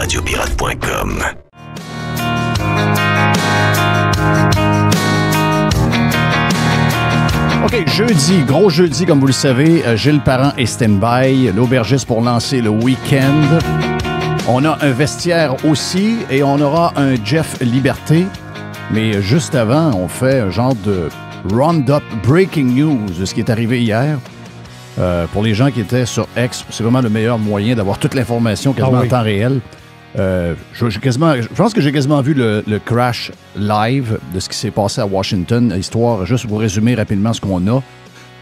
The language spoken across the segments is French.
radiopirate.com. OK, jeudi, gros jeudi, comme vous le savez, Gilles Parent est stand-by, l'aubergiste pour lancer le week-end. On a un vestiaire aussi et on aura un Jeff Liberté. Mais juste avant, on fait un genre de round-up breaking news de ce qui est arrivé hier. Pour les gens qui étaient sur X, c'est vraiment le meilleur moyen d'avoir toute l'information quasiment en temps réel. Je pense que j'ai quasiment vu le crash live de ce qui s'est passé à Washington, histoire, juste pour résumer rapidement ce qu'on a.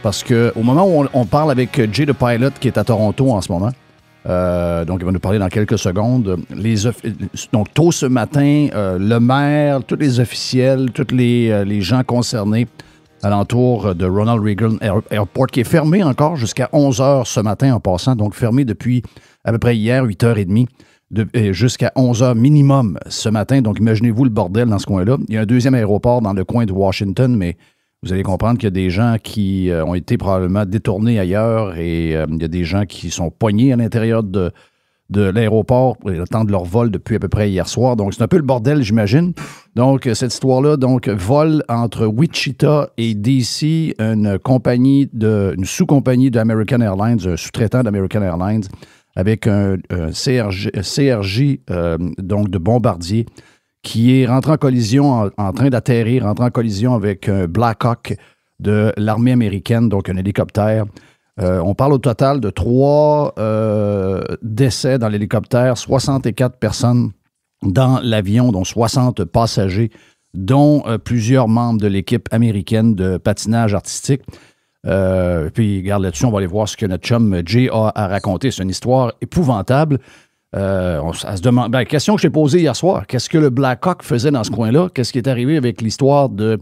Parce qu'au moment où on parle avec Jay the Pilot, qui est à Toronto en ce moment, donc il va nous parler dans quelques secondes, donc tôt ce matin, le maire, tous les officiels, tous les gens concernés alentour de Ronald Reagan Airport, qui est fermé encore jusqu'à 11h ce matin en passant, donc fermé depuis à peu près hier, 8h30. Jusqu'à 11h minimum ce matin. Donc, imaginez-vous le bordel dans ce coin-là. Il y a un deuxième aéroport dans le coin de Washington, mais vous allez comprendre qu'il y a des gens qui ont été probablement détournés ailleurs et il y a des gens qui sont poignés à l'intérieur de l'aéroport pour le temps de leur vol depuis à peu près hier soir. Donc, c'est un peu le bordel, j'imagine. Donc, cette histoire-là, donc, vol entre Wichita et DC, une sous-compagnie d'American Airlines, un sous-traitant d'American Airlines, avec un CRJ donc de Bombardier, qui est rentré en collision, en train d'atterrir, rentré en collision avec un Black Hawk de l'armée américaine, donc un hélicoptère. On parle au total de 3 décès dans l'hélicoptère, 64 personnes dans l'avion, dont 60 passagers, dont plusieurs membres de l'équipe américaine de patinage artistique. Puis, regarde là-dessus, on va aller voir ce que notre chum Jay a à raconter. C'est une histoire épouvantable. On se demande. Question que je t'ai posée hier soir. Qu'est-ce que le Black Hawk faisait dans ce coin-là? Qu'est-ce qui est arrivé avec l'histoire de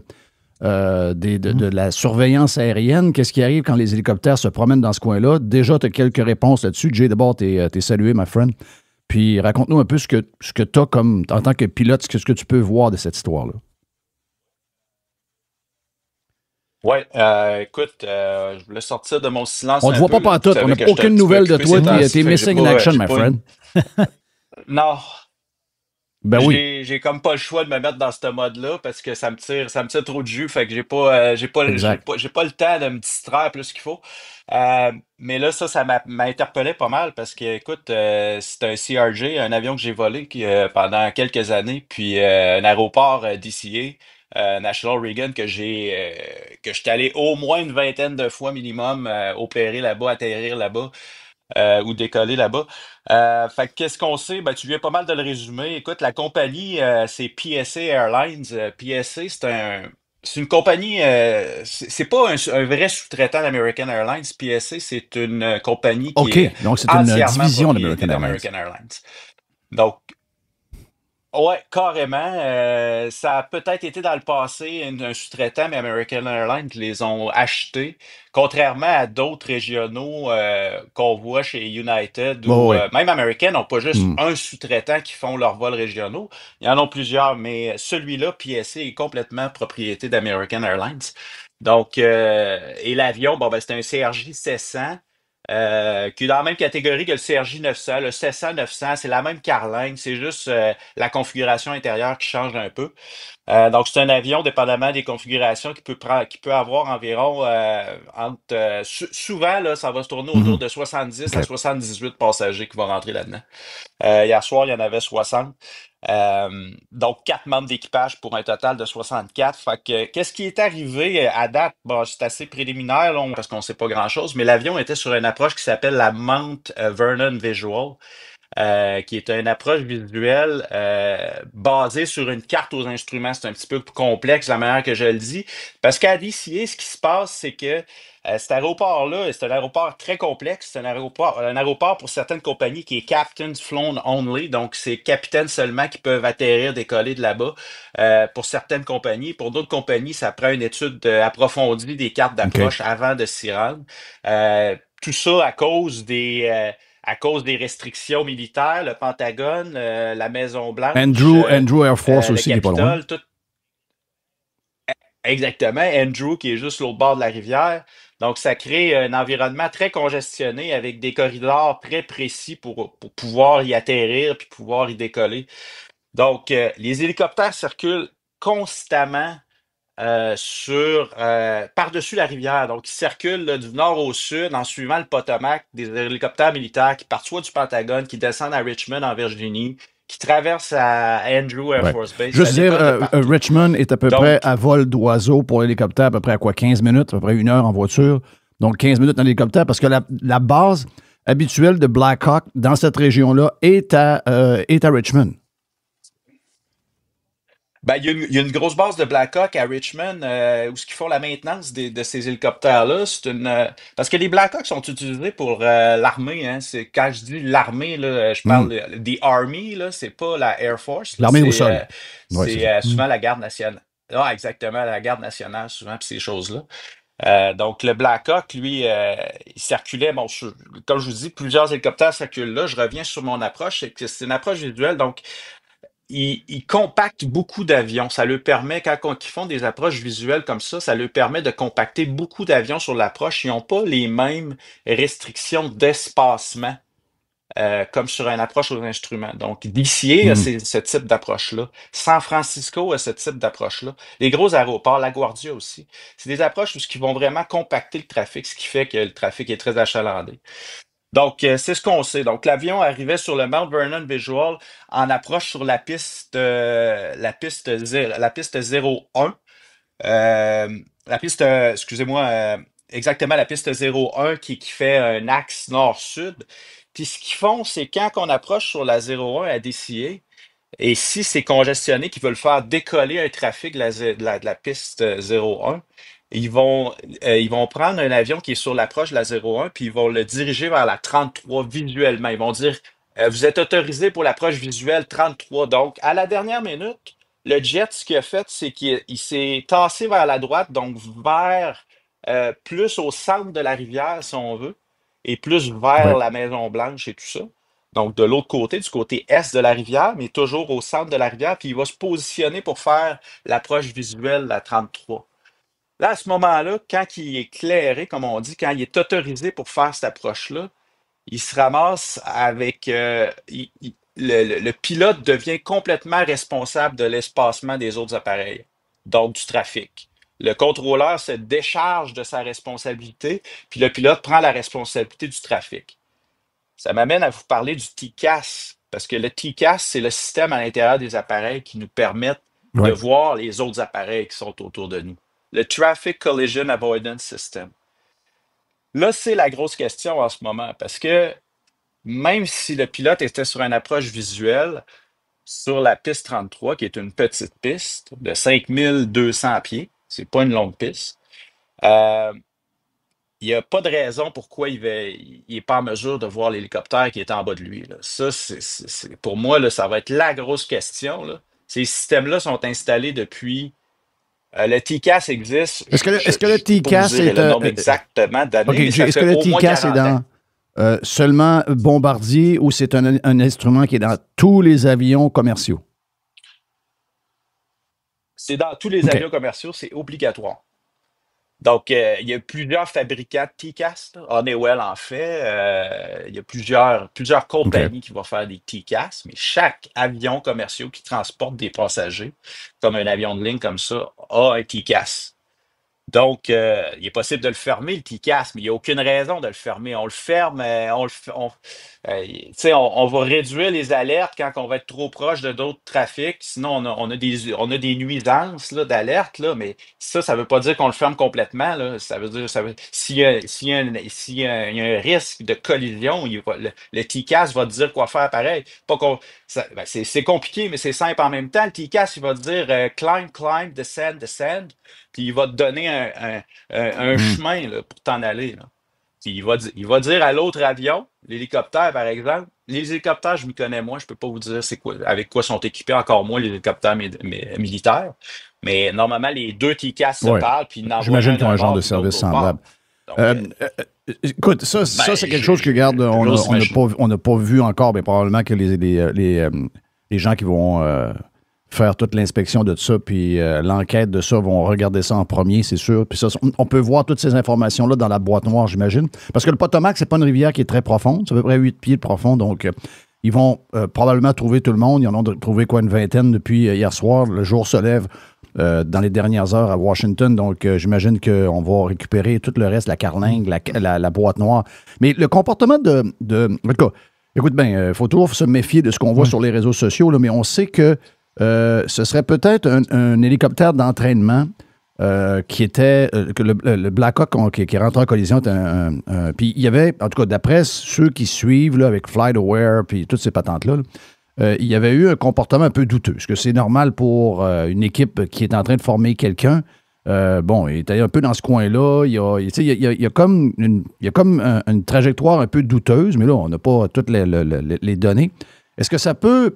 la surveillance aérienne? Qu'est-ce qui arrive quand les hélicoptères se promènent dans ce coin-là? Déjà, tu as quelques réponses là-dessus. Jay, d'abord, t'es salué, my friend. Puis, raconte-nous un peu ce que tu as comme, en tant que pilote, ce que tu peux voir de cette histoire-là. Oui, écoute, je voulais sortir de mon silence. On ne te voit pas pantoute. On n'a aucune nouvelle de toi. T'es missing in action, my friend. Non. Ben oui. J'ai comme pas le choix de me mettre dans ce mode-là parce que ça me tire trop de jus. Fait que j'ai pas le temps de me distraire plus qu'il faut. Mais là, ça m'a interpellé pas mal parce que, écoute, c'est un CRJ, un avion que j'ai volé pendant quelques années, puis un aéroport DCA. National Reagan que j'étais allé au moins une vingtaine de fois minimum opérer là-bas, atterrir là-bas ou décoller là-bas. Fait que qu'est-ce qu'on sait? Ben, tu viens pas mal de le résumer. Écoute, la compagnie, c'est PSA Airlines. PSA, c'est une compagnie, c'est pas un vrai sous-traitant d'American Airlines. PSA, c'est une compagnie qui est donc c'est une division d'American Airlines. Donc, ouais, carrément. Ça a peut-être été dans le passé un sous-traitant, mais American Airlines les ont achetés, contrairement à d'autres régionaux qu'on voit chez United ou même American n'ont pas juste un sous-traitant qui font leurs vols régionaux. Il y en a plusieurs, mais celui-là, PSA, est complètement propriété d'American Airlines. Donc, et l'avion, c'est un CRJ 700. Qui est dans la même catégorie que le CRJ 900. Le 700-900, c'est la même carlingue, c'est juste la configuration intérieure qui change un peu. Donc, c'est un avion, dépendamment des configurations, qui peut avoir environ souvent, là, ça va se tourner autour de 70 à 78 passagers qui vont rentrer là-dedans. Hier soir, il y en avait 60. Donc, 4 membres d'équipage pour un total de 64. Fait que, qu'est-ce qui est arrivé à date? C'est assez préliminaire, là, parce qu'on ne sait pas grand-chose, mais l'avion était sur une approche qui s'appelle la Mount Vernon Visual, qui est une approche visuelle basée sur une carte aux instruments. C'est un petit peu plus complexe, la manière que je le dis. Parce qu'à DCA, ce qui se passe, c'est que cet aéroport-là, c'est un aéroport très complexe. C'est un aéroport pour certaines compagnies qui est Captains Flown Only. Donc, c'est capitaines seulement qui peuvent atterrir, décoller de là-bas. Pour certaines compagnies. Pour d'autres compagnies, ça prend une étude approfondie des cartes d'approche avant de s'y rendre. Tout ça à cause des restrictions militaires, le Pentagone, la Maison-Blanche. Andrew Air Force aussi, qui est pas loin. Exactement. Andrew, qui est juste l'autre bord de la rivière. Donc, ça crée un environnement très congestionné avec des corridors très précis pour pouvoir y atterrir puis pouvoir y décoller. Donc, les hélicoptères circulent constamment par-dessus la rivière. Donc, ils circulent là, du nord au sud en suivant le Potomac, des hélicoptères militaires qui partent soit du Pentagone, qui descendent à Richmond en Virginie, qui traversent à Andrew Air Ouais. Force Base. Ça Juste dire, décolle de partout. Richmond est à peu près Donc, à vol d'oiseau pour l'hélicoptère, à peu près à quoi, 15 minutes, à peu près 1 heure en voiture. Donc, 15 minutes dans l'hélicoptère, parce que la base habituelle de Black Hawk dans cette région-là est à Richmond. ben, il y a une grosse base de Black Hawk à Richmond où ils font la maintenance de ces hélicoptères-là. Parce que les Black Hawk sont utilisés pour l'armée. Hein. Quand je dis l'armée, là, je parle Mm. des Army, là, c'est pas la Air Force. Là, L'armée au sol. Oui, c'est ça. souvent la garde nationale. Ah, exactement, la garde nationale, souvent, puis ces choses-là. Donc, le Black Hawk, lui, il circulait, bon, comme je vous dis, plusieurs hélicoptères circulent là. Je reviens sur mon approche, c'est que c'est une approche visuelle. Donc, ils compactent beaucoup d'avions. Ça leur permet, quand ils font des approches visuelles comme ça leur permet de compacter beaucoup d'avions sur l'approche. Ils n'ont pas les mêmes restrictions d'espacement comme sur une approche aux instruments. Donc, DCA a Mm. ce type d'approche-là. San Francisco a ce type d'approche-là. Les gros aéroports, LaGuardia aussi. C'est des approches où ils vont vraiment compacter le trafic, ce qui fait que le trafic est très achalandé. Donc, c'est ce qu'on sait. Donc, l'avion arrivait sur le Mount Vernon Visual en approche sur la piste 01. La piste, excusez-moi, exactement la piste 01 qui fait un axe nord-sud. Puis, ce qu'ils font, c'est quand on approche sur la 01 à DCA, et si c'est congestionné, qu'ils veulent faire décoller un trafic de la piste 01, ils vont prendre un avion qui est sur l'approche de la 01, puis ils vont le diriger vers la 33 visuellement. Ils vont dire, vous êtes autorisé pour l'approche visuelle 33. Donc, à la dernière minute, le jet, ce qu'il a fait, c'est qu'il s'est tassé vers la droite, donc vers plus au centre de la rivière, si on veut, et plus vers Ouais. la Maison-Blanche et tout ça. Donc, de l'autre côté, du côté est de la rivière, mais toujours au centre de la rivière, puis il va se positionner pour faire l'approche visuelle, la 33. Là, à ce moment-là, quand il est clairé, comme on dit, quand il est autorisé pour faire cette approche-là, il se ramasse avec... le pilote devient complètement responsable de l'espacement des autres appareils, donc du trafic. Le contrôleur se décharge de sa responsabilité, puis le pilote prend la responsabilité du trafic. Ça m'amène à vous parler du TCAS, parce que le TCAS, c'est le système à l'intérieur des appareils qui nous permettent de Ouais. voir les autres appareils qui sont autour de nous. Le Traffic Collision Avoidance System. Là, c'est la grosse question en ce moment, parce que même si le pilote était sur une approche visuelle, sur la piste 33, qui est une petite piste de 5200 pieds, c'est pas une longue piste, euh, il n'y a pas de raison pourquoi il n'est pas en mesure de voir l'hélicoptère qui est en bas de lui. Là. Ça, pour moi, là, ça va être la grosse question. Là. Ces systèmes-là sont installés depuis. Le TCAS existe. Est-ce que le Je ne peux pas vous TCAS dire est... le nombre exactement OK, d'années, mais ça est-ce que fait le au moins TCAS est 40 ans. dans seulement Bombardier ou c'est un instrument qui est dans tous les avions commerciaux? C'est dans tous les OK. avions commerciaux, c'est obligatoire. Donc, il y a plusieurs fabricants de TCAS. Là. Honeywell en fait. Il y a plusieurs OK. compagnies qui vont faire des TCAS, mais chaque avion commercial qui transporte des passagers, comme un avion de ligne comme ça, a un TCAS. Donc, il est possible de le fermer, le TCAS, mais il n'y a aucune raison de le fermer. On le ferme, tu sais, on va réduire les alertes quand on va être trop proche de d'autres trafics. Sinon, on a des nuisances là, d'alerte, là, mais ça ne veut pas dire qu'on le ferme complètement. Là. Ça veut dire, s'il y a un risque de collision, le TCAS va te dire quoi faire pareil. Pas qu'on, ben, c'est compliqué, mais c'est simple en même temps. Le TCAS, il va te dire climb, climb, descend, descend. Puis il va te donner un Hmm. chemin là, pour t'en aller. Là. Puis il va dire à l'autre avion, l'hélicoptère par exemple, les hélicoptères, je m'y connais moins, je peux pas vous dire c'est quoi, avec quoi sont équipés, encore moins les hélicoptères militaires. Mais normalement, les deux TCAS se Oui. parlent, puis ils n'envoient J'imagine un qu'ils ont d'un un genre bord de puis l'autre de service l'autre bord. semblable. Donc, Euh, euh, écoute, ça ben, c'est quelque chose que, regarde, j'ose imaginer. on n'a pas vu encore, mais probablement que les gens qui vont faire toute l'inspection de ça, puis l'enquête de ça, vont regarder ça en premier, c'est sûr. Puis ça, on peut voir toutes ces informations-là dans la boîte noire, j'imagine. Parce que le Potomac, c'est pas une rivière qui est très profonde. C'est à peu près 8 pieds de profond. Donc, ils vont probablement trouver tout le monde. Ils en ont trouvé une vingtaine depuis hier soir. Le jour se lève dans les dernières heures à Washington. Donc, j'imagine qu'on va récupérer tout le reste, la carlingue, la boîte noire. Mais le comportement en tout cas, écoute bien, il faut toujours se méfier de ce qu'on voit sur les réseaux sociaux, là, mais on sait que ce serait peut-être un hélicoptère d'entraînement qui était que le Black Hawk qui est rentré en collision. Puis il y avait, en tout cas, d'après ceux qui suivent là, avec FlightAware puis toutes ces patentes-là, il y avait eu un comportement un peu douteux. Est-ce que c'est normal pour une équipe qui est en train de former quelqu'un? Bon, il était un peu dans ce coin-là. Il y a comme une trajectoire un peu douteuse, mais là, on n'a pas toutes les données. Est-ce que ça peut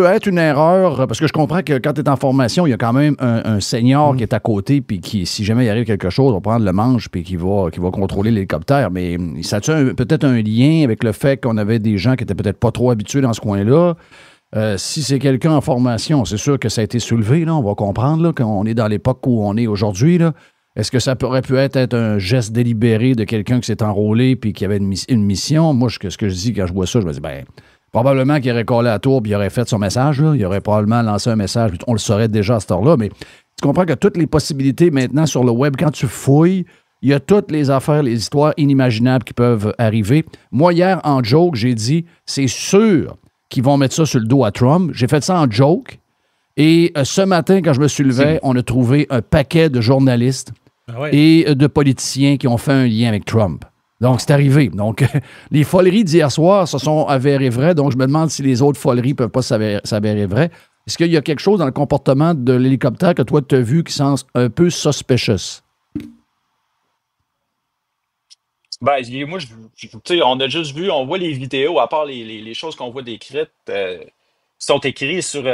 être une erreur? Parce que je comprends que quand tu es en formation, il y a quand même un senior qui est à côté, puis qui, si jamais il arrive quelque chose, va prendre le manche, puis qui va contrôler l'hélicoptère. Mais ça a-tu peut-être un lien avec le fait qu'on avait des gens qui étaient peut-être pas trop habitués dans ce coin-là? Si c'est quelqu'un en formation, c'est sûr que ça a été soulevé, là, on va comprendre là, qu'on est dans l'époque où on est aujourd'hui. Là. Est-ce que ça aurait pu être un geste délibéré de quelqu'un qui s'est enrôlé puis qui avait une mission? Moi, ce que je dis quand je vois ça, je me dis, probablement qu'il aurait collé à la tour puis il aurait fait son message. Là. Il aurait probablement lancé un message. On le saurait déjà à cette heure-là, mais tu comprends que toutes les possibilités maintenant sur le web, quand tu fouilles, il y a toutes les affaires, les histoires inimaginables qui peuvent arriver. Moi, hier, en joke, j'ai dit, c'est sûr qu'ils vont mettre ça sur le dos à Trump. J'ai fait ça en joke. Et ce matin, quand je me suis levé, on a trouvé un paquet de journalistes et de politiciens qui ont fait un lien avec Trump. Donc, c'est arrivé. Donc, les foleries d'hier soir se sont avérées vraies. Donc, je me demande si les autres foleries ne peuvent pas s'avérer vraies. Est-ce qu'il y a quelque chose dans le comportement de l'hélicoptère que toi, tu as vu qui semble un peu suspicious? Ben, moi, on a juste vu, on voit les vidéos, à part les choses qu'on voit décrites, qui sont écrites sur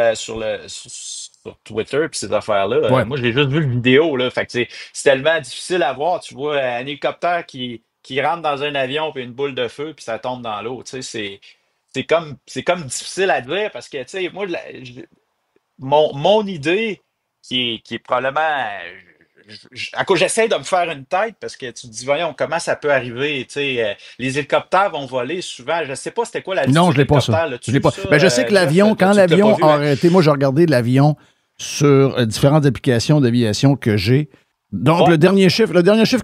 Twitter puis ces affaires-là. Ouais. Moi, j'ai juste vu le vidéo, là. Fait que c'est tellement difficile à voir. Tu vois un hélicoptère qui rentre dans un avion puis une boule de feu puis ça tombe dans l'eau. Tu sais, c'est comme difficile à dire parce que, tu sais, moi, mon idée qui est probablement. À cause, j'essaie de me faire une tête parce que tu te dis, voyons, comment ça peut arriver? Tu sais, les hélicoptères vont voler souvent. Je ne sais pas c'était quoi la Non, je ne l'ai pas ça. Je l'ai pas. Ben, je sais que l'avion, quand l'avion a arrêté, moi j'ai regardé l'avion sur différentes applications d'aviation que j'ai. Donc, le dernier chiffre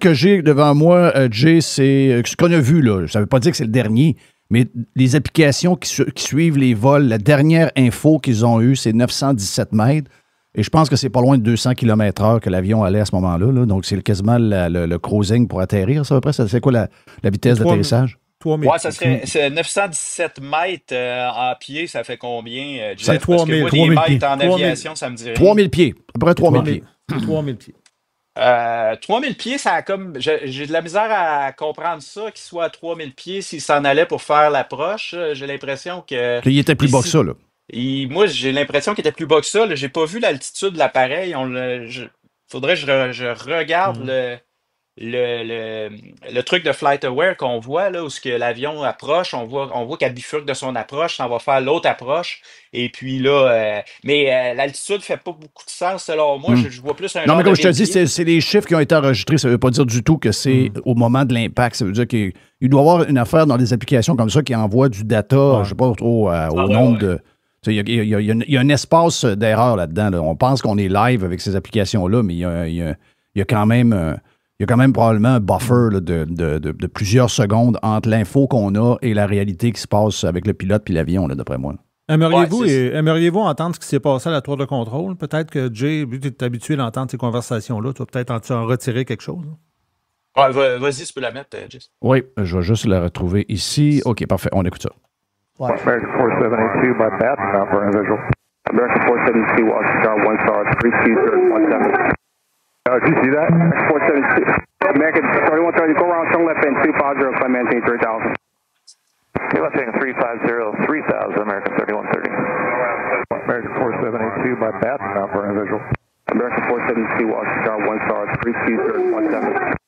que j'ai devant moi, Jay, c'est ce qu'on a vu, là. Ça ne veut pas dire que c'est le dernier, mais les applications qui suivent les vols, la dernière info qu'ils ont eue, c'est 917 mètres. Et je pense que c'est pas loin de 200 km/h que l'avion allait à ce moment-là. Là. Donc, c'est quasiment le cruising pour atterrir, ça, à peu près. C'est quoi la vitesse d'atterrissage? Ouais, ça serait 917 mètres en pied, ça fait combien? C'est 3000 mètres en aviation, ça me dirait. 3000 pieds. À peu près 3000 pieds. 3000 pieds. 3000 pieds, ça a comme. J'ai de la misère à comprendre ça, qu'il soit à 3000 pieds s'il s'en allait pour faire l'approche. J'ai l'impression que. Qu'il était plus bas que ça, là. Moi, j'ai l'impression qu'il était plus bas que ça. J'ai pas vu l'altitude de l'appareil. Faudrait que je regarde le truc de FlightAware qu'on voit, là, où ce que l'avion approche. On voit qu'elle bifurque de son approche, ça va faire l'autre approche. Et puis là, l'altitude fait pas beaucoup de sens selon moi. Je vois plus un. Non, mais comme je te dis, c'est les chiffres qui ont été enregistrés. Ça veut pas dire du tout que c'est au moment de l'impact. Ça veut dire qu'il doit y avoir une affaire dans des applications comme ça qui envoie du data, je sais pas trop, au nombre de. Il y a un espace d'erreur là-dedans. Là. On pense qu'on est live avec ces applications-là, mais il y a quand même probablement un buffer là, de plusieurs secondes entre l'info qu'on a et la réalité qui se passe avec le pilote puis l'avion, là, d'après moi. Aimeriez-vous entendre ce qui s'est passé à la tour de contrôle? Peut-être que Jay, vu que tu es habitué à entendre ces conversations-là, tu vas peut-être en retirer quelque chose. Ouais, vas-y, tu peux la mettre, Jess. Oui, je vais juste la retrouver ici. OK, parfait, on écoute ça. American 4782 by Bath, now for individual. American 4782, Washington, 1 star, 32317. Did you see that? American 472. American 3130, go around, turn left end 250, climb maintain 3000. Left end 350, 3000, American 3130. American 4782 by Bath, now for individual. American 472, Washington, 1 star, 32317.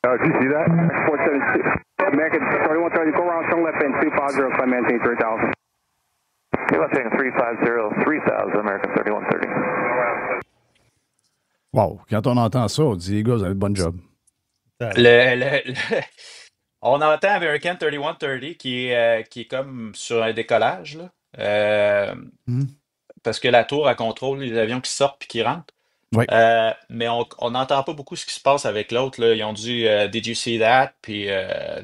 Did you see that? American 472. American 3130, go around, turn left end 250, climb maintain 3000. Left 350, 3000, American 3130. Wow, quand on entend ça, on dit, les gars, vous avez de bon job. On entend American 3130 qui est comme sur un décollage, là. Parce que la tour, elle contrôle les avions qui sortent puis qui rentrent. Oui. Mais on n'entend pas beaucoup ce qui se passe avec l'autre, là. Ils ont dit Did you see that? Puis, tu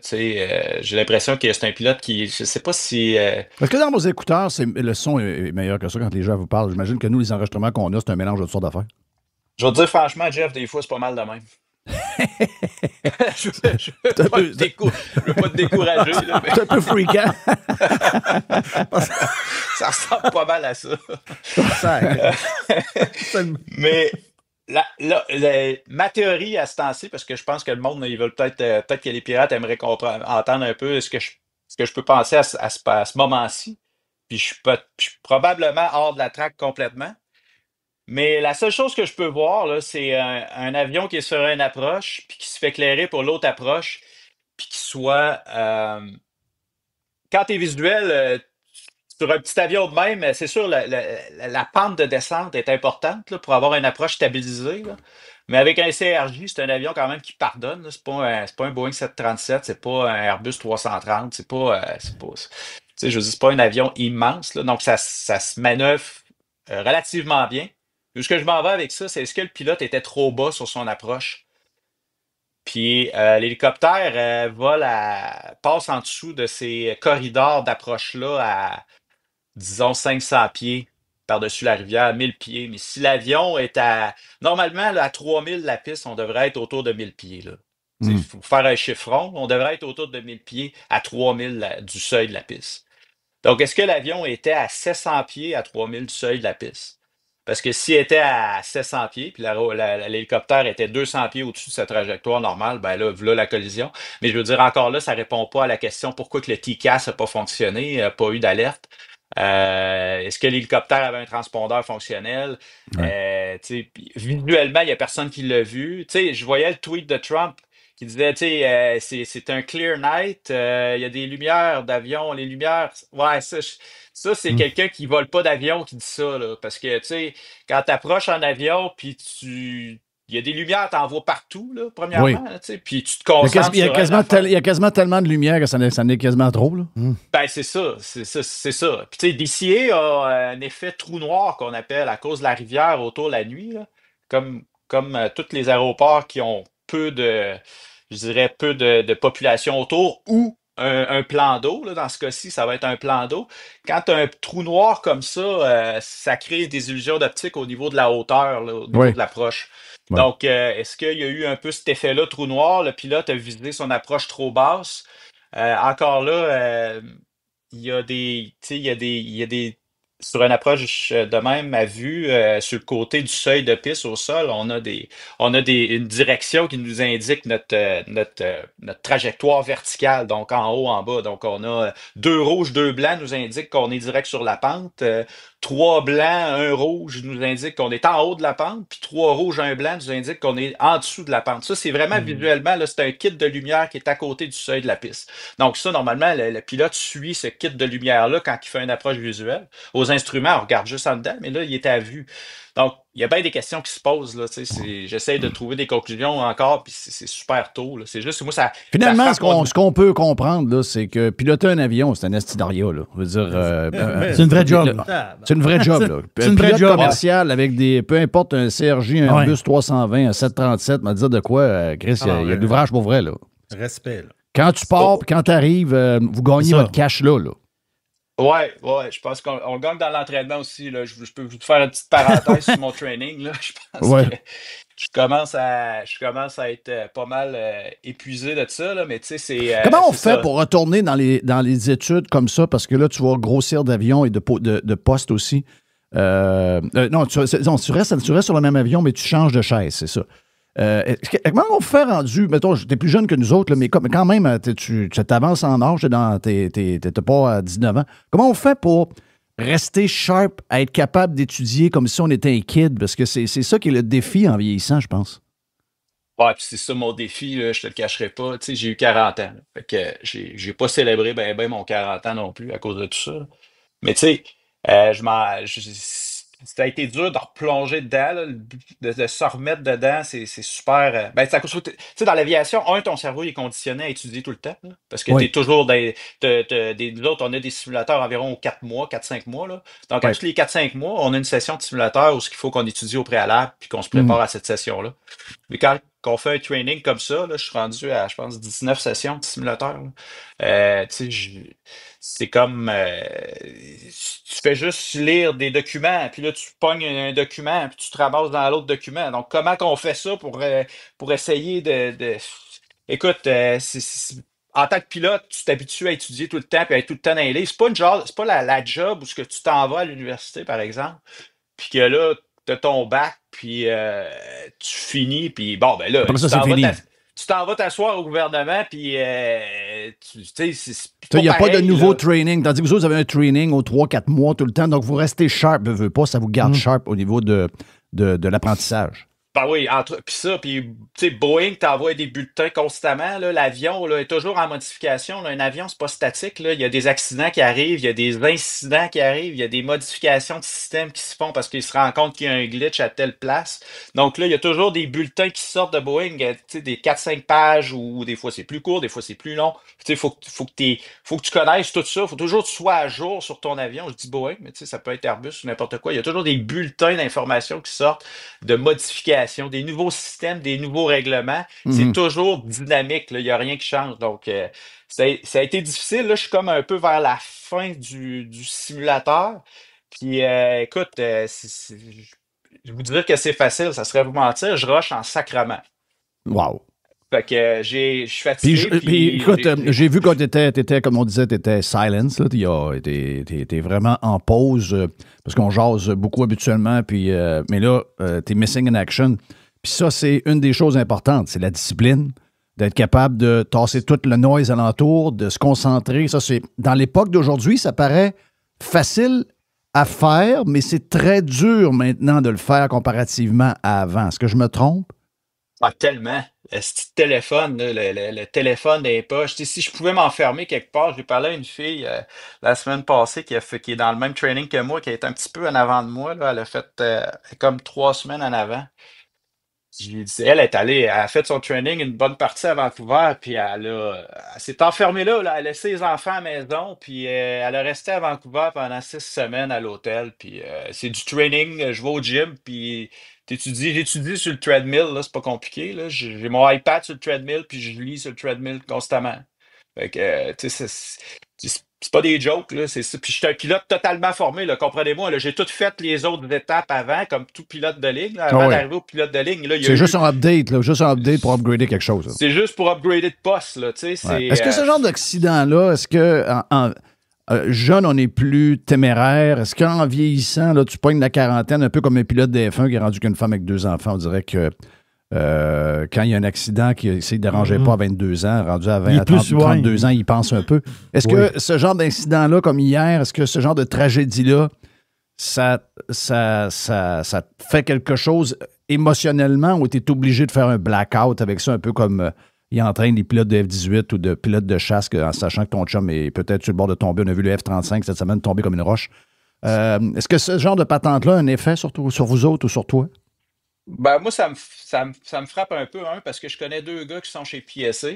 sais, j'ai l'impression que c'est un pilote qui. Je sais pas si. Est-ce que dans vos écouteurs, le son est meilleur que ça quand les gens vous parlent? J'imagine que nous, les enregistrements qu'on a, c'est un mélange de toutes sortes d'affaires. Je vais te dire franchement, Jeff, des fois, c'est pas mal de même. Je veux pas te décourager. Là, mais... C'est un peu freakant. Ça ressemble pas mal à ça. Mais ma théorie à ce temps-ci, parce que je pense que le monde, ils veulent peut-être que les pirates aimeraient entendre un peu ce que je peux penser à ce moment-ci. Puis je suis probablement hors de la traque complètement. Mais la seule chose que je peux voir, là, c'est un avion qui est sur une approche, puis qui se fait éclairer pour l'autre approche, puis qui soit... quand tu es visuel, sur un petit avion de même, c'est sûr, la pente de descente est importante là, pour avoir une approche stabilisée. Là. Mais avec un CRJ, c'est un avion quand même qui pardonne. C'est pas un Boeing 737, c'est pas un Airbus 330, tu sais, je veux dire, c'est pas un avion immense. Là, donc, ça se manœuvre relativement bien. Ce que je m'en vais avec ça, c'est est-ce que le pilote était trop bas sur son approche? Puis l'hélicoptère passe en dessous de ces corridors d'approche-là à, disons, 500 pieds par-dessus la rivière, 1000 pieds. Mais si l'avion est normalement, là, à 3000 la piste, on devrait être autour de 1000 pieds. Il faut faire un chiffron, on devrait être autour de 1000 pieds à 3000 du seuil de la piste. Donc, est-ce que l'avion était à 700 pieds à 3000 du seuil de la piste? Parce que s'il était à 700 pieds, puis l'hélicoptère était 200 pieds au-dessus de sa trajectoire normale, ben là, voilà la collision. Mais je veux dire, encore là, ça répond pas à la question pourquoi que le TCAS n'a pas fonctionné, n'a pas eu d'alerte. Est-ce que l'hélicoptère avait un transpondeur fonctionnel? Visuellement, il n'y a personne qui l'a vu. Je voyais le tweet de Trump qui disait, c'est un clear night, il y a des lumières d'avion, les lumières, ouais, ça c'est quelqu'un qui vole pas d'avion qui dit ça, là, parce que, quand tu approches en avion, puis il y a des lumières, t'en vois partout, là, premièrement, puis tu te concentres il y a quasiment tellement de lumière que ça en est quasiment trop, là. Ben, c'est ça. Puis, DCA a un effet trou noir qu'on appelle à cause de la rivière autour la nuit, là, comme tous les aéroports qui ont peu de population autour ou un plan d'eau. Là, dans ce cas-ci, ça va être un plan d'eau. Quand tu as un trou noir comme ça, ça crée des illusions d'optique au niveau de la hauteur, là, au niveau de l'approche. Ouais. Donc, est-ce qu'il y a eu un peu cet effet-là, trou noir? Le pilote a visé son approche trop basse. Encore là, il y a des sur une approche de même à vue, sur le côté du seuil de piste au sol, on a une direction qui nous indique notre trajectoire verticale, donc en haut, en bas. Donc, on a 2 rouges, 2 blancs nous indiquent qu'on est direct sur la pente. 3 blancs, 1 rouge nous indique qu'on est en haut de la pente, puis 3 rouges, 1 blanc nous indique qu'on est en dessous de la pente. Ça, c'est vraiment visuellement, là, c'est un kit de lumière qui est à côté du seuil de la piste. Donc ça, normalement, le pilote suit ce kit de lumière-là quand il fait une approche visuelle. Aux instruments, on regarde juste en dedans, mais là, il était à vue. Donc, il y a bien des questions qui se posent. Là, j'essaie de trouver des conclusions encore, puis c'est super tôt. Là. C'est juste que moi, ça... Finalement, ce qu'on peut comprendre, là, c'est que piloter un avion, c'est un estidaria. Là. Je veux dire, c'est une vraie job. C'est une vraie job. Là. C'est une vraie job commercial avec peu importe, un CRJ, un Airbus 320, un 737, m'a dit de quoi, Chris, il y a de l'ouvrage pour vrai. Là. Respect. Là. Quand tu pars, quand tu arrives, vous gagnez votre cash là. Ouais, je pense qu'on gagne dans l'entraînement aussi. Là. Je peux vous faire une petite parenthèse sur mon training. Là. Je pense que je commence à être pas mal épuisé de ça. Là, mais tu sais, c'est. Comment on fait pour retourner dans les études comme ça? Parce que là, tu vas grossir d'avion et de poste aussi. Non, tu restes sur le même avion, mais tu changes de chaise, c'est ça. Comment on fait rendu, mettons, t'es plus jeune que nous autres, là, mais quand même, tu t'avances en âge, t'es pas à 19 ans. Comment on fait pour rester sharp, à être capable d'étudier comme si on était un kid? Parce que c'est ça qui est le défi en vieillissant, je pense. Ouais, puis c'est ça mon défi, là, je te le cacherai pas. Tu sais, j'ai eu 40 ans. Là, fait que j'ai pas célébré ben mon 40 ans non plus à cause de tout ça. Là. Mais tu sais, Ça a été dur de replonger dedans, là, de se remettre dedans, c'est super. Ben, c'est à cause tu sais, dans l'aviation, ton cerveau il est conditionné à étudier tout le temps, là, parce que tu es Oui, toujours nous autres, on a des simulateurs environ 4 mois, 4-5 mois, là. Donc, à oui. tous les 4-5 mois, on a une session de simulateur où il faut qu'on étudie au préalable puis qu'on se Mhm. prépare à cette session-là. Mais quand on fait un training comme ça, là, je suis rendu à, je pense, 19 sessions de simulateur, là. Tu sais, c'est comme tu fais juste lire des documents, puis là, tu pognes un document, puis tu te ramasses dans l'autre document. Donc, comment qu'on fait ça pour essayer Écoute, en tant que pilote, tu t'habitues à étudier tout le temps, puis à être tout le temps dans les livres. C'est pas la job où ce que tu t'en vas à l'université, par exemple, puis que là, tu as ton bac, puis tu finis, puis bon, ben là, Après ça, c'est fini. tu t'en vas t'asseoir au gouvernement, puis tu sais, c'est Il pas n'y a pas de pareil, nouveau là. training. Tandis que vous autres, vous avez un training aux 3-4 mois tout le temps. Donc, vous restez sharp, veut pas, ça vous garde sharp au niveau de l'apprentissage. Ben oui, puis tu sais, Boeing t'envoie des bulletins constamment, là. L'avion, là, est toujours en modification, là. Un avion, c'est pas statique, là. Il y a des accidents qui arrivent, il y a des incidents qui arrivent, il y a des modifications de système qui se font parce qu'ils se rendent compte qu'il y a un glitch à telle place. Donc là, il y a toujours des bulletins qui sortent de Boeing, tu sais, des 4-5 pages, ou des fois c'est plus court, des fois c'est plus long. Tu sais, faut que tu connaisses tout ça. Faut toujours que tu sois à jour sur ton avion. Je dis Boeing, mais tu sais, ça peut être Airbus ou n'importe quoi. Il y a toujours des bulletins d'informations qui sortent de modifications, des nouveaux systèmes, des nouveaux règlements. C'est Mhm. toujours dynamique, là. Il n'y a rien qui change. Donc, ça a été difficile. Là, je suis comme un peu vers la fin du simulateur. Puis, écoute, je vous dirais que c'est facile, ça serait vous mentir. Je rush en sacrement. Wow. Fait que je suis Puis, fatigué, puis, puis écoute, j'ai vu quand t'étais, comme on disait, t'étais silence, là. T'es vraiment en pause, parce qu'on jase beaucoup habituellement, puis, mais là, t'es missing in action. Puis ça, c'est une des choses importantes, c'est la discipline, d'être capable de tasser tout le noise alentour, de se concentrer. Ça, c'est, dans l'époque d'aujourd'hui, ça paraît facile à faire, mais c'est très dur maintenant de le faire comparativement à avant. Est-ce que je me trompe? tellement. Ce petit téléphone, là, le téléphone des poches. Tu sais, si je pouvais m'enfermer quelque part, j'ai parlé à une fille la semaine passée qui est dans le même training que moi, qui est un petit peu en avant de moi, là. Elle a fait comme 3 semaines en avant. Je lui ai dit, elle a fait son training une bonne partie à Vancouver, puis elle s'est enfermée là, elle a laissé les enfants à la maison, puis elle a resté à Vancouver pendant 6 semaines à l'hôtel, puis c'est du training, je vais au gym, puis j'étudie sur le treadmill, là, c'est pas compliqué, là, j'ai mon iPad sur le treadmill, puis je lis sur le treadmill constamment. Fait que, tu sais, c'est pas des jokes, là, c'est ça. Puis je suis un pilote totalement formé, là, comprenez-moi, là, j'ai tout fait les autres étapes avant, comme tout pilote de ligne, là, Ah avant oui. d'arriver au pilote de ligne. Là, il y a C'est juste eu. un update, là, juste un update pour upgrader quelque chose, là. C'est juste pour upgrader de poste, là, tu sais, Ouais. Est-ce que ce genre d'accident-là, est-ce que jeune, on est plus téméraire? Est-ce qu'en vieillissant, là, tu pognes la quarantaine, un peu comme un pilote de F1 qui est rendu qu'une femme avec 2 enfants, on dirait que quand il y a un accident qui ne se dérangeait pas à 22 ans, rendu à 20 Il est à 30, plus 32 ans, il pense un peu. Est-ce que ce genre d'incident-là, comme hier, est-ce que ce genre de tragédie-là, ça te fait quelque chose émotionnellement ou tu es obligé de faire un blackout avec ça, un peu comme il entraîne les pilotes de F-18 ou de pilotes de chasse en sachant que ton chum est peut-être sur le bord de tomber. On a vu le F-35 cette semaine tomber comme une roche. Est-ce que ce genre de patente-là a un effet sur vous autres ou sur toi? Ben, moi, ça me frappe un peu, parce que je connais 2 gars qui sont chez PSA.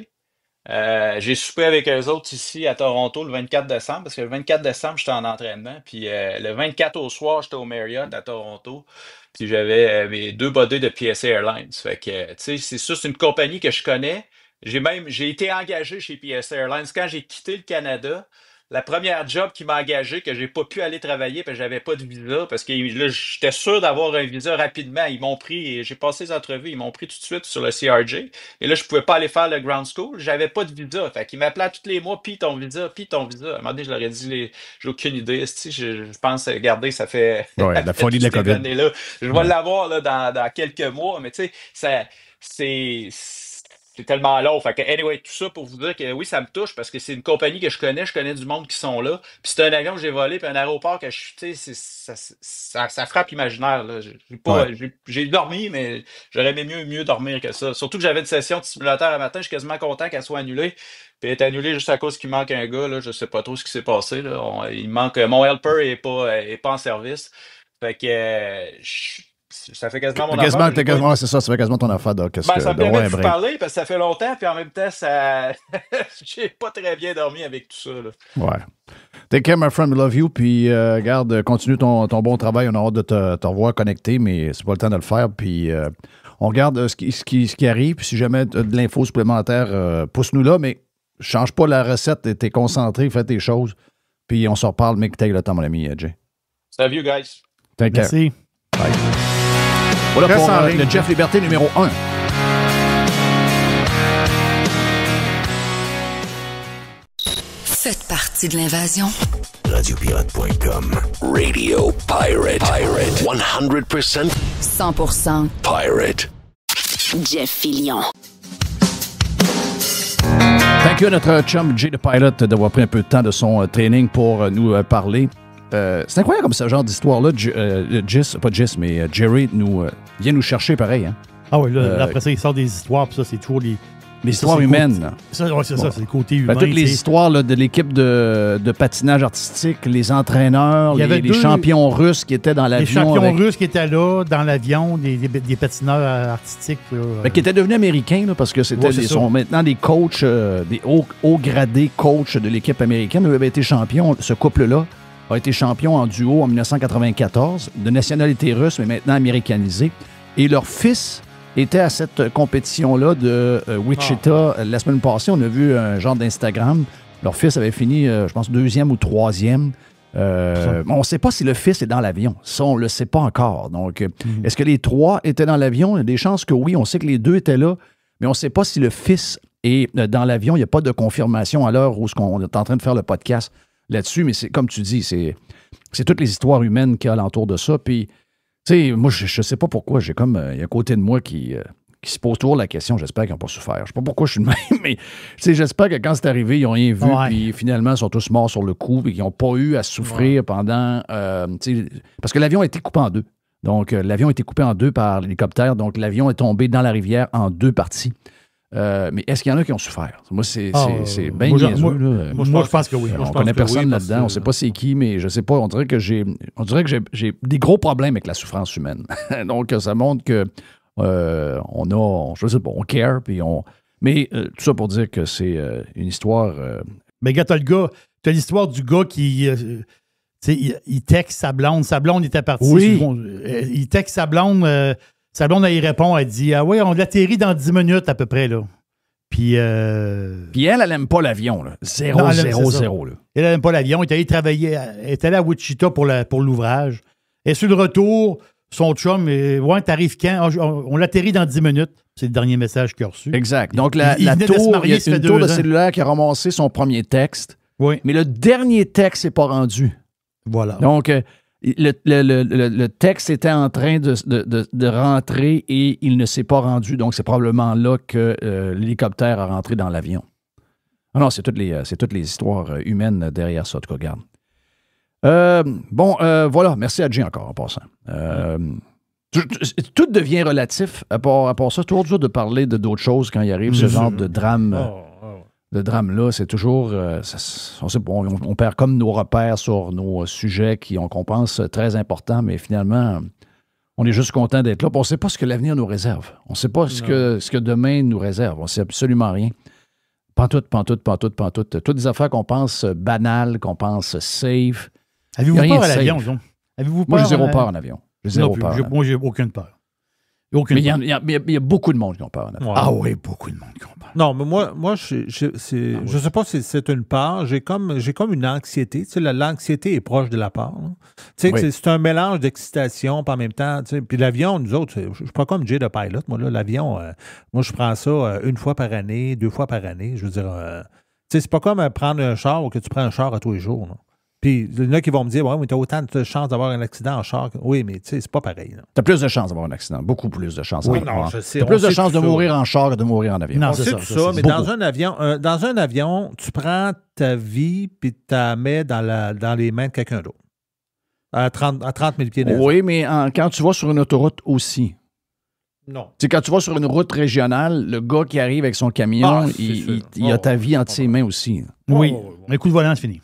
J'ai soupé avec eux autres ici à Toronto le 24 décembre, parce que le 24 décembre, j'étais en entraînement. Puis le 24 au soir, j'étais au Marriott à Toronto. Puis j'avais mes 2 buddies de PSA Airlines. Fait que, tu sais, c'est ça, c'est une compagnie que je connais. J'ai été engagé chez PSA Airlines. Quand j'ai quitté le Canada, la première job qui m'a engagé, que j'ai pas pu aller travailler parce que j'avais pas de visa, parce que là, j'étais sûr d'avoir un visa rapidement. Ils m'ont pris, j'ai passé les entrevues, ils m'ont pris tout de suite sur le CRJ. Et là, je pouvais pas aller faire le ground school. J'avais pas de visa. Fait qu'ils m'appelaient tous les mois, puis ton visa, puis ton visa. À un moment donné, je leur ai dit, j'ai aucune idée. Je pense, regardez, ça fait, Ouais, ça la fait folie de toutes la ces COVID. années-là. Je vais Ouais. l'avoir là, dans quelques mois, mais tu sais, c'est tellement long. Fait que, anyway, tout ça pour vous dire que oui, ça me touche parce que c'est une compagnie que je connais du monde qui sont là. Puis c'est un avion que j'ai volé, puis un aéroport que tu sais, ça frappe l'imaginaire, là. Ouais. J'ai dormi, mais j'aurais aimé mieux dormir que ça. Surtout que j'avais une session de simulateur à matin, je suis quasiment content qu'elle soit annulée Puis il est annulé juste à cause qu'il manque un gars. Là, je sais pas trop ce qui s'est passé. Là. Il manque. Mon helper est pas en service. Fait que ça fait quasiment mon affaire. C'est ça fait quasiment ton affaire, Doc. Ça me permet de vous parler parce que ça fait longtemps, puis en même temps, ça j'ai pas très bien dormi avec tout ça. Là. Ouais. Take care, my friend, we love you. Puis, garde, continue ton bon travail. On a hâte de te revoir connecté, mais c'est pas le temps de le faire. Puis, on regarde ce qui arrive. Puis, si jamais tu as de l'info supplémentaire, pousse-nous là, mais change pas la recette. T'es concentré, fais tes choses. Puis, on se reparle, mais que t'ailles le temps, mon ami, Jay. Salut, you guys. Take care. Merci. Bye. Voilà pour le Jeff Liberté numéro 1. Faites partie de l'invasion. Radiopirate.com. Radio Pirate. 100% 100% Pirate. Jeff Fillion. Thank you à notre chum Jay the Pilot d'avoir pris un peu de temps de son training pour nous parler. C'est incroyable comme ce genre d'histoire-là. Jerry vient nous chercher pareil. Hein? Ah oui, là, après ça, il sort des histoires, puis ça, c'est toujours les histoires humaines. C'est le côté humain. Toutes les histoires là, de l'équipe de patinage artistique, les entraîneurs, les champions russes qui étaient dans l'avion. Les champions russes qui étaient là, dans l'avion, des patineurs artistiques. Là, qui étaient devenus américains, là, parce que sont maintenant des coachs, des hauts gradés coachs de l'équipe américaine. Ils avaient été champions, ce couple-là a été champion en duo en 1994, de nationalité russe, mais maintenant américanisé. Et leur fils était à cette compétition-là de Wichita. La semaine passée, on a vu un genre d'Instagram. Leur fils avait fini, je pense, 2e ou 3e. On ne sait pas si le fils est dans l'avion. Ça, on ne le sait pas encore. Donc, est-ce que les 3 étaient dans l'avion? Il y a des chances que oui. On sait que les 2 étaient là, mais on ne sait pas si le fils est dans l'avion. Il n'y a pas de confirmation à l'heure où on est en train de faire le podcast là-dessus, mais c'est comme tu dis, c'est toutes les histoires humaines qu'il y a alentour de ça. Puis, tu sais, moi, je sais pas pourquoi, il y a un côté de moi qui se pose toujours la question, j'espère qu'ils n'ont pas souffert. Je sais pas pourquoi je suis le même, mais j'espère que quand c'est arrivé, ils n'ont rien vu, puis finalement, ils sont tous morts sur le coup, puis qu'ils n'ont pas eu à souffrir pendant... parce que l'avion a été coupé en 2. Donc, l'avion a été coupé en 2 par l'hélicoptère, donc l'avion est tombé dans la rivière en 2 parties. Mais est-ce qu'il y en a qui ont souffert? Moi, c'est bien niaiseux. Moi, je pense que oui. On ne connaît personne là-dedans. On ne sait pas c'est qui, mais je ne sais pas. On dirait que j'ai des gros problèmes avec la souffrance humaine. Donc, ça montre que je sais pas, on care. Mais tout ça pour dire que c'est une histoire... Mais gars, t'as l'histoire du gars qui... il texte sa blonde. Sa blonde était partie. Oui. Il texte sa blonde... Sa blonde, elle y répond, elle dit « Ah oui, on l'atterrit dans 10 minutes à peu près, là. » Puis elle n'aime pas l'avion, là. 0. Elle n'aime pas l'avion. Elle est allée travailler, elle est allée à Wichita pour l'ouvrage. Et sur le retour, son chum, ouais, t'arrives quand? On l'atterrit dans 10 minutes. C'est le dernier message qu'il a reçu. Exact. Donc, il y a une tour de cellulaire qui a ramassé son premier texte. Oui. Mais le dernier texte n'est pas rendu. Voilà. Donc, le texte était en train de rentrer et il ne s'est pas rendu. Donc, c'est probablement là que l'hélicoptère a rentré dans l'avion. Ah non, c'est toutes les histoires humaines derrière ça, en tout cas, regarde. Voilà. Merci à Jay encore en passant. Tout devient relatif à part ça. Toujours dur de parler de d'autres choses quand il arrive ce genre de drame. Le drame-là, c'est toujours... on perd comme nos repères sur nos sujets qu'on pense très importants, mais finalement, on est juste content d'être là. On ne sait pas ce que l'avenir nous réserve. On ne sait pas ce que demain nous réserve. On ne sait absolument rien. Pantoute. Toutes des affaires qu'on pense banales, qu'on pense safe. Avez-vous peur à l'avion, Jean? Moi, j'ai zéro peur en avion. Moi, j'ai aucune peur. Mais il y a beaucoup de monde qui ont peur. Ouais. Ah oui, beaucoup de monde qui ont peur. Non, mais moi je sais pas si c'est une peur. J'ai comme une anxiété. Tu sais, l'anxiété est proche de la peur. Tu sais, c'est un mélange d'excitation, puis en même temps, tu sais, puis l'avion, nous autres, je suis pas comme Jay the Pilot. Moi, là, l'avion, moi, je prends ça 1 fois par année, 2 fois par année. Je veux dire, tu sais, c'est pas comme prendre un char ou que tu prends un char à tous les jours. Là. Puis, il y en a qui vont me dire, ouais, mais tu as autant de chances d'avoir un accident en char. Oui, mais tu sais, c'est pas pareil. Tu as plus de chances d'avoir un accident. Beaucoup plus de chances. Oui, non, je sais. Tu as plus de chances de mourir en char que de mourir en avion. Non, c'est tout ça. Mais dans un avion, tu prends ta vie puis tu la mets dans les mains de quelqu'un d'autre. À 30 000 pieds d'être. Oui, mais quand tu vas sur une autoroute aussi. Non. Tu sais, quand tu vas sur une route régionale, le gars qui arrive avec son camion, il a ta vie entre ses mains aussi. Oui. Un coup de volant, c'est fini.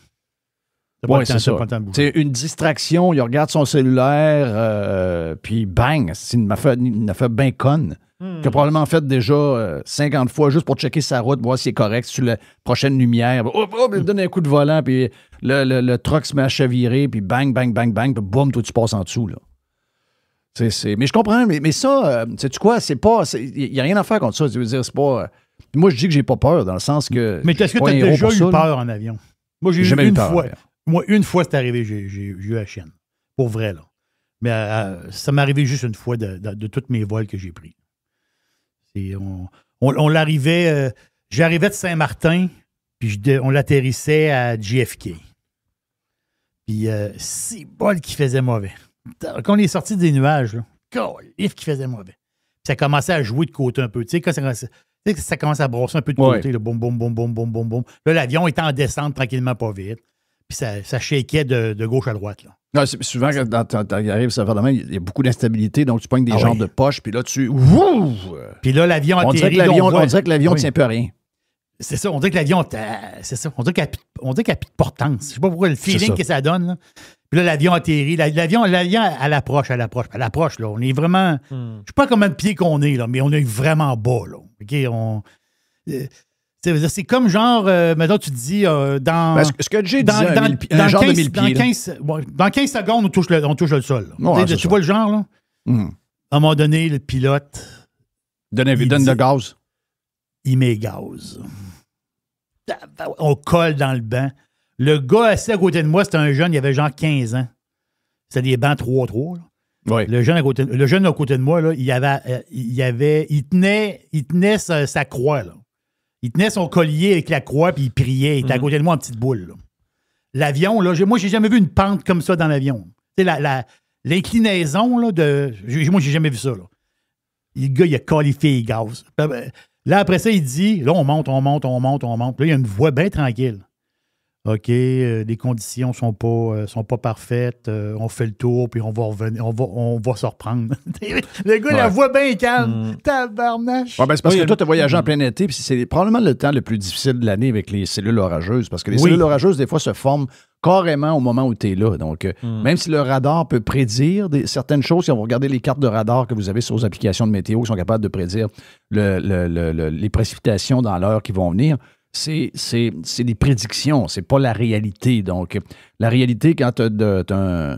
Oui, c'est ça. C'est une distraction, il regarde son cellulaire, puis bang, c'est une affaire bien conne. Qu'il a probablement fait déjà 50 fois juste pour checker sa route, voir si c'est correct sur la prochaine lumière. Il donne un coup de volant, puis le truck se met à chavirer, puis bang, bang, bang, bang, puis boum, toi, tu passes en dessous. Là. Mais je comprends, mais ça, sais-tu quoi, il n'y a rien à faire contre ça. Je veux dire, c'est pas. Moi, je dis que j'ai pas peur, dans le sens que. Mais est-ce que tu as déjà eu peur en avion? Moi, j'ai eu une fois. Moi, une fois, c'est arrivé, j'ai eu la chienne. Pour vrai, là. Mais ça m'est arrivé juste une fois de tous mes vols que j'ai pris. On l'arrivait. J'arrivais de Saint-Martin, puis on l'atterrissait à JFK. Puis, c'est bol qui faisait mauvais. Quand on est sorti des nuages, là, qui faisait mauvais. Puis ça commençait à jouer de côté un peu. Tu sais, quand ça commence à brosser un peu de côté, là, boum, boum, boum, boum, boum, boum, boum. Là, l'avion était en descente tranquillement, pas vite. Puis ça shakeait de gauche à droite. Là. Non, souvent, quand tu arrives, ça fait de même, il y a beaucoup d'instabilité, donc tu pognes des genres de poches, puis là, tu. Puis là, l'avion atterrit. On dirait que l'avion ne tient plus à rien. C'est ça, on dirait que l'avion. C'est ça, on dirait qu'elle n'a plus de portance. Je sais pas pourquoi le feeling que ça donne. Là. Puis là, l'avion atterrit. L'avion, à l'approche. À l'approche, là. On est vraiment. Je ne sais pas combien de pieds qu'on est, là, mais on est vraiment bas, là. OK, c'est comme genre, maintenant tu te dis, dans. Ce que j'ai dit, un genre de 1000 pieds. Dans 15 secondes, on touche le sol. Tu vois le genre, là? À un moment donné, le pilote. Donne de gaz. Il met gaz. On colle dans le banc. Le gars assis à côté de moi, c'était un jeune, il avait genre 15 ans. C'était des bancs 3-3. Oui. Le jeune à côté de moi, là, il tenait sa croix, là. Il tenait son collier avec la croix, puis il priait. Il était à côté de moi en petite boule. Là. L'avion, là, moi, j'ai jamais vu une pente comme ça dans l'avion. Tu sais, l'inclinaison, là, moi, j'ai jamais vu ça, là. Le gars, il a qualifié les gaz. Là, après ça, il dit, là, on monte. Là, il y a une voix bien tranquille. OK, les conditions sont pas parfaites. On fait le tour, puis on va revenir, on va se reprendre. Le gars, la voix bien calme. Tabarnache. Ouais, ben c'est parce que toi, tu as voyagé en plein été, puis c'est probablement le temps le plus difficile de l'année avec les cellules orageuses, parce que les cellules orageuses, des fois, se forment carrément au moment où tu es là. Donc, même si le radar peut prédire certaines choses, si on va regarder les cartes de radar que vous avez sur vos applications de météo qui sont capables de prédire les précipitations dans l'heure qui vont venir, c'est des prédictions, c'est pas la réalité. Donc, la réalité, quand tu as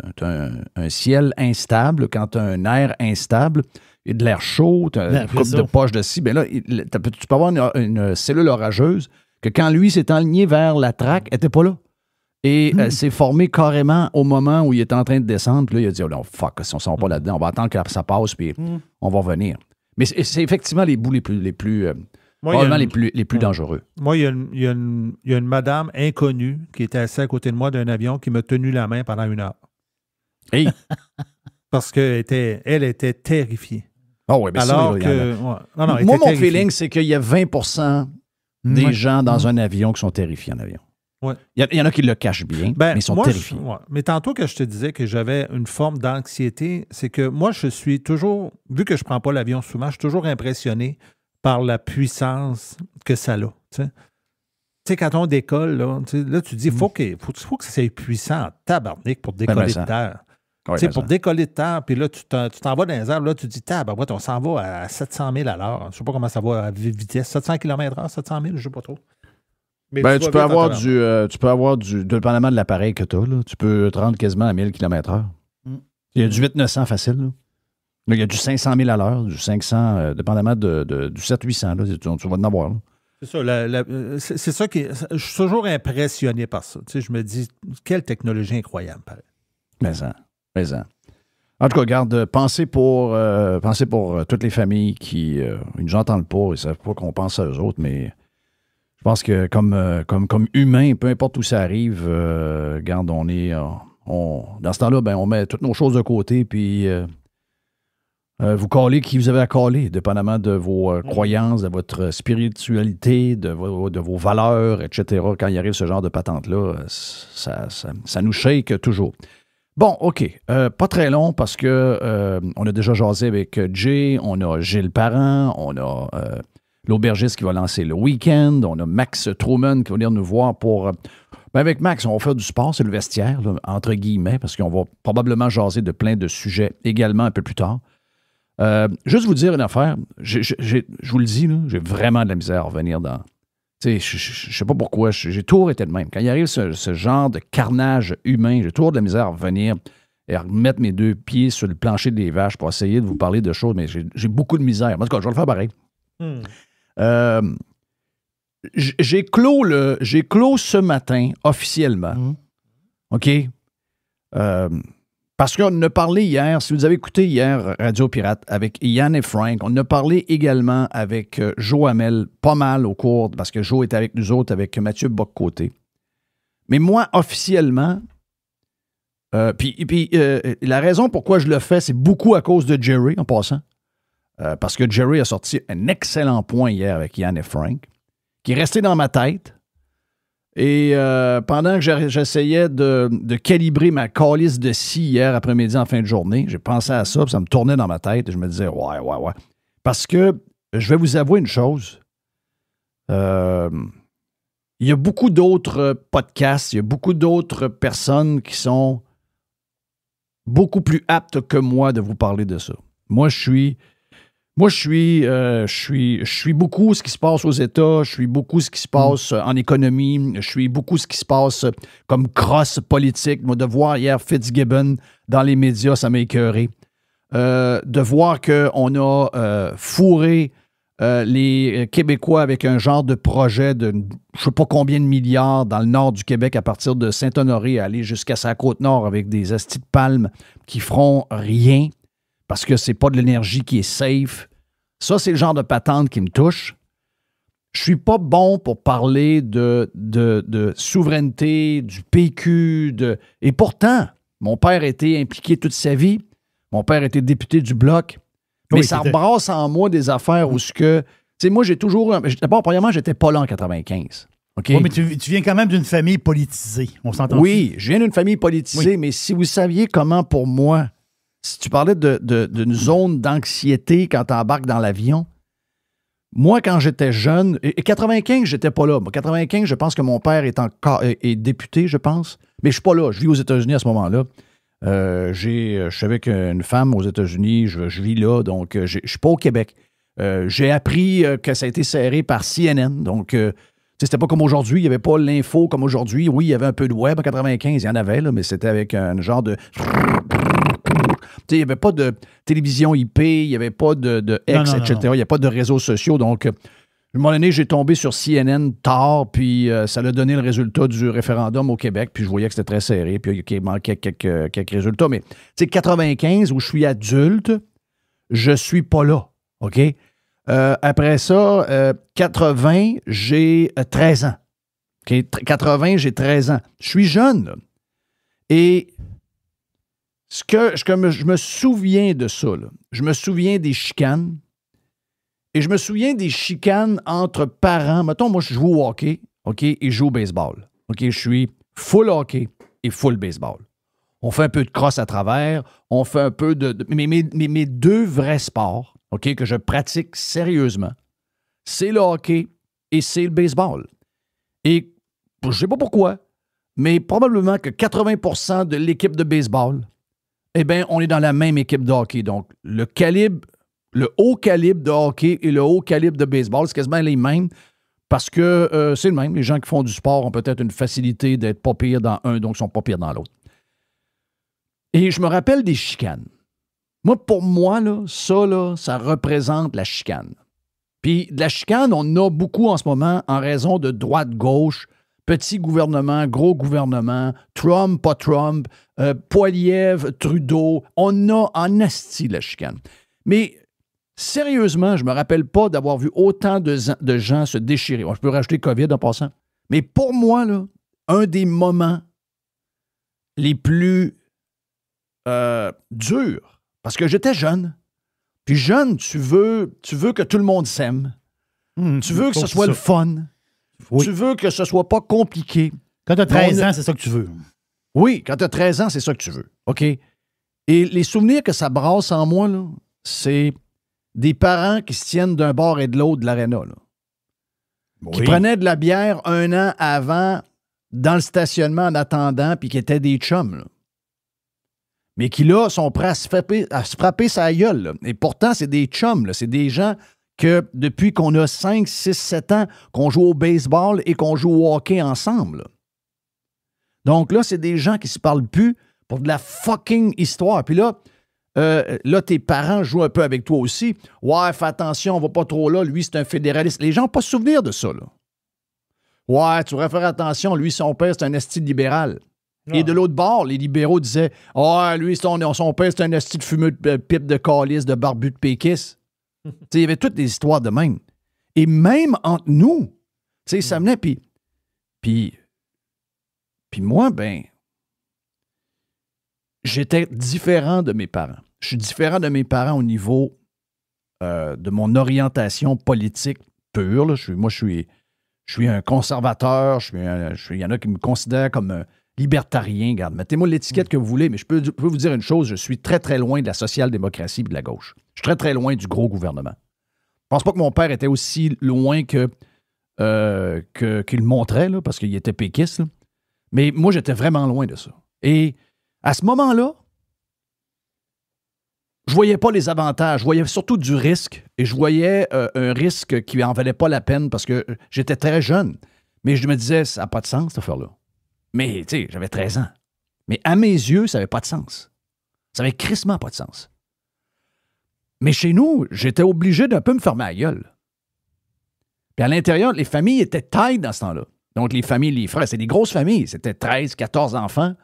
un ciel instable, quand tu as un air instable, et de l'air chaud, tu as une coupe de poche de ci, bien là, tu peux avoir une cellule orageuse que quand lui s'est aligné vers la traque, elle n'était pas là. Et elle s'est formée carrément au moment où il était en train de descendre. Puis là, il a dit, oh non, fuck, si on ne s'en va pas là-dedans, on va attendre que ça passe, puis on va revenir. Mais c'est effectivement les bouts les plus probablement les plus dangereux. Moi, il y a une madame inconnue qui était assise à côté de moi d'un avion qui m'a tenu la main pendant 1 heure. Hey. Parce qu'elle était terrifiée. Oh oui, bien sûr. Moi, mon feeling, c'est qu'il y a 20% des gens dans un avion qui sont terrifiés en avion. Ouais. Il y en a qui le cachent bien, mais ils sont terrifiés. Mais tantôt que je te disais que j'avais une forme d'anxiété, c'est que moi, je suis toujours, vu que je ne prends pas l'avion souvent, je suis toujours impressionné par la puissance que ça a. Tu sais, quand on décolle, là tu dis, faut que ça soit puissant en tabarnak pour décoller de terre. Ouais, pour décoller de terre, puis là, tu t'en vas dans les airs, là, tu dis, tabarouette, on s'en va à 700 000 à l'heure. Je ne sais pas comment ça va à vitesse. 700 km/h, 700 000, je ne sais pas trop. Mais tu peux avoir du, dépendamment de l'appareil que tu as, là, tu peux te rendre quasiment à 1000 km/h. Il y a du 800-900 facile, là. Là, il y a du 500 000 à l'heure, du 500, dépendamment du 700-800, là, tu vas en avoir. Là. C'est ça. C'est ça qui je suis toujours impressionné par ça. Tu sais, je me dis, quelle technologie incroyable, pareil. Mais ça. En tout cas, regarde, pensez pour toutes les familles qui ils nous entendent pas, ils ne savent pas qu'on pense à eux autres, mais je pense que comme humain, peu importe où ça arrive, regarde, dans ce temps-là, ben, on met toutes nos choses de côté, puis vous callez qui vous avez à caller, dépendamment de vos croyances, de votre spiritualité, de vos valeurs, etc. Quand il arrive ce genre de patente-là, ça nous shake toujours. Bon, OK. Pas très long parce que on a déjà jasé avec Jay, on a Gilles Parent, on a l'aubergiste qui va lancer le week-end, on a Max Truman qui va venir nous voir pour... avec Max, on va faire du sport, c'est le vestiaire, là, entre guillemets, parce qu'on va probablement jaser de plein de sujets également un peu plus tard. Juste vous dire une affaire, je vous le dis, là, j'ai vraiment de la misère à revenir dans... Tu sais, je sais pas pourquoi, j'ai toujours été de même. Quand il arrive ce genre de carnage humain, j'ai toujours de la misère à revenir et à remettre mes deux pieds sur le plancher des vaches pour essayer de vous parler de choses, mais j'ai beaucoup de misère. En tout cas, je vais le faire pareil. J'ai clos ce matin officiellement. OK? Parce qu'on a parlé hier, si vous avez écouté hier Radio Pirate avec Yann et Frank, on a parlé également avec Joe Hamel, pas mal au cours, parce que Joe était avec nous autres, avec Mathieu Bock-Côté. Mais moi, officiellement, la raison pourquoi je le fais, c'est beaucoup à cause de Jerry, en passant. Parce que Jerry a sorti un excellent point hier avec Yann et Frank, qui est resté dans ma tête. Et pendant que j'essayais de calibrer ma calice de scie hier après-midi en fin de journée, j'ai pensé à ça, puis ça me tournait dans ma tête et je me disais, ouais. Parce que, je vais vous avouer une chose, il y a beaucoup d'autres podcasts, il y a beaucoup d'autres personnes qui sont beaucoup plus aptes que moi de vous parler de ça. Moi, je suis beaucoup ce qui se passe aux États, je suis beaucoup ce qui se passe en économie, je suis beaucoup ce qui se passe comme crosse politique. Moi, de voir hier Fitzgibbon dans les médias, ça m'a écœuré. De voir qu'on a fourré les Québécois avec un genre de projet de je ne sais pas combien de milliards dans le nord du Québec à partir de Saint-Honoré à aller jusqu'à sa côte-nord avec des astis de palmes qui feront rien. Parce que c'est pas de l'énergie qui est safe. Ça, c'est le genre de patente qui me touche. Je suis pas bon pour parler de souveraineté, du PQ. Et pourtant, mon père était impliqué toute sa vie. Mon père était député du Bloc. Mais ça brasse en moi des affaires où ce que... Tu sais, moi, j'ai toujours... D'abord, premièrement, j'étais pas là en 95. Okay? Oui, mais tu viens quand même d'une famille politisée. On s'entend? Oui, je viens d'une famille politisée, mais si vous saviez comment, pour moi... Si tu parlais d'une zone d'anxiété quand tu embarques dans l'avion, moi, quand j'étais jeune, et 95, j'étais pas là. 95, je pense que mon père est député, je pense, mais je suis pas là. Je vis aux États-Unis à ce moment-là. Je suis avec une femme aux États-Unis, je vis là, donc je suis pas au Québec. J'ai appris que ça a été serré par CNN, donc c'était pas comme aujourd'hui, il n'y avait pas l'info comme aujourd'hui. Oui, il y avait un peu de web en 95, il y en avait, là, mais c'était avec un genre de... Il n'y avait pas de télévision IP, il n'y avait pas de X, etc. Il n'y a pas de réseaux sociaux. Donc, à un moment donné, j'ai tombé sur CNN tard, puis ça a donné le résultat du référendum au Québec, puis je voyais que c'était très serré, puis il manquait quelques résultats. Mais, tu sais, 95, où je suis adulte, je suis pas là, OK? Après ça, 80, j'ai 13 ans. Okay? 80, j'ai 13 ans. Je suis jeune, là. Et... je me souviens de ça, là. Je me souviens des chicanes. Et je me souviens des chicanes entre parents. Mettons, moi, je joue au hockey, OK, et je joue au baseball. OK, je suis full hockey et full baseball. On fait un peu de crosse à travers. On fait un peu de... Mais mes deux vrais sports, OK, que je pratique sérieusement, c'est le hockey et c'est le baseball. Et je ne sais pas pourquoi, mais probablement que 80% de l'équipe de baseball... eh bien, on est dans la même équipe de hockey. Donc, le haut calibre de hockey et le haut calibre de baseball, c'est quasiment les mêmes parce que c'est le même. Les gens qui font du sport ont peut-être une facilité d'être pas pire dans un, donc ils sont pas pires dans l'autre. Et je me rappelle des chicanes. Moi, pour moi, là, ça représente la chicane. Puis, de la chicane, on en a beaucoup en ce moment en raison de droite-gauche, petit gouvernement, gros gouvernement, Trump, pas Trump, Poilievre, Trudeau, on a en asti la chicane. Mais sérieusement, je ne me rappelle pas d'avoir vu autant de gens se déchirer. Bon, je peux rajouter COVID en passant. Mais pour moi, là, un des moments les plus durs, parce que j'étais jeune. Puis jeune, tu veux que tout le monde s'aime. Tu veux que ce soit le fun. Oui. Tu veux que ce soit pas compliqué. Quand tu as 13 ans, c'est ça que tu veux. Oui, quand tu as 13 ans, c'est ça que tu veux. OK? Et les souvenirs que ça brasse en moi, là, c'est des parents qui se tiennent d'un bord et de l'autre de l'aréna, là. Oui. Qui prenaient de la bière un an avant dans le stationnement en attendant, puis qui étaient des chums, là. Mais qui, là, sont prêts à se frapper sa gueule, là. Et pourtant, c'est des chums, là. C'est des gens que, depuis qu'on a 5, 6, 7 ans, qu'on joue au baseball et qu'on joue au hockey ensemble, là. Donc là, c'est des gens qui se parlent plus pour de la fucking histoire. Puis là, tes parents jouent un peu avec toi aussi. Ouais, fais attention, on va pas trop là. Lui, c'est un fédéraliste. Les gens n'ont pas souvenir de ça, là. Ouais, tu devrais faire attention. Lui, son père, c'est un esti libéral. Non. Et de l'autre bord, les libéraux disaient lui, son père, c'est un esti de fumeux de pipe de calice, de barbu de pékis. Il y avait toutes des histoires de même. Et même entre nous, ça venait, puis moi, j'étais différent de mes parents. Je suis différent de mes parents au niveau de mon orientation politique pure. Là. Je suis un conservateur. Il y en a qui me considèrent comme un libertarien. Regarde, mettez-moi l'étiquette que vous voulez, mais je peux vous dire une chose, je suis très, très loin de la social-démocratie et de la gauche. Je suis très, très loin du gros gouvernement. Je pense pas que mon père était aussi loin qu'il le montrait, là, parce qu'il était péquiste, là. Mais moi, j'étais vraiment loin de ça. Et à ce moment-là, je voyais pas les avantages. Je voyais surtout du risque. Et je voyais un risque qui en valait pas la peine parce que j'étais très jeune. Mais je me disais, ça n'a pas de sens, cette affaire-là. Mais, tu sais, j'avais 13 ans. Mais à mes yeux, ça n'avait pas de sens. Ça n'avait crissement pas de sens. Mais chez nous, j'étais obligé d'un peu me fermer la gueule. Puis à l'intérieur, les familles étaient tailles dans ce temps-là. Donc, les familles, les frères, c'est des grosses familles. C'était 13, 14 enfants.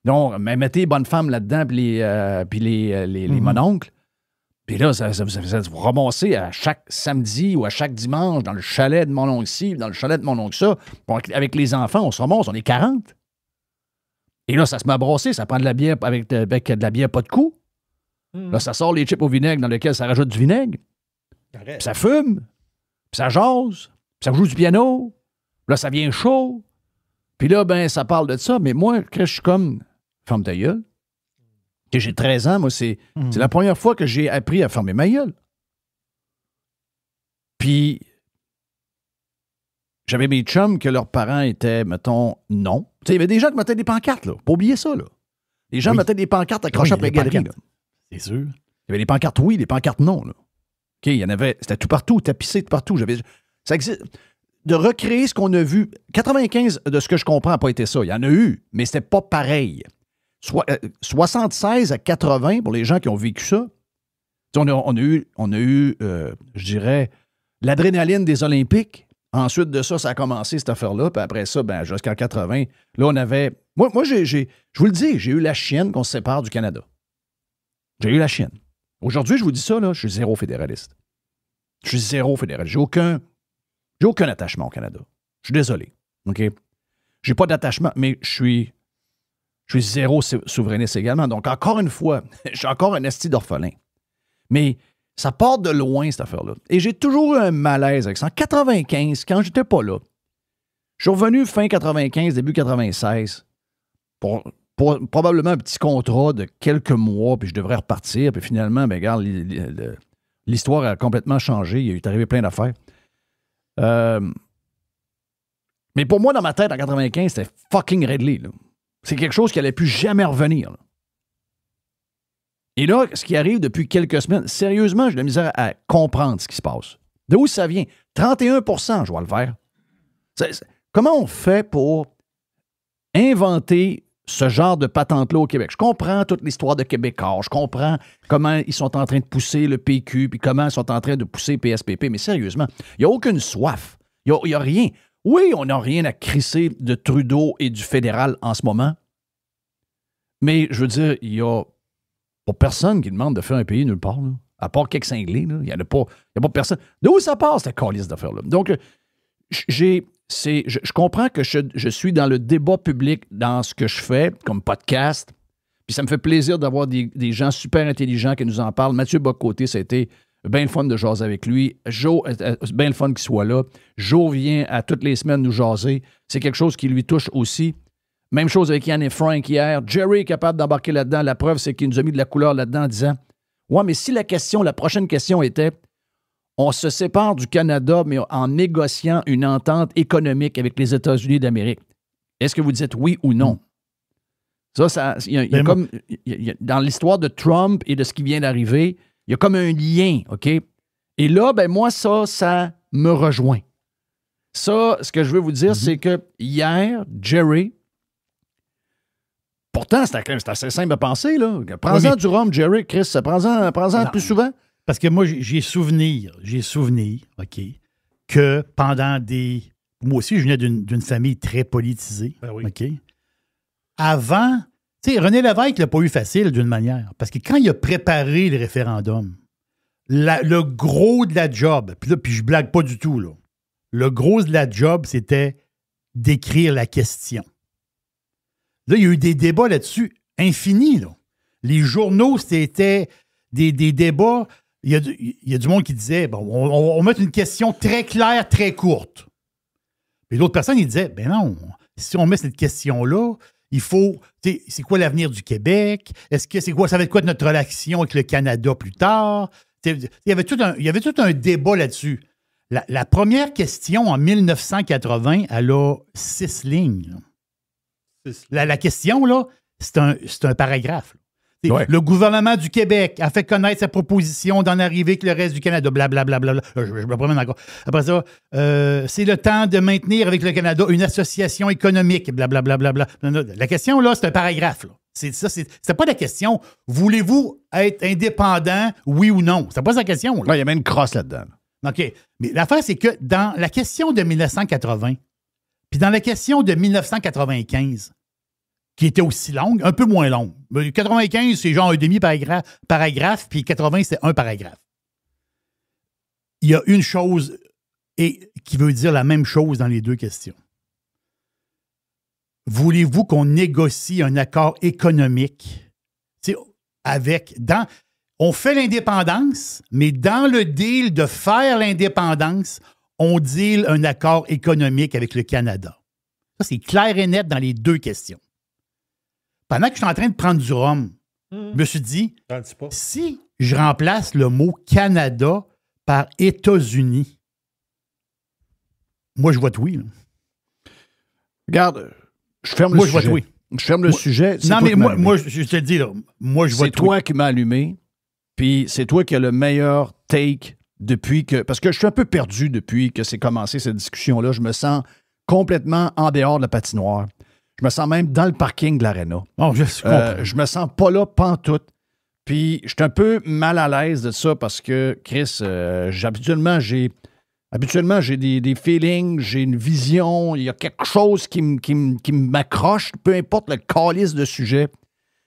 Donc, mettez les bonnes femmes là-dedans, puis les mononcles. Puis là, ça vous ramassez à chaque samedi ou à chaque dimanche dans le chalet de mon oncle ci, dans le chalet de mon oncle ça. Avec les enfants, on se ramasse, on est 40. Et là, ça se met à brasser, ça prend de la bière avec de la bière pas de coup. Là, ça sort les chips au vinaigre dans lesquels ça rajoute du vinaigre. Puis ça fume, puis ça jase, puis ça joue du piano. Là, ça vient chaud. Puis là, ça parle de ça. Mais moi, je suis comme, ferme ta gueule. Que j'ai 13 ans, moi, c'est la première fois que j'ai appris à fermer ma gueule. Puis, j'avais mes chums que leurs parents étaient, mettons, non. Tu sais, il y avait des gens qui mettaient des pancartes, là. Pas oublier ça, là. Les gens mettaient des pancartes accrochées après la galerie, là. C'est sûr. Il y avait des pancartes oui, des pancartes non, là. OK, il y en avait, c'était tout partout, tapissé tout partout. Ça existe. De recréer ce qu'on a vu. 95, de ce que je comprends, n'a pas été ça. Il y en a eu, mais c'était pas pareil. 76 à 80, pour les gens qui ont vécu ça, on a eu, je dirais, l'adrénaline des Olympiques. Ensuite de ça, ça a commencé, cette affaire-là. Puis après ça, jusqu'en 80, là, on avait... Moi je vous le dis, j'ai eu la chienne qu'on se sépare du Canada. J'ai eu la chienne. Aujourd'hui, je vous dis ça, là, je suis zéro fédéraliste. Je suis zéro fédéraliste. J'ai aucun attachement au Canada. Je suis désolé. OK? J'ai pas d'attachement, mais je suis zéro souverainiste également. Donc, encore une fois, je suis encore un esti d'orphelin. Mais ça part de loin, cette affaire-là. Et j'ai toujours eu un malaise avec ça. En 95, quand j'étais pas là, je suis revenu fin 95, début 96, pour probablement un petit contrat de quelques mois, puis je devrais repartir. Puis finalement, regarde, l'histoire a complètement changé. Il est arrivé plein d'affaires. Mais pour moi, dans ma tête, en 95, c'était fucking Ridley, là. C'est quelque chose qui n'allait plus jamais revenir, là. Et là, ce qui arrive depuis quelques semaines, sérieusement, j'ai de la misère à comprendre ce qui se passe. De où ça vient? 31%, je vois le vert. Comment on fait pour inventer ce genre de patente-là au Québec? Je comprends toute l'histoire de Québécois, je comprends comment ils sont en train de pousser le PQ, puis comment ils sont en train de pousser PSPP, mais sérieusement, il n'y a aucune soif. Il n'y a rien. Oui, on n'a rien à crisser de Trudeau et du fédéral en ce moment, mais je veux dire, il n'y a pas personne qui demande de faire un pays nulle part, là. À part quelques cinglés, il n'y a pas personne. D'où ça part, cette calice d'affaires-là? Donc, je comprends que je suis dans le débat public dans ce que je fais comme podcast, puis ça me fait plaisir d'avoir des gens super intelligents qui nous en parlent. Mathieu Bock-Côté, ça a été bien le fun de jaser avec lui. Joe, bien le fun qu'il soit là. Joe vient à toutes les semaines nous jaser. C'est quelque chose qui lui touche aussi. Même chose avec Yann et Frank hier. Jerry est capable d'embarquer là-dedans. La preuve, c'est qu'il nous a mis de la couleur là-dedans en disant « Ouais, mais si la prochaine question était « On se sépare du Canada, mais en négociant une entente économique avec les États-Unis d'Amérique. » Est-ce que vous dites oui ou non? Dans l'histoire de Trump et de ce qui vient d'arriver, il y a comme un lien, OK? Et là, moi, ça me rejoint. Ça, ce que je veux vous dire, c'est que hier, Jerry, pourtant, c'est assez simple à penser, là. Prends-en du rhum, Jerry, Chris, prends-en plus souvent. Parce que moi, j'ai souvenir, OK, que pendant des... Moi aussi, je venais d'une famille très politisée, OK? Avant, tu sais, René Lévesque l'a pas eu facile d'une manière, parce que quand il a préparé le référendum, le gros de la job, puis je blague pas du tout, là, le gros de la job, c'était d'écrire la question. Là, il y a eu des débats là-dessus infinis, là. Les journaux, c'était des débats. Il y a du monde qui disait, bon, on met une question très claire, très courte. Puis d'autres personnes, ils disaient, ben non, si on met cette question-là, il faut, c'est quoi l'avenir du Québec? Ça va être quoi notre relation avec le Canada plus tard? Il y avait tout un débat là-dessus. La première question en 1980, elle a 6 lignes. La question, là, c'est un paragraphe. Ouais. Le gouvernement du Québec a fait connaître sa proposition d'en arriver avec le reste du Canada, blablabla. Je me promène encore. Après ça, c'est le temps de maintenir avec le Canada une association économique, blablabla. La question, là, c'est un paragraphe. Là. C'est pas la question. Voulez-vous être indépendant, oui ou non? C'est pas sa question. Là, il y a même une crosse là-dedans. OK. Mais l'affaire, c'est que dans la question de 1980, puis dans la question de 1995, qui était aussi longue, un peu moins longue. 95, c'est genre un demi-paragraphe, puis 80, c'est un paragraphe. Il y a une chose qui veut dire la même chose dans les deux questions. Voulez-vous qu'on négocie un accord économique on fait l'indépendance, mais dans le deal de faire l'indépendance, on deal un accord économique avec le Canada. Ça, c'est clair et net dans les deux questions. Pendant que je suis en train de prendre du rhum, je me suis dit, si je remplace le mot Canada par États-Unis, moi, je vote oui. Là. Regarde, je ferme le sujet. Oui. Je ferme le sujet. Non, mais moi, je te le dis, là, moi, je vote oui. C'est toi qui m'as allumé, puis c'est toi qui as le meilleur take depuis que... Parce que je suis un peu perdu depuis que c'est commencé cette discussion-là. Je me sens complètement en dehors de la patinoire. Je me sens même dans le parking de l'Arena. Oh, je me sens pas là pantoute. Puis je suis un peu mal à l'aise de ça parce que, Chris, habituellement, j'ai des feelings, j'ai une vision, il y a quelque chose qui m'accroche, peu importe le calice de sujet.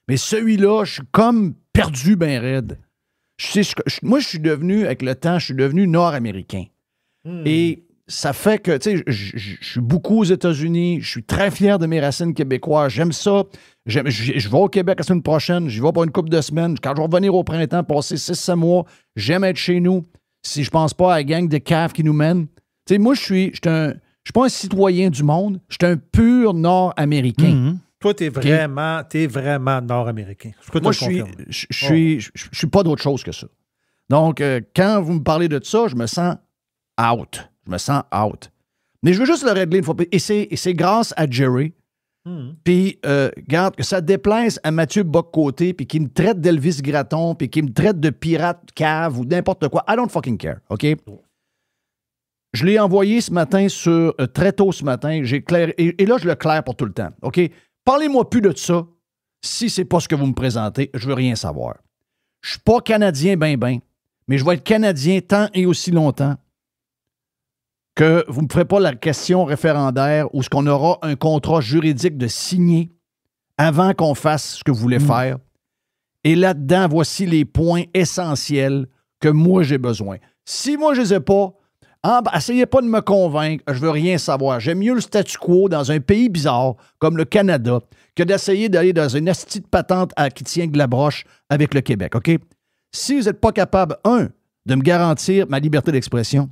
Mais celui-là, je suis comme perdu ben raide. Moi, je suis devenu, avec le temps, je suis devenu nord-américain. Et ça fait que, tu sais, je suis beaucoup aux États-Unis, je suis très fier de mes racines québécoises, j'aime ça. Je vais au Québec la semaine prochaine, j'y vais pour une couple de semaines. Quand je vais revenir au printemps, passer 6-7 mois, j'aime être chez nous. Si je pense pas à la gang de caves qui nous mènent. Tu sais, moi, je suis pas un citoyen du monde, je suis un pur nord-américain. Mm-hmm. Toi, t'es vraiment nord-américain. Moi, je suis pas d'autre chose que ça. Donc, quand vous me parlez de ça, je me sens out. Je me sens out. Mais je veux juste le régler une fois. Et c'est grâce à Jerry. Puis, regarde, que ça déplaise à Mathieu Bock-Côté, puis qu'il me traite d'Elvis Gratton, puis qu'il me traite de pirate cave ou n'importe quoi. I don't fucking care, OK? Je l'ai envoyé ce matin très tôt ce matin. J'ai clairé, et là, je le claire pour tout le temps, OK? Parlez-moi plus de ça si c'est pas ce que vous me présentez. Je veux rien savoir. Je suis pas Canadien ben, mais je vais être Canadien tant et aussi longtemps que vous ne me ferez pas la question référendaire où ce qu'on aura un contrat juridique de signer avant qu'on fasse ce que vous voulez faire. Et là-dedans, voici les points essentiels que moi, j'ai besoin. Si moi, je ne les ai pas, essayez pas de me convaincre, je veux rien savoir. J'aime mieux le statu quo dans un pays bizarre comme le Canada que d'essayer d'aller dans une asti de patente qui tient de la broche avec le Québec, OK? Si vous n'êtes pas capable, de me garantir ma liberté d'expression,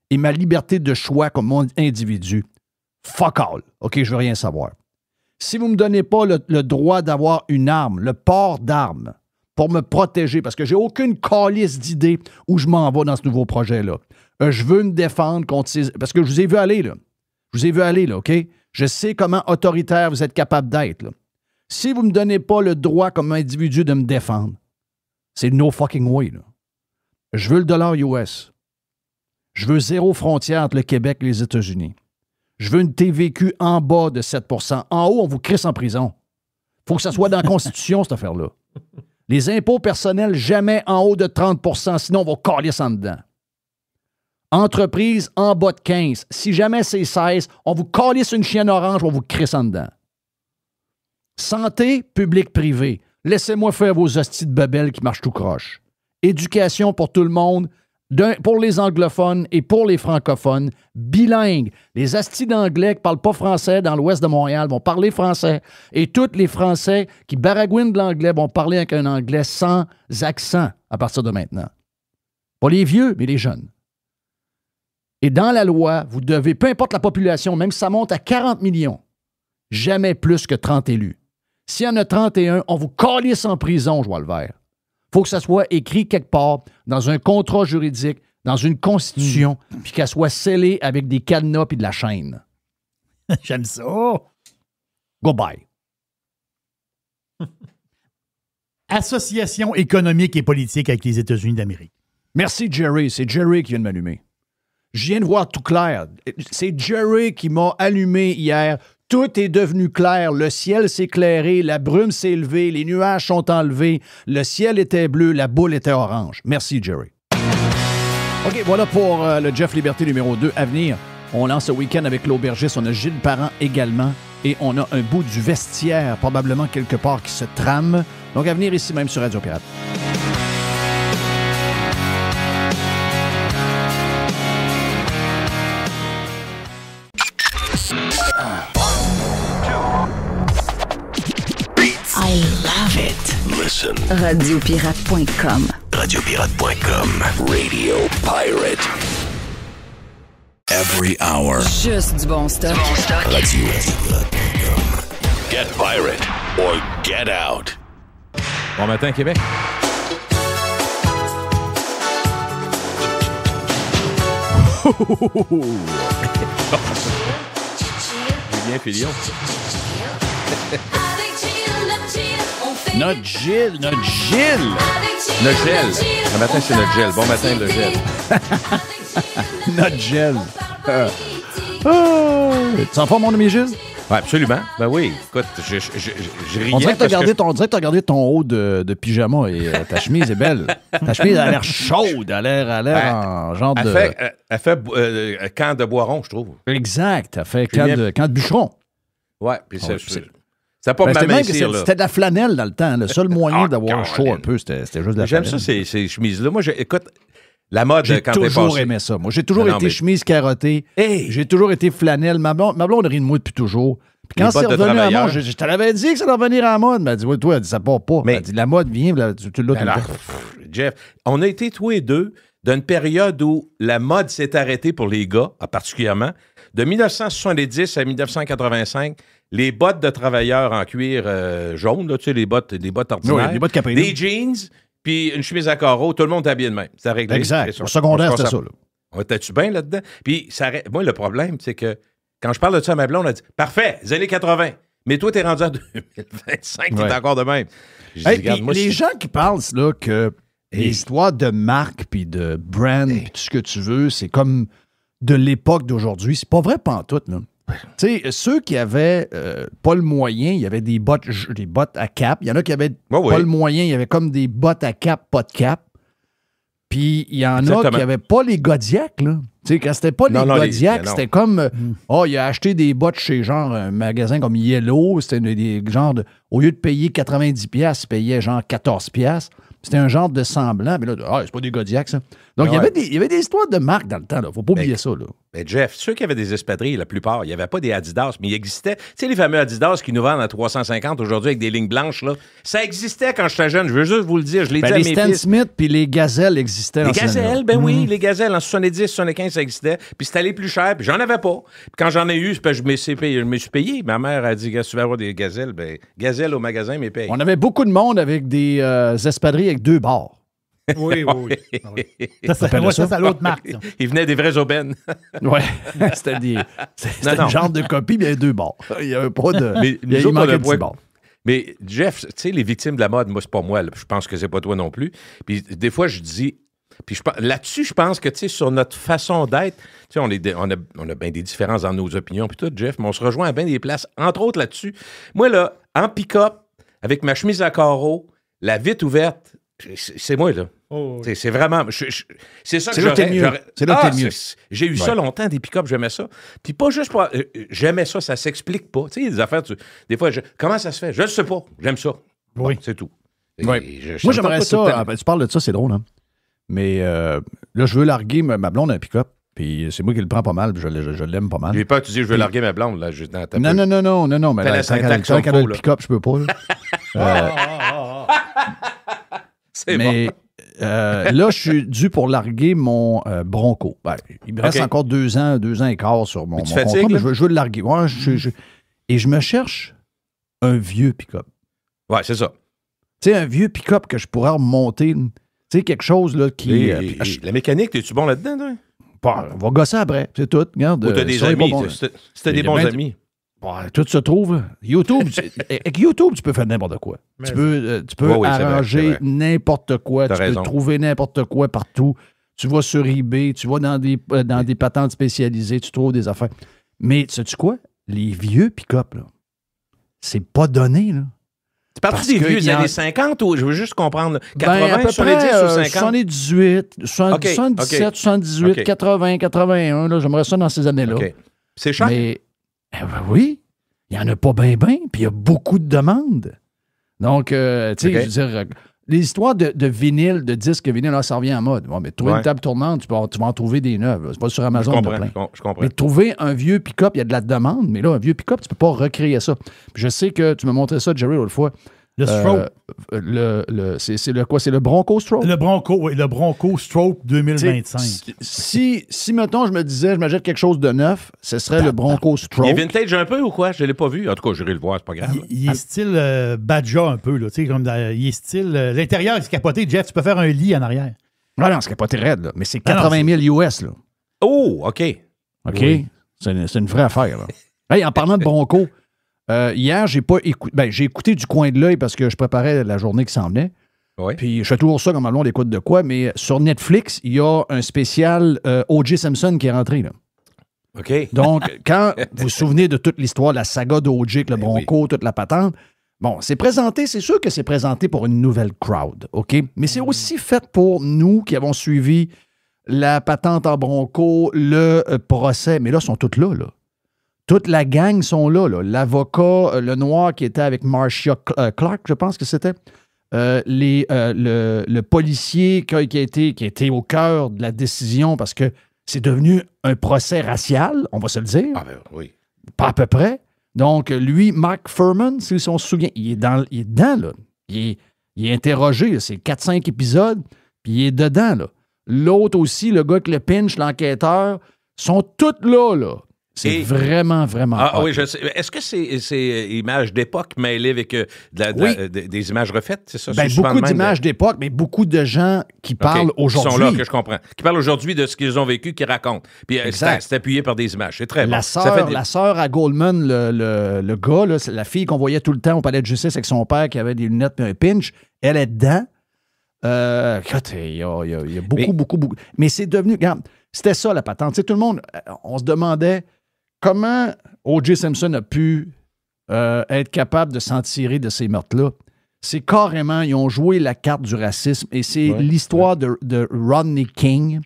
et ma liberté de choix comme mon individu, fuck all. OK, je veux rien savoir. Si vous ne me donnez pas le droit d'avoir une arme, le port d'armes, pour me protéger, parce que j'ai aucune calice d'idée où je m'en vais dans ce nouveau projet-là. Je veux me défendre contre ces... Parce que je vous ai vu aller, là. Je vous ai vu aller, là, OK? Je sais comment autoritaire vous êtes capable d'être, là. Si vous ne me donnez pas le droit comme individu de me défendre, c'est no fucking way, là. Je veux le dollar US. Je veux 0 frontière entre le Québec et les États-Unis. Je veux une TVQ en bas de 7 %. En haut, on vous crisse en prison. Il faut que ça soit dans la Constitution, cette affaire-là. Les impôts personnels, jamais en haut de 30 %, sinon on va caler ça en dedans. Entreprise en bas de 15. Si jamais c'est 16, on vous calisse une chienne orange, on vous crisse en dedans. Santé, public-privé. Laissez-moi faire vos hosties de bebelles qui marchent tout croche. Éducation pour tout le monde, pour les anglophones et pour les francophones, bilingues. Les hosties d'anglais qui ne parlent pas français dans l'ouest de Montréal vont parler français. Et tous les Français qui baragouinent de l'anglais vont parler avec un anglais sans accent à partir de maintenant. Pas les vieux, mais les jeunes. Et dans la loi, vous devez, peu importe la population, même si ça monte à 40 millions, jamais plus que 30 élus. S'il y en a 31, on vous calisse en prison, je vois le vert. Il faut que ça soit écrit quelque part dans un contrat juridique, dans une constitution, puis qu'elle soit scellée avec des cadenas et de la chaîne. J'aime ça. Goodbye. Association économique et politique avec les États-Unis d'Amérique. Merci, Jerry. C'est Jerry qui vient de m'allumer. Je viens de voir tout clair. C'est Jerry qui m'a allumé hier. Tout est devenu clair. Le ciel s'est éclairé, la brume s'est levée, les nuages sont enlevés, le ciel était bleu, la boule était orange. Merci, Jerry. OK, voilà pour le Jeff Liberté numéro 2 à venir. On lance ce week-end avec l'aubergiste. On a Gilles Parent également. Et on a un bout du vestiaire, probablement quelque part, qui se trame. Donc, à venir ici même sur Radio Pirate. I love it. Listen. Radiopirate.com. Radiopirate.com. Radio Pirate. Every hour. Juste du bon stock. Radiopirate.com. Get pirate or get out. Bon matin, Québec. Julien Filion. Notre Gilles. Notre gel. Ce matin, c'est notre gel. Bon matin, le gel. Notre gel. Tu en formes, mon ami Gilles? Oui, absolument. Ben oui. Écoute, je riais. On dirait que tu as gardé ton haut de pyjama et ta chemise est belle. Ta chemise a l'air chaude, elle a l'air en genre de... Elle fait camp de Boiron, je trouve. Exact. Elle fait camp de bûcheron. Ouais, puis ça pas m'amincir, là. C'était de la flanelle dans le temps. Le seul moyen d'avoir chaud un peu, c'était juste de la flanelle. J'aime ça, ces chemises-là. Moi, écoute, la mode, j'ai quand t'es passé... J'ai toujours aimé ça. Moi, j'ai toujours été chemise carottée. Hey! J'ai toujours été flanelle. Ma blonde rit de moi depuis toujours. Puis quand c'est revenu à la mode, je te l'avais dit que ça allait revenir à la mode. Elle m'a dit, oui, toi, elle dit, ça part pas. Elle dit, la mode vient, là, tu l'as tout le temps. Jeff, on a été tous les deux d'une période où la mode s'est arrêtée pour les gars, particulièrement. De 1970 à 1985, les bottes de travailleurs en cuir jaune, là, tu sais, les bottes ordinaires. Oui, les bottes capées. Des jeans, puis une chemise à carreaux, tout le monde est habillé de même. Ça réglé. Exact. Au secondaire, c'était ça. On était-tu bien là-dedans? Puis, moi, le problème, c'est que quand je parle de ça à ma blonde, elle dit « Parfait, les années 80. Mais toi, t'es rendu en 2025, t'es encore de même. » Les gens qui parlent, là, que l'histoire de marque puis de brand puis tout ce que tu veux, c'est comme de l'époque d'aujourd'hui. C'est pas vrai pantoute, là. Tu sais, ceux qui avaient pas le moyen, il y avait des bottes à cap. Il y en a qui avaient pas le moyen, il y avait comme des bottes à cap, pas de cap. Puis il y en a qui n'avaient pas les Godiac, là. Tu sais, quand c'était pas les Godiac, c'était comme il a acheté des bottes chez genre un magasin comme Yellow. C'était des genres de. Au lieu de payer 90$, il payait genre 14$. C'était un genre de semblant. Mais là, c'est pas des Godiac, ça. Donc, il y avait des histoires de marque dans le temps, là. Faut pas oublier ça, là. Ben Jeff, ceux qui avaient des espadrilles, la plupart, il n'y avait pas des Adidas, mais il existait. Tu sais, les fameux Adidas qui nous vendent à 350 aujourd'hui avec des lignes blanches, là, ça existait quand j'étais jeune. Je veux juste vous le dire. Je l'ai dit à mes Stan fils. Smith puis les Gazelles existaient. Les Gazelles, ben oui, les Gazelles, en 70, 75, ça existait. Puis c'était allé plus cher, puis j'en avais pas. Puis quand j'en ai eu, je me suis payé. Ma mère a dit, si tu veux avoir des Gazelles, ben Gazelles au magasin, mais paye. On avait beaucoup de monde avec des espadrilles avec 2 barres. Oui. Ça, c'est à l'autre marque. Ça. Il venait des vrais aubaines. Oui, c'était un genre de copie, mais il y avait 2 barres. Il n'y avait pas de... Mais il manquait de 10 barres. Mais Jeff, tu sais, les victimes de la mode, moi, c'est pas moi. Là. Je pense que c'est pas toi non plus. Puis des fois, je dis... Puis là-dessus, je pense que, tu sais, sur notre façon d'être, tu sais, on a bien des différences dans nos opinions, puis tout, Jeff, mais on se rejoint à bien des places, entre autres là-dessus. Moi, là, en pick-up, avec ma chemise à carreaux, la vitre ouverte, c'est moi, là. Oh, oui. C'est vraiment... c'est ça que j'aurais... C'est là que t'es mieux. J'ai eu ça longtemps, des pick-up, j'aimais ça. Puis pas juste pour... j'aimais ça, ça s'explique pas. Tu sais, des affaires, des fois, comment ça se fait? Je le sais pas, j'aime ça. Oui. Bon, c'est tout. Oui. Moi, j'aimerais ça... tu parles de ça, c'est drôle, hein? Mais là, je veux larguer ma blonde un pick-up. Puis c'est moi qui le prends pas mal, puis je l'aime pas mal. J'ai pas utilisé, je veux larguer ma blonde, là, juste dans ta Non, mais là, quand elle a le pick-up, je peux pas. C'est mais, bon. Là, je suis dû pour larguer mon Bronco. Ben, il me reste encore 2 ans et quart sur mon contrat, mais je veux le larguer. Ouais, et je me cherche un vieux pick-up. Ouais, c'est ça. Tu sais, un vieux pick-up que je pourrais remonter. Tu sais, quelque chose là qui... la mécanique, es-tu bon là-dedans, toi? Bon, on va gosser après, c'est tout. Regarde, ou t'as des amis. C'était des bons amis. Bon, tout se trouve. YouTube, avec YouTube, tu peux faire n'importe quoi. Tu peux arranger n'importe quoi. Tu peux trouver n'importe quoi partout. Tu vas sur eBay, tu vas dans des patentes spécialisées, tu trouves des affaires. Mais sais-tu quoi? Les vieux pick-up, là, c'est pas donné, là. Tu parles des vieux années 50 ou je veux juste comprendre? 80, 70 ou 50? 78, 77, 78, 80, 81. Là, j'aimerais ça dans ces années-là. Okay. C'est cher? Mais oui, il n'y en a pas bien, puis il y a beaucoup de demandes. Donc, tu sais, je veux dire, les histoires de vinyle, de disques vinyle, là, ça revient en mode. Bon, mais trouver une table tournante, tu vas en trouver des neuves. C'est pas sur Amazon. Je comprends. Mais trouver un vieux pick-up, il y a de la demande, mais là, un vieux pick-up, tu peux pas recréer ça. Puis je sais que tu m'as montré ça, Jerry, l'autre fois. Le Stroke. C'est le quoi? C'est le Bronco Stroke? Le Bronco Stroke 2025. Si mettons, je me disais, je m'achète quelque chose de neuf, ce serait le Bronco Stroke. Il est vintage un peu ou quoi? Je ne l'ai pas vu. En tout cas, j'irai le voir, c'est pas grave. Il est style Badja un peu, là. Tu sais, il est style... l'intérieur, c'est capoté. Jeff, tu peux faire un lit en arrière. Non, c'est capoté raide, là. Mais c'est 80 000 US, là. Oh, OK. OK? Oui. C'est une vraie affaire, là. Hey, en parlant de Bronco... hier, j'ai écouté du coin de l'œil parce que je préparais la journée qui s'en venait. Oui. Puis je fais toujours ça comme on écoute de quoi, mais sur Netflix, il y a un spécial O.J. Simpson qui est rentré. Là. OK. Donc, quand vous vous souvenez de toute l'histoire, la saga d'O.J. avec le Bronco, toute la patente, bon, c'est sûr que c'est présenté pour une nouvelle crowd, OK? Mais c'est aussi fait pour nous qui avons suivi la patente en Bronco, le procès. Mais là, ils sont tous là. Toute la gang sont là. L'avocat, le noir qui était avec Marcia Clark, je pense que c'était. Le policier qui a été au cœur de la décision parce que c'est devenu un procès racial, on va se le dire. Ah ben oui. Pas à peu près. Donc, lui, Mark Furman, si on se souvient, il est dedans, là. Il est interrogé, là. C'est 4-5 épisodes, puis il est dedans, là. L'autre aussi, le gars avec le pinch, l'enquêteur, sont tous là. C'est vraiment, vraiment... Ah oui, je sais. Est-ce que c'est images d'époque mêlées avec des images refaites? C'est ça? Beaucoup d'images d'époque, mais beaucoup de gens qui parlent aujourd'hui. Qui sont là, que je comprends. Qui parlent aujourd'hui de ce qu'ils ont vécu, qui racontent. Puis c'est appuyé par des images. C'est très bon. La sœur à Goldman, le gars, là, la fille qu'on voyait tout le temps au palais de justice avec son père qui avait des lunettes et un pinch, elle est dedans. Il y a beaucoup. Mais c'est devenu... Regarde, c'était ça la patente. Tu sais, tout le monde, on se demandait... Comment O.J. Simpson a pu être capable de s'en tirer de ces meurtres-là? C'est carrément, ils ont joué la carte du racisme et c'est l'histoire de Rodney King.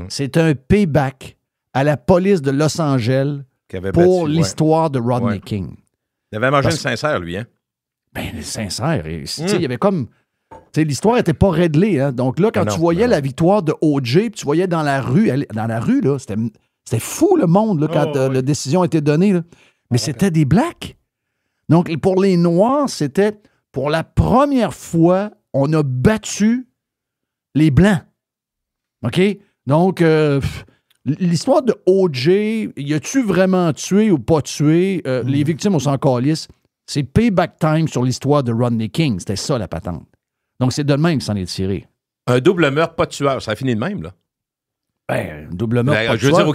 C'est un payback à la police de Los Angeles pour l'histoire de Rodney King. Il avait mangé une sincère, lui, hein? Ben, le sincère. Il y avait comme... l'histoire n'était pas réglée. Hein? Donc là, quand tu voyais la victoire de O.J., puis tu voyais dans la rue, là, C'était fou, le monde, là, quand la décision a été donnée. Là. Mais c'était des Blacks. Donc, pour les Noirs, c'était pour la première fois, on a battu les Blancs. OK? Donc, l'histoire de O.J., y a-tu vraiment tué ou pas tué? Les victimes, on s'en calisse. C'est payback time sur l'histoire de Rodney King. C'était ça, la patente. Donc, c'est de même qu'il s'en est tiré. Un double meurtre, pas de tueur. Ça a fini de même, là. Ben, double meurtre, pas de je veux tueur. dire,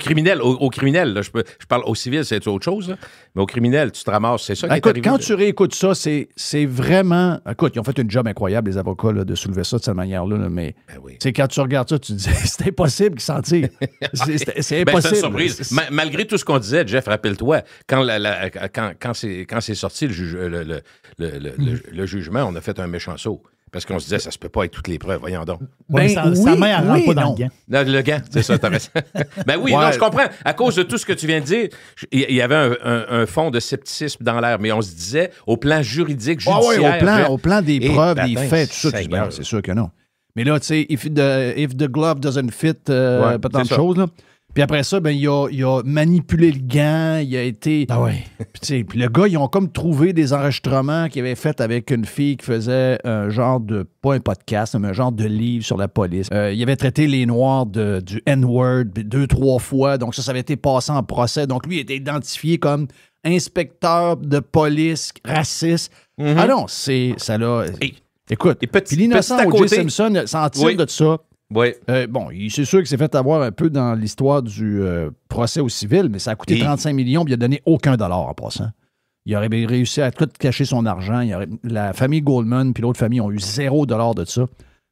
au criminel, là, je parle au civil, c'est autre chose, là, mais au criminel, tu te ramasses, c'est ça qui est arrivé. Quand tu réécoutes ça, c'est vraiment... Écoute, ils ont fait un job incroyable, les avocats, là, de soulever ça de cette manière-là, là, mais quand tu regardes ça, tu te dis, c'est impossible qu'ils s'en tirent. C'est impossible. C'est une surprise. Malgré tout ce qu'on disait, Jeff, rappelle-toi, quand c'est sorti le jugement, on a fait un méchant saut. Parce qu'on se disait, ça se peut pas avec toutes les preuves. Voyons donc. Sa main, elle rentre pas dans le gant. Non, le gant, c'est ça, t'as raison. Ben oui, non, je comprends. À cause de tout ce que tu viens de dire, il y avait un fond de scepticisme dans l'air, mais on se disait, au plan juridique, judiciaire... au plan des preuves, des faits, tout ça, c'est sûr que non. Mais là, tu sais, if the glove doesn't fit, pas tant de choses, là. Puis après ça, ben, il a manipulé le gant, il a été... Ah ouais. Puis le gars, ils ont comme trouvé des enregistrements qu'il avait fait avec une fille qui faisait un genre de... Pas un podcast, mais un genre de livre sur la police. Il avait traité les Noirs du N-word 2-3 fois, donc ça avait été passé en procès. Donc lui, il était identifié comme inspecteur de police raciste. Ah non, ça l'a... Écoute, puis l'innocent O.J. Simpson s'en tire de ça. Oui. Bon, c'est sûr qu'il s'est fait avoir un peu dans l'histoire du procès au civil, mais ça a coûté 35 millions, puis il n'a donné aucun dollar en passant. Il aurait réussi à tout cacher son argent. La famille Goldman puis l'autre famille ont eu $0 de ça.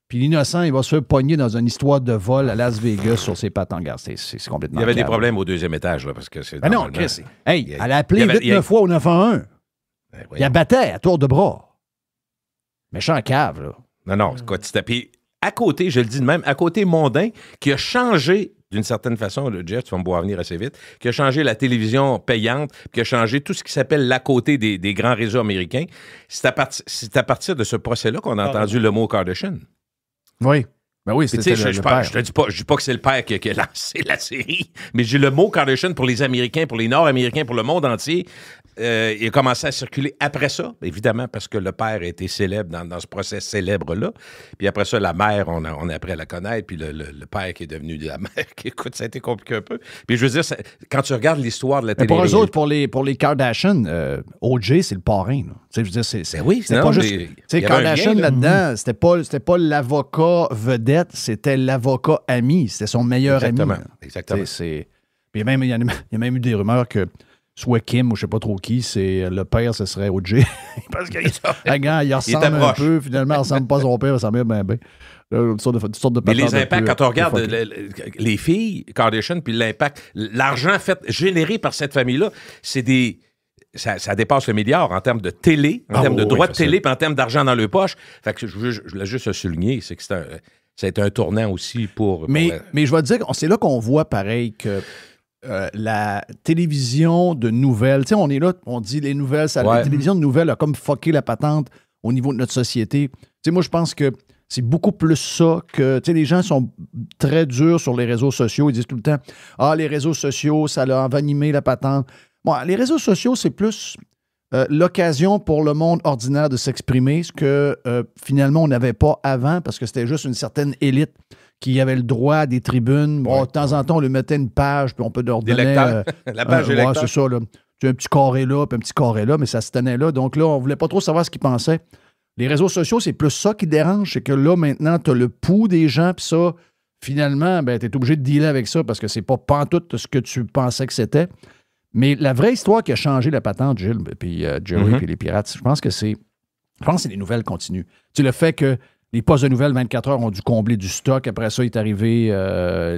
Puis l'innocent, il va se faire pogner dans une histoire de vol à Las Vegas sur ses pattes en gare. C'est complètement Il y avait des clair. problèmes au deuxième étage, là, parce que c'est... Ben non, Chris. Hey, elle a appelé 8-9 fois au 911. Il abattait à tour de bras. Méchant cave, là. Non, quoi, tu tapis... À côté, je le dis de même, à côté Mondain, qui a changé, d'une certaine façon, le Jeff, tu vas me voir venir assez vite, qui a changé la télévision payante, qui a changé tout ce qui s'appelle l'à côté des grands réseaux américains. C'est à partir de ce procès-là qu'on a entendu le mot Kardashian. Oui. Ben oui, c'était le père. Je dis pas que c'est le père qui a lancé la série, mais j'ai le mot Kardashian pour les Américains, pour les Nord-Américains, pour le monde entier. Il a commencé à circuler après ça, évidemment, parce que le père a été célèbre dans ce procès célèbre-là. Puis après ça, la mère, on a appris à la connaître, puis le père qui est devenu la mère. Écoute, ça a été compliqué un peu. Puis je veux dire, quand tu regardes l'histoire de la télé... Pour eux autres, pour les Kardashian, O.J., c'est le parrain. Je veux dire, c'est pas juste... Kardashian, là-dedans, c'était pas l'avocat vedette, c'était l'avocat ami. C'était son meilleur ami. Exactement. Puis il y a même eu des rumeurs que soit Kim ou je sais pas trop qui, c'est le père, ce serait O.J. Parce qu'il il ressemble un peu, finalement, il ressemble pas à son père, il ressemble bien. Une sorte de mais les impacts, quand on regarde les filles, Kardashian, puis l'impact, l'argent généré par cette famille-là, c'est des... Ça dépasse le milliard en termes de télé, en termes de droits de télé, puis en termes d'argent dans le poche. Fait que je voulais juste souligner, c'est que ça a été un tournant aussi pour... Mais je vais te dire, c'est là qu'on voit pareil que la télévision de nouvelles, tu sais, on est là, on dit les nouvelles, la télévision de nouvelles a comme fucké la patente au niveau de notre société. Tu sais, moi, je pense que c'est beaucoup plus ça que, tu sais, les gens sont très durs sur les réseaux sociaux. Ils disent tout le temps, les réseaux sociaux, ça a envenimé la patente. Bon, les réseaux sociaux, c'est plus l'occasion pour le monde ordinaire de s'exprimer, ce que finalement, on n'avait pas avant, parce que c'était juste une certaine élite qui avait le droit à des tribunes. Bon, de temps en temps, on lui mettait une page, puis on peut leur donner... la page des lecteurs. C'est ça, là. Tu as un petit carré là, puis un petit carré là, mais ça se tenait là. Donc là, on voulait pas trop savoir ce qu'ils pensaient. Les réseaux sociaux, c'est plus ça qui dérange, c'est que là, maintenant, tu as le pouls des gens, puis ça, finalement, ben, tu es obligé de dealer avec ça, parce que c'est pas pantoute ce que tu pensais que c'était. Mais la vraie histoire qui a changé la patente, Gilles, puis Jerry, puis les Pirates, je pense que c'est les nouvelles continues. Tu sais, le fait que les postes de nouvelles 24 heures ont dû combler du stock. Après ça, il est arrivé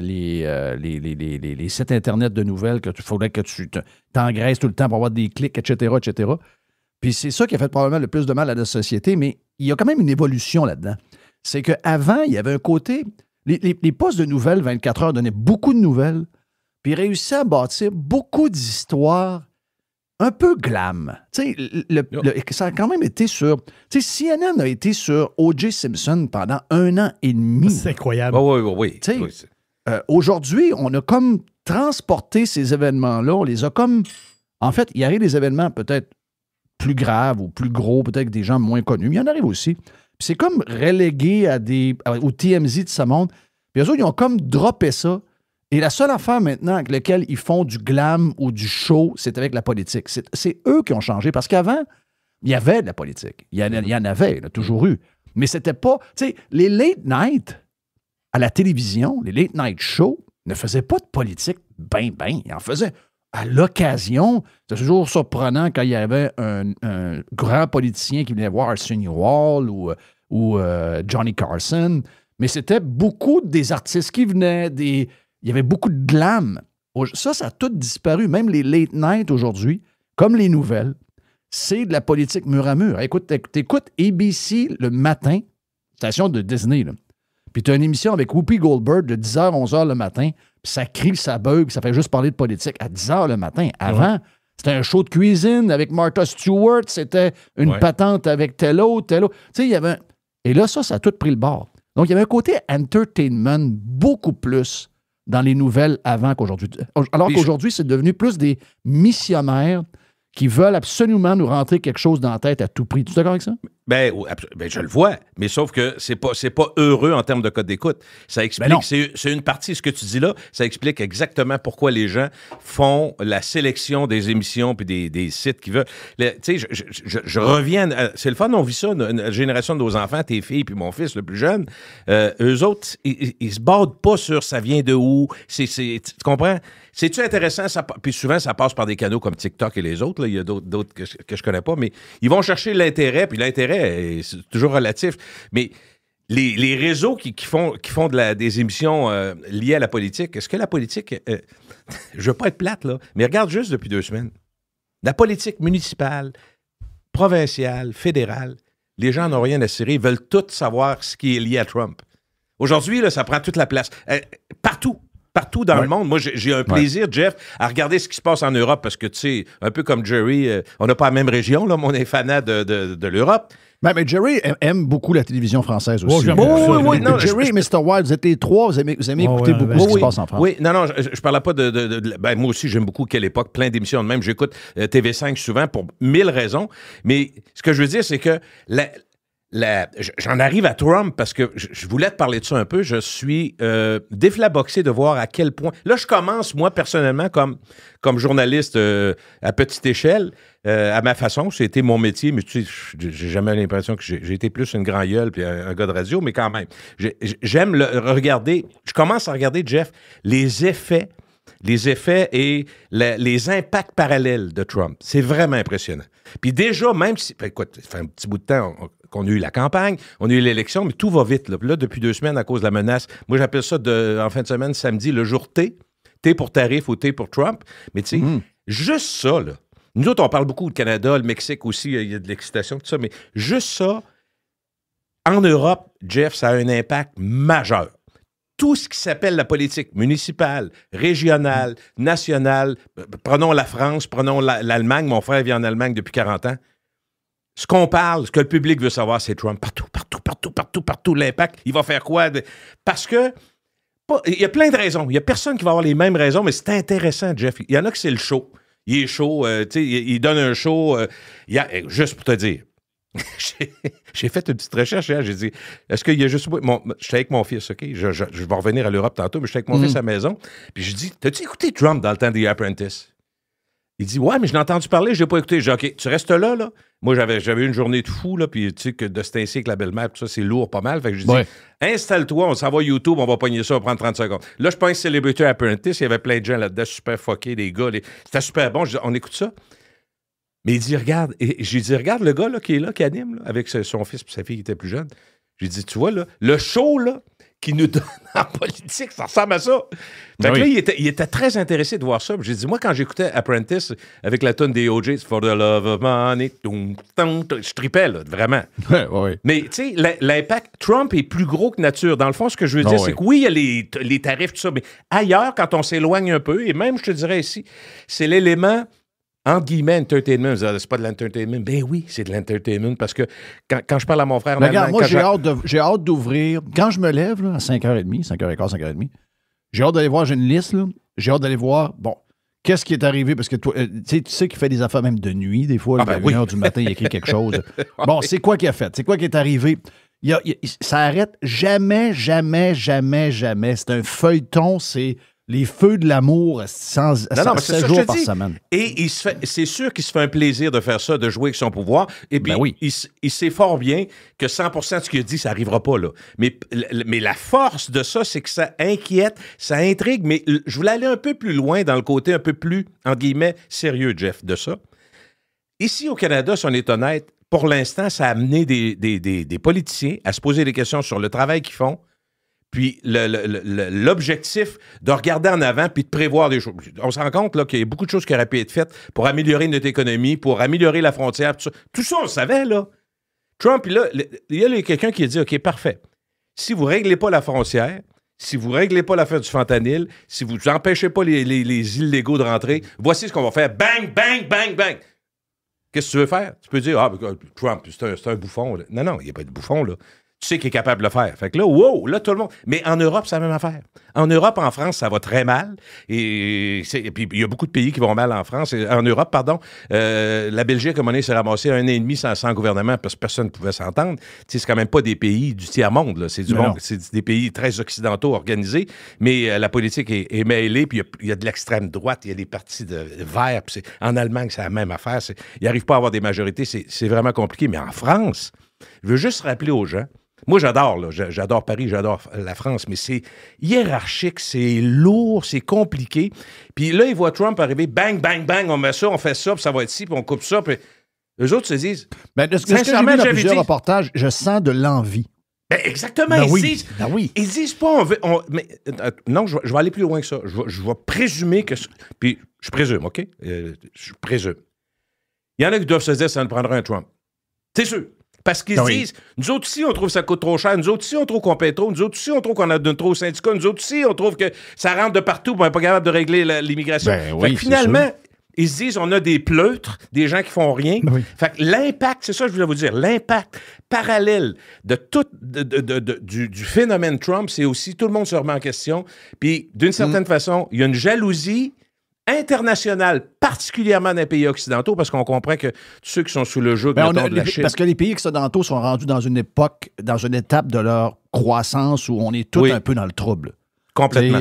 les sites Internet de nouvelles qu'il faudrait que tu t'engraisses tout le temps pour avoir des clics, etc., etc. Puis c'est ça qui a fait probablement le plus de mal à la société, mais il y a quand même une évolution là-dedans. C'est qu'avant, il y avait un côté... Les postes de nouvelles 24 heures donnaient beaucoup de nouvelles, puis réussissaient à bâtir beaucoup d'histoires un peu glam. Tu sais, ça a quand même été sur... Tu sais, CNN a été sur O.J. Simpson pendant 1 an et demi. C'est incroyable. Oui. Tu sais, aujourd'hui, on a comme transporté ces événements-là. On les a comme... En fait, il arrive des événements peut-être plus graves ou plus gros, peut-être que des gens moins connus. Mais il y en arrive aussi. Puis c'est comme relégué au TMZ de ce monde. Puis eux autres, ils ont comme droppé ça. Et la seule affaire maintenant avec laquelle ils font du glam ou du show, c'est avec la politique. C'est eux qui ont changé. Parce qu'avant, il y avait de la politique. Il y en avait, il y en a toujours eu. Mais c'était pas... Tu sais, les late night à la télévision, les late night shows, ne faisaient pas de politique ben. Ils en faisaient à l'occasion. C'était toujours surprenant quand il y avait un grand politicien qui venait voir Arsenio Hall ou Johnny Carson. Mais c'était beaucoup des artistes qui venaient, il y avait beaucoup de glam. Ça a tout disparu. Même les late night aujourd'hui, comme les nouvelles, c'est de la politique mur à mur. Écoute, t'écoutes ABC le matin, station de Disney, là. Puis tu as une émission avec Whoopi Goldberg de 10h à 11h le matin, puis ça crie, ça bug, ça fait juste parler de politique à 10h le matin. Avant, c'était un show de cuisine avec Martha Stewart, c'était une patente avec tel autre. Tu sais, il y avait... Et là, ça a tout pris le bord. Donc, il y avait un côté entertainment beaucoup plus dans les nouvelles avant qu'aujourd'hui. Alors qu'aujourd'hui, c'est devenu plus des missionnaires qui veulent absolument nous rentrer quelque chose dans la tête à tout prix. Tu es d'accord avec ça? Ben, je le vois, mais sauf que c'est pas heureux en termes de code d'écoute. Ça explique, c'est une partie, ce que tu dis là, ça explique exactement pourquoi les gens font la sélection des émissions puis des sites qu'ils veulent. Tu sais, je reviens, c'est le fun, on vit ça, la génération de nos enfants, tes filles puis mon fils le plus jeune, eux autres, ils se basent pas sur ça vient de où, tu comprends? C'est-tu intéressant? Puis souvent, ça passe par des canaux comme TikTok et les autres. Là. Il y a d'autres que je connais pas, mais ils vont chercher l'intérêt, puis l'intérêt, c'est toujours relatif. Mais les réseaux qui font des émissions liées à la politique, est-ce que la politique... je veux pas être plate, là, mais regarde juste depuis 2 semaines. La politique municipale, provinciale, fédérale, les gens n'ont rien à cirer. Ils veulent tous savoir ce qui est lié à Trump. Aujourd'hui, là, ça prend toute la place. Partout dans le monde. Moi, j'ai un plaisir, Jeff, à regarder ce qui se passe en Europe parce que, tu sais, un peu comme Jerry, on n'a pas la même région, là, mais on est fanat de l'Europe. Mais Jerry aime beaucoup la télévision française aussi. Oui. Jerry et Mr. Wild, vous êtes les trois, vous aimez écouter beaucoup ce qui se passe en France. Oui, non, je parlais pas ben, moi aussi, j'aime beaucoup Quelle époque, plein d'émissions de même. J'écoute TV5 souvent pour 1000 raisons. Mais ce que je veux dire, c'est que j'en arrive à Trump parce que je voulais te parler de ça un peu. Je suis déflaboxé de voir à quel point... Là, je commence, moi, personnellement, comme journaliste à petite échelle, à ma façon. C'était mon métier, mais tu sais, j'ai jamais l'impression que j'ai été plus une grand gueule puis un gars de radio, mais quand même. J'aime regarder... Je commence à regarder, Jeff, les effets et les impacts parallèles de Trump. C'est vraiment impressionnant. Puis déjà, même si... Écoute, ça fait un petit bout de temps... qu'on a eu la campagne, on a eu l'élection, mais tout va vite. Là, depuis 2 semaines, à cause de la menace, moi, j'appelle ça en fin de semaine, samedi, le jour T. T pour tarif ou T pour Trump. Mais tu sais, juste ça, là. Nous autres, on parle beaucoup du Canada, le Mexique aussi, il y a de l'excitation, tout ça, mais juste ça, en Europe, Jeff, ça a un impact majeur. Tout ce qui s'appelle la politique municipale, régionale, nationale, prenons la France, prenons l'Allemagne, mon frère vit en Allemagne depuis 40 ans. Ce qu'on parle, ce que le public veut savoir, c'est Trump. Partout, l'impact. Il va faire quoi? Parce que, il y a plein de raisons. Il n'y a personne qui va avoir les mêmes raisons, mais c'est intéressant, Jeff. Il y en a que c'est le show. Il est chaud, tu sais, il donne un show. Juste pour te dire, j'ai fait une petite recherche hier. J'ai dit, est-ce qu'il y a juste... J'étais avec mon fils, OK? Je vais revenir à l'Europe tantôt, mais j'étais avec mon fils à la maison. Puis je dis, t'as-tu écouté Trump dans le temps des Apprentice? Il dit, ouais, mais je l'ai entendu parler, je l'ai pas écouté. J'ai dit, OK, tu restes là, là. Moi, j'avais une journée de fou, là, puis tu sais que de se ainsi avec la belle-mère, tout ça, c'est lourd pas mal. Fait que je dis, installe-toi, on s'en va YouTube, on va pogner ça, on va prendre 30 secondes. Là, je pense Celebrity Apprentice, il y avait plein de gens là-dedans, super fuckés, des gars. C'était super bon. Je dis, on écoute ça. Mais il dit, regarde, et j'ai dit, regarde le gars là, qui est là, qui anime, là, avec son fils et sa fille qui était plus jeune. J'ai dit, tu vois, là, le show, là, qui nous donne en politique, ça ressemble à ça. Fait que là, il était très intéressé de voir ça. J'ai dit, moi, quand j'écoutais Apprentice avec la tune des OJ, For the Love of Money, je tripais, là, vraiment. Mais, tu sais, l'impact, Trump est plus gros que nature. Dans le fond, ce que je veux dire, c'est que oui, il y a les tarifs, tout ça, mais ailleurs, quand on s'éloigne un peu, et même, je te dirais ici, c'est l'élément... entre guillemets, entertainment. C'est pas de l'entertainment. Ben oui, c'est de l'entertainment parce que quand je parle à mon frère... Regarde, moi, j'ai hâte d'ouvrir. Quand je me lève là, à 5h30, 5h15, 5h30, J'ai hâte d'aller voir, j'ai une liste, là. J'ai hâte d'aller voir, bon, qu'est-ce qui est arrivé? Parce que toi, tu sais qu'il fait des affaires même de nuit, des fois, à 1h du matin, il écrit quelque chose. Bon, c'est quoi qu'il a fait? C'est quoi qui est arrivé? Ça arrête jamais. C'est un feuilleton, c'est les feux de l'amour 7 jours par semaine. Et c'est sûr qu'il se fait un plaisir de faire ça, de jouer avec son pouvoir. Et puis, il sait fort bien que 100% de ce qu'il a dit, ça n'arrivera pas, là. Mais la force de ça, c'est que ça inquiète, ça intrigue. Mais je voulais aller un peu plus loin dans le côté un peu plus, entre guillemets, sérieux, Jeff, de ça. Ici, au Canada, si on est honnête, pour l'instant, ça a amené des politiciens à se poser des questions sur le travail qu'ils font, puis l'objectif de regarder en avant puis de prévoir des choses. On se rend compte là, qu'il y a beaucoup de choses qui auraient pu être faites pour améliorer notre économie, pour améliorer la frontière. Tout ça, on le savait, là. Trump, là, il y a quelqu'un qui a dit, OK, parfait. Si vous ne réglez pas la frontière, si vous ne réglez pas l'affaire du fentanyl, si vous n'empêchez pas les illégaux de rentrer, voici ce qu'on va faire. Bang, bang, bang, bang. Qu'est-ce que tu veux faire? Tu peux dire, Trump, c'est un bouffon. Là. Non, il n'y a pas de bouffon, là. Tu sais qu'il est capable de le faire. Fait que là, wow, là, tout le monde... Mais en Europe, c'est la même affaire. En Europe, en France, ça va très mal. Et puis, il y a beaucoup de pays qui vont mal en France. En Europe, pardon. La Belgique, à un moment donné, s'est ramassée 1 an et demi sans gouvernement parce que personne ne pouvait s'entendre. Tu sais, c'est quand même pas des pays du tiers-monde, là. C'est du monde. C'est des pays très occidentaux organisés. Mais la politique est mêlée. Puis, il y a de l'extrême droite. Il y a des partis de verts. Puis en Allemagne, c'est la même affaire. Ils n'arrivent pas à avoir des majorités. C'est vraiment compliqué. Mais en France, je veux juste rappeler aux gens. Moi, j'adore Paris, j'adore la France, mais c'est hiérarchique, c'est lourd, c'est compliqué. Puis là, ils voient Trump arriver, bang, bang, bang, on met ça, on fait ça, puis ça va être ci, puis on coupe ça, puis eux autres se disent... Mais de ce que j'ai vu dans plusieurs reportages, je sens de l'envie. Ben exactement, ils disent pas... non, je vais aller plus loin que ça. Je vais présumer que... Puis je présume, OK? Je présume. Il y en a qui doivent se dire ça nous prendra un Trump. C'est sûr. Parce qu'ils disent, nous autres ici, on trouve que ça coûte trop cher, nous autres ici, on trouve qu'on paie trop, nous autres ici, on trouve qu'on a donné trop au syndicat, nous autres ici, on trouve que ça rentre de partout, on n'est pas capable de régler l'immigration. Fait que finalement, ils se disent, on a des pleutres, des gens qui font rien. Fait que l'impact, c'est ça que je voulais vous dire, l'impact parallèle de tout, du phénomène Trump, c'est aussi tout le monde se remet en question. Puis, d'une certaine façon, il y a une jalousie internationale, particulièrement dans les pays occidentaux, parce qu'on comprend que ceux qui sont sous le joug de la Chine... Parce que les pays occidentaux sont rendus dans une époque, dans une étape de leur croissance où on est tous un peu dans le trouble. Complètement.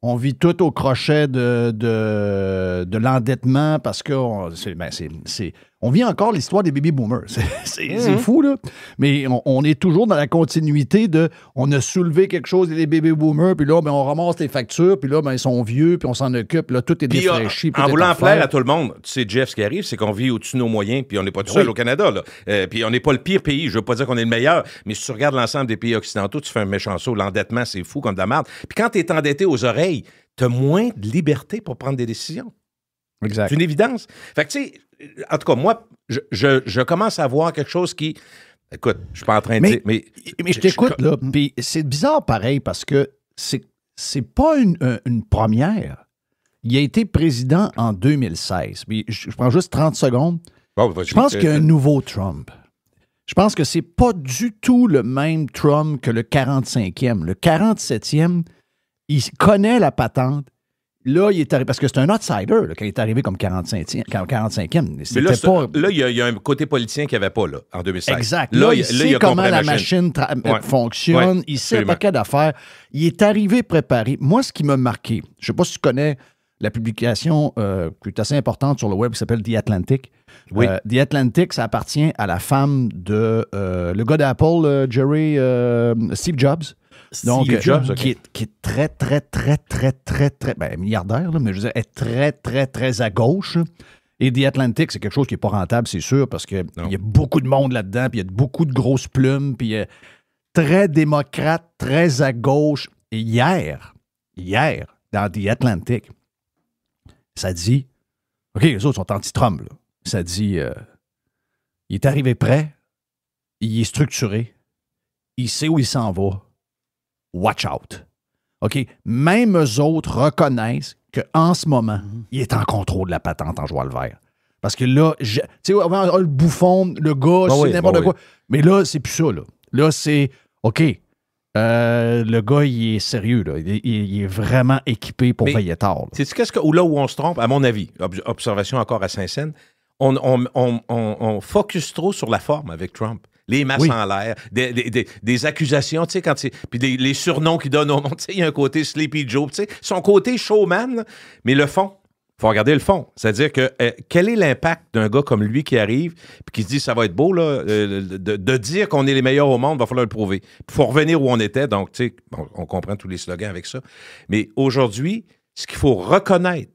On vit tout au crochet de l'endettement parce que on vit encore l'histoire des baby boomers. C'est fou, là. Mais on est toujours dans la continuité de... On a soulevé quelque chose des baby boomers, puis là, on ramasse les factures, puis là, ils sont vieux, puis on s'en occupe, là, tout est défraîchi. En voulant plaire à tout le monde, tu sais, Jeff, ce qui arrive, c'est qu'on vit au-dessus de nos moyens, puis on n'est pas tout seul au Canada, là. Puis on n'est pas le pire pays. Je veux pas dire qu'on est le meilleur, mais si tu regardes l'ensemble des pays occidentaux, tu fais un méchant saut. L'endettement, c'est fou comme de la merde. Puis quand tu es endetté aux oreilles, tu as moins de liberté pour prendre des décisions. Exact. C'est une évidence. Fait que, tu sais, en tout cas, moi, je commence à voir quelque chose qui... Écoute, je suis pas en train de dire... Mais je t'écoute, là, puis c'est bizarre pareil, parce que c'est pas une première. Il a été président en 2016. Puis je prends juste 30 secondes. Je pense qu'il y a un nouveau Trump. Je pense que c'est pas du tout le même Trump que le 45e. Le 47e, il connaît la patente. Là, il est arrivé, parce que c'est un outsider là, quand il est arrivé comme 45e. Mais là, il y a un côté politicien qu'il n'y avait pas là, en 2016. Exact. Là, il sait comment la machine fonctionne. Il sait un paquet d'affaires. Il est arrivé préparé. Moi, ce qui m'a marqué, je ne sais pas si tu connais la publication qui est assez importante sur le web qui s'appelle The Atlantic. Oui. The Atlantic, ça appartient à la femme de le gars d'Apple, Steve Jobs. Donc, qui est très, très, très, très, très, très, milliardaire, là, mais je veux dire, est très, très, très à gauche. Et The Atlantic, c'est quelque chose qui n'est pas rentable, c'est sûr, parce qu'il y a beaucoup de monde là-dedans, puis il y a beaucoup de grosses plumes, puis très démocrate, très à gauche. Et hier, dans The Atlantic, ça dit, OK, les autres sont anti-Trump, là. Ça dit, il est arrivé prêt, il est structuré, il sait où il s'en va. Watch out. OK? Même eux autres reconnaissent qu'en ce moment, il est en contrôle de la patente en jouant le vert. Parce que là, tu sais, le bouffon, le gars, c'est n'importe quoi. Mais là, c'est plus ça, là. Là, c'est, OK, Le gars, il est sérieux. Là. Il est vraiment équipé pour veiller tard. C'est là où on se trompe, à mon avis, observation encore à Saint-Saëns, on focus trop sur la forme avec Trump. Les masses en l'air, des accusations, tu sais, quand puis les surnoms qu'il donne au monde, tu sais, il y a un côté Sleepy Joe, tu sais, son côté showman, là, mais le fond, il faut regarder le fond. C'est-à-dire que quel est l'impact d'un gars comme lui qui arrive puis qui se dit ça va être beau, là, de dire qu'on est les meilleurs au monde, il va falloir le prouver. Il faut revenir où on était, donc, tu sais, on comprend tous les slogans avec ça. Mais aujourd'hui, ce qu'il faut reconnaître,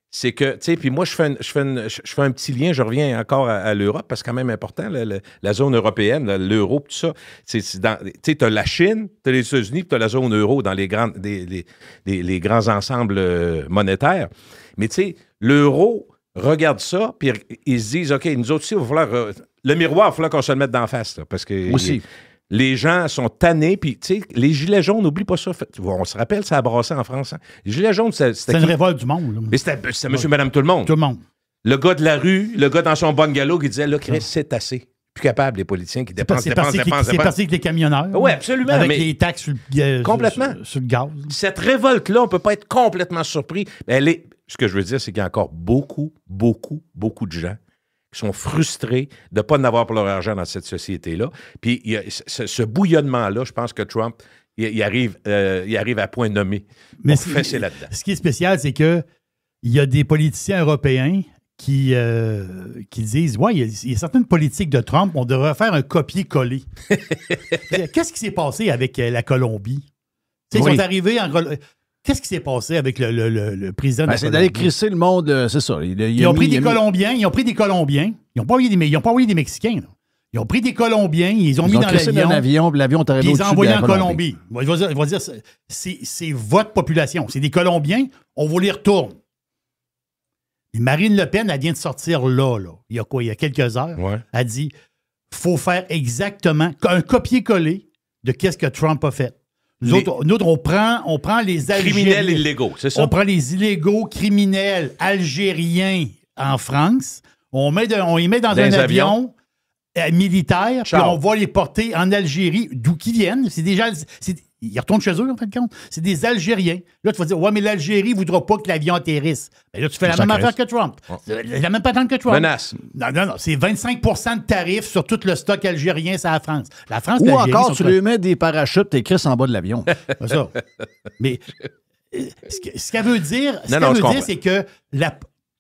c'est que, tu sais, puis moi, je fais un petit lien, je reviens encore à l'Europe, parce que c'est quand même important, la zone européenne, l'euro, tout ça. Tu sais, tu as la Chine, tu as les États-Unis, puis tu as la zone euro dans les grands ensembles monétaires. Mais tu sais, l'euro regarde ça, puis ils se disent, OK, nous autres aussi, il va falloir... le miroir, il va falloir qu'on se le mette d'en face, là, parce que... Aussi. Les gens sont tannés, puis tu sais, les gilets jaunes, n'oublie pas ça. On se rappelle, ça a brassé en France. Hein? Les gilets jaunes, c'était une révolte du monde. Là. Mais c'était monsieur, madame, tout le monde. Tout le monde. Le gars de la rue, le gars dans son bungalow qui disait, là, Chris, c'est assez. Plus capable, les politiciens qui dépensent. C'est parti avec les camionneurs. Oui, absolument. Avec les taxes sur le gaz. Cette révolte-là, on ne peut pas être complètement surpris. Ce que je veux dire, c'est qu'il y a encore beaucoup de gens qui sont frustrés de ne pas en avoir pour leur argent dans cette société-là. Puis il y a ce bouillonnement-là, je pense que Trump, il arrive à point nommé. Mais c'est là-dedans. Ce qui est spécial, c'est qu'il y a des politiciens européens qui disent « Ouais, il y a certaines politiques de Trump, on devrait faire un copier-coller. » Qu'est-ce qui s'est passé avec la Colombie? Ils sont arrivés en... Qu'est-ce qui s'est passé avec le président de la Colombie? C'est d'aller crisser le monde, c'est ça. Ils ont pris des Colombiens. Ils n'ont pas envoyé des Mexicains. Là. Ils ont pris des Colombiens, ils ont mis dans l'avion. L'avion est arrivé ils les ont envoyés en Colombie. Il va dire, c'est votre population. C'est des Colombiens, on vous les retourne. Et Marine Le Pen, elle vient de sortir là. Il y a quelques heures. Ouais. Elle dit, faut faire exactement un copier-coller de qu'est-ce que Trump a fait. Nous autres, on prend les criminels illégaux, c'est ça? On prend les illégaux criminels algériens en France, on les met dans un avion militaire, puis on va les porter en Algérie, d'où qu'ils viennent. Ils retournent chez eux, en fin de compte. C'est des Algériens. Là, tu vas dire, ouais, mais l'Algérie ne voudra pas que l'avion atterrisse. Mais là, tu fais la même affaire que Trump. La même patente que Trump. Menace. Non. C'est 25 de tarifs sur tout le stock algérien, c'est la France. La France, ou encore, tu lui mets des parachutes, t'es Chris en bas de l'avion. C'est ça. Mais ce qu'elle veut dire, c'est que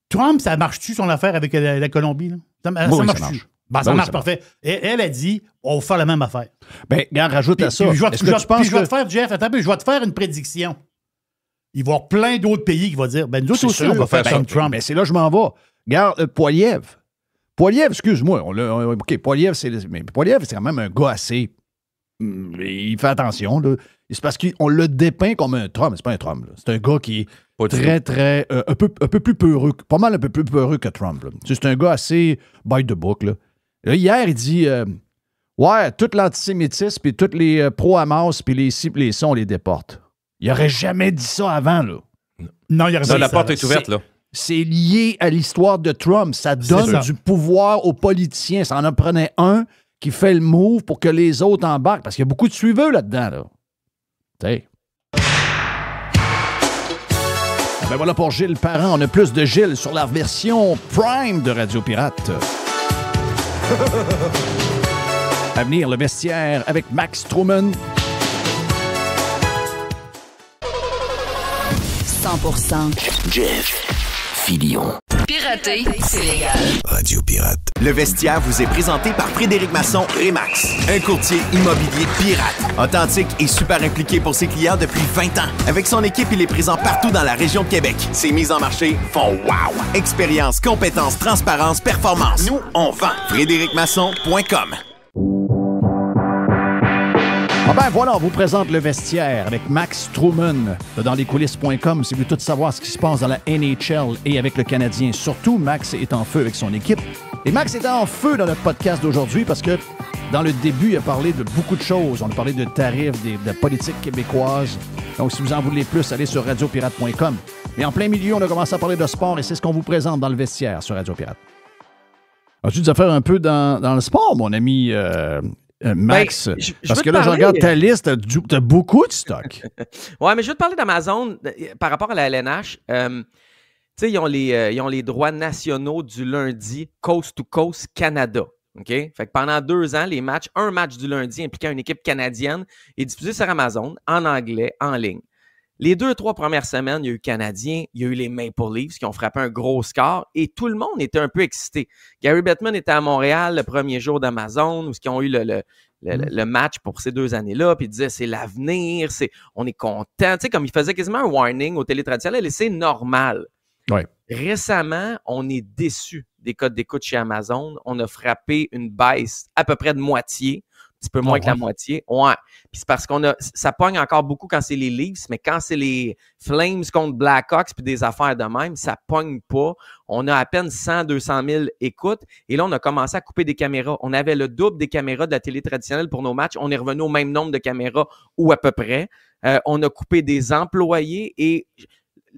Trump, ça marche-tu son affaire avec la Colombie? Là? Ça marche-tu? Ça marche parfait. Elle a dit, on va faire la même affaire. Bien, regarde, rajoute à ça. Je vais te faire, Jeff, attends, je vais te faire une prédiction. Il va y avoir plein d'autres pays qui vont dire, nous autres aussi, on va faire comme Trump. Mais c'est là que je m'en vais. Regarde, Poilievre, excuse-moi. OK, Poilievre, c'est quand même un gars assez... Il fait attention, là. C'est parce qu'on le dépeint comme un Trump. C'est pas un Trump, là. C'est un gars qui est très... un peu plus peureux, pas mal un peu plus peureux que Trump, là. C'est un gars assez by the book, là. Là, hier, il dit ouais, tout l'antisémitisme, puis tous les pro-Hamas, puis les ci, puis les ça, on les déporte. Il n'aurait jamais dit ça avant, là. Non, il aurait la porte est ouverte, là. C'est lié à l'histoire de Trump. Ça donne du pouvoir aux politiciens. Ça en prenait un qui fait le move pour que les autres embarquent. Parce qu'il y a beaucoup de suiveux là-dedans, là. T'sais. Ben voilà pour Gilles Parent. On a plus de Gilles sur la version Prime de Radio Pirate. À venir, le vestiaire avec Max Truman. 100% Jeff Fillion. Pirater, c'est légal. Radio Pirate. Le vestiaire vous est présenté par Frédéric Masson Remax, un courtier immobilier pirate, authentique et super impliqué pour ses clients depuis 20 ans. Avec son équipe, il est présent partout dans la région de Québec. Ses mises en marché font wow! Expérience, compétence, transparence, performance. Nous, on vend. FrédéricMasson.com. Ah ben voilà, on vous présente le vestiaire avec Max Truman de danslescoulisses.com. Si vous voulez tout savoir ce qui se passe dans la NHL et avec le Canadien, surtout, Max est en feu avec son équipe. Et Max est en feu dans notre podcast d'aujourd'hui parce que dans le début, il a parlé de beaucoup de choses. On a parlé de tarifs, de politique québécoise. Donc, si vous en voulez plus, allez sur radiopirate.com. Et en plein milieu, on a commencé à parler de sport et c'est ce qu'on vous présente dans le vestiaire sur Radio Pirate. As-tu des affaires un peu dans le sport, mon ami Max, parce que là, je regarde ta liste, tu as beaucoup de stock. Ouais, mais je veux te parler d'Amazon par rapport à la LNH. Ils ont les droits nationaux du lundi, Coast to Coast Canada. OK? Fait que pendant 2 ans, un match du lundi impliquant une équipe canadienne est diffusé sur Amazon, en anglais, en ligne. Les 2-3 premières semaines, il y a eu Canadiens, il y a eu les Maple Leafs qui ont frappé un gros score et tout le monde était un peu excité. Gary Bettman était à Montréal le premier jour d'Amazon où ils ont eu le match pour ces 2 années-là, puis il disait c'est l'avenir, on est content. Tu sais, comme il faisait quasiment un warning aux télé traditionnelles et c'est normal. Ouais. Récemment, on est déçu des codes d'écoute chez Amazon. On a frappé une baisse à peu près de moitié. Un petit peu moins que la moitié. Ouais. Puis c'est parce ça pogne encore beaucoup quand c'est les Leafs, mais quand c'est les Flames contre Blackhawks puis des affaires de même, ça pogne pas. On a à peine 100-200 000 écoutes. Et là, on a commencé à couper des caméras. On avait le double des caméras de la télé traditionnelle pour nos matchs. On est revenu au même nombre de caméras ou à peu près. On a coupé des employés et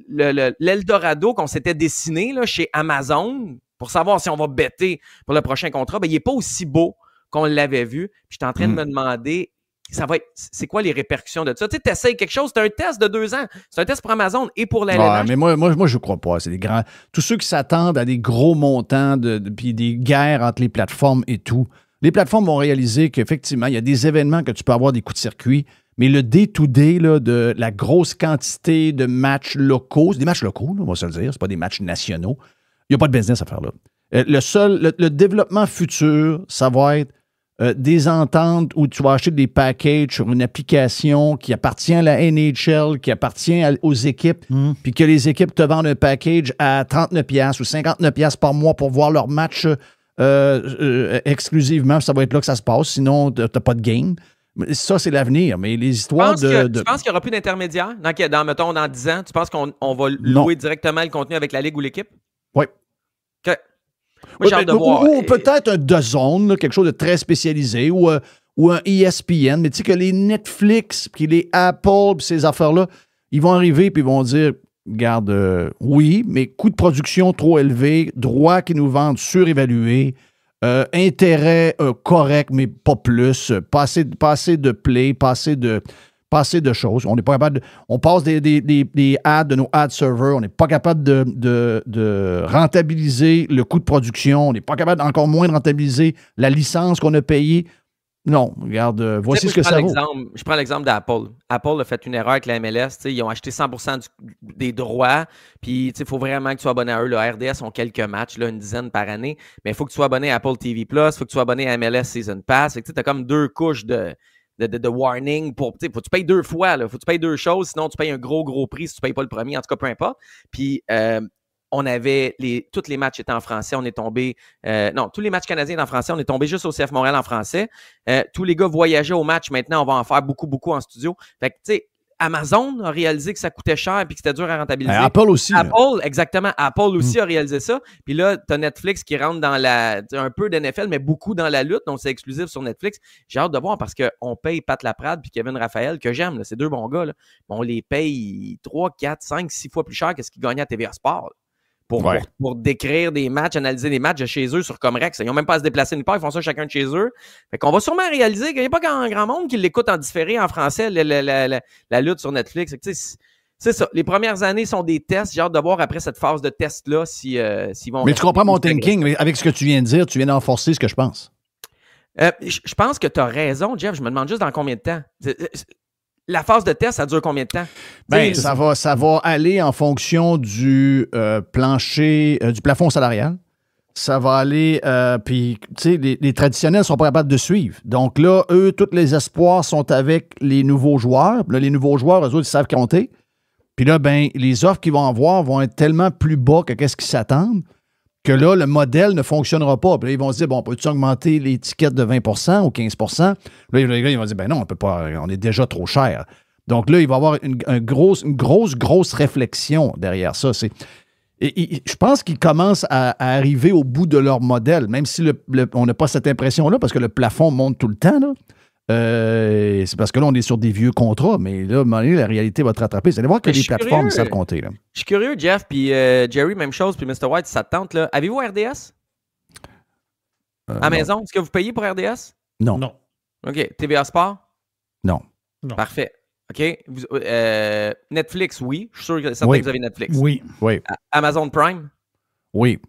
l'Eldorado qu'on s'était dessiné là, chez Amazon pour savoir si on va bêter pour le prochain contrat, il n'est pas aussi beau qu'on l'avait vu. Puis je suis en train de me demander, c'est quoi les répercussions de ça? Tu sais, tu essayes quelque chose, c'est un test de 2 ans. C'est un test pour Amazon et pour la LNH. Mais moi, je ne crois pas. C'est des grands. Tous ceux qui s'attendent à des gros montants puis des guerres entre les plateformes et tout. Les plateformes vont réaliser qu'effectivement, il y a des événements que tu peux avoir des coups de circuit, mais le day-to-day là, de la grosse quantité de matchs locaux, c'est des matchs locaux, là, on va se le dire, c'est pas des matchs nationaux. Il n'y a pas de business à faire là. Le développement futur, ça va être des ententes où tu vas acheter des packages sur une application qui appartient à la NHL, qui appartient aux équipes, puis que les équipes te vendent un package à 39$ ou 59$ par mois pour voir leur match exclusivement. Ça va être là que ça se passe, sinon tu n'as pas de game. Ça, c'est l'avenir, mais les histoires Tu penses qu'il n'y aura plus d'intermédiaire? Mettons, dans 10 ans, tu penses qu'on va louer directement le contenu avec la Ligue ou l'équipe? Oui. Okay. Moi, j'ai hâte de voir. Ou peut-être un DAZN, quelque chose de très spécialisé, ou un ESPN, mais tu sais que les Netflix, puis les Apple, puis ces affaires-là, ils vont arriver puis ils vont dire, regarde, oui, mais coût de production trop élevé, droits qui nous vendent surévalués, intérêt correct, mais pas plus, pas assez de play, pas assez de choses. On n'est pas capable on passe des ads de nos ad servers. On n'est pas capable de rentabiliser le coût de production. On n'est pas capable encore moins de rentabiliser la licence qu'on a payée. Non, regarde, voici ce que ça vaut. Je prends l'exemple d'Apple. Apple a fait une erreur avec la MLS. Ils ont acheté 100% des droits. Puis, il faut vraiment que tu sois abonné à eux. Le RDS ont quelques matchs, là, une dizaine par année. Mais il faut que tu sois abonné à Apple TV+, il faut que tu sois abonné à MLS Season Pass. Tu as comme 2 couches de warning pour. Faut que tu payes 2 fois. Faut que tu payes 2 choses. Sinon, tu payes un gros prix si tu ne payes pas le premier. En tout cas, peu importe. Puis, on avait tous les matchs étaient en français. On est tombé. Tous les matchs canadiens étaient en français. On est tombé juste au CF Montréal en français. Tous les gars voyageaient au match. Maintenant, on va en faire beaucoup en studio. Fait que, tu sais, Amazon a réalisé que ça coûtait cher et que c'était dur à rentabiliser. Apple aussi. Exactement. Apple aussi a réalisé ça. Puis là, tu as Netflix qui rentre dans un peu d'NFL, mais beaucoup dans la lutte. Donc, c'est exclusif sur Netflix. J'ai hâte de voir parce qu'on paye Pat Laprade puis Kevin Raphaël, que j'aime. Là, c'est 2 bons gars. Là. On les paye 3, 4, 5, 6 fois plus cher que ce qu'ils gagnaient à TVA Sport. Pour décrire des matchs, analyser des matchs de chez eux sur Comrex. Ils n'ont même pas à se déplacer nulle part, ils font ça chacun de chez eux. Fait qu'on va sûrement réaliser qu'il n'y a pas grand monde qui l'écoute en différé en français, la lutte sur Netflix. C'est ça. Les premières années sont des tests. J'ai hâte de voir après cette phase de test-là s'ils vont... Mais tu comprends mon thinking, mais avec ce que tu viens de dire, tu viens d'enforcer ce que je pense. Je pense que tu as raison, Jeff. Je me demande juste dans combien de temps. La phase de test, ça dure combien de temps? Ça va aller en fonction du plancher, du plafond salarial. Ça va aller, puis, tu sais, les traditionnels ne sont pas capables de suivre. Donc là, eux, tous les espoirs sont avec les nouveaux joueurs. Là, les nouveaux joueurs, eux autres, ils savent compter. Puis là, les offres qu'ils vont avoir vont être tellement plus bas que qu'est-ce qu'ils s'attendent que là, le modèle ne fonctionnera pas. Puis là, ils vont se dire, peut-tu augmenter les tickets de 20% ou 15%? Là, les gars, ils vont dire, non, on peut pas, on est déjà trop cher. Donc là, il va y avoir une grosse réflexion derrière ça. Je pense qu'ils commencent à arriver au bout de leur modèle, même si on n'a pas cette impression-là, parce que le plafond monte tout le temps, là. C'est parce que là, on est sur des vieux contrats, mais là, à un moment donné, la réalité va te rattraper. Vous allez voir que les plateformes savent compter. Là. Je suis curieux, Jeff, puis Jerry, même chose, puis Mr. White, ça te tente. Là. Avez-vous RDS? À maison? Est-ce que vous payez pour RDS? Non. OK. TVA Sport? Non. Parfait. OK. Netflix, oui. Je suis sûr que certains que vous avez Netflix. Oui. Amazon Prime? Oui.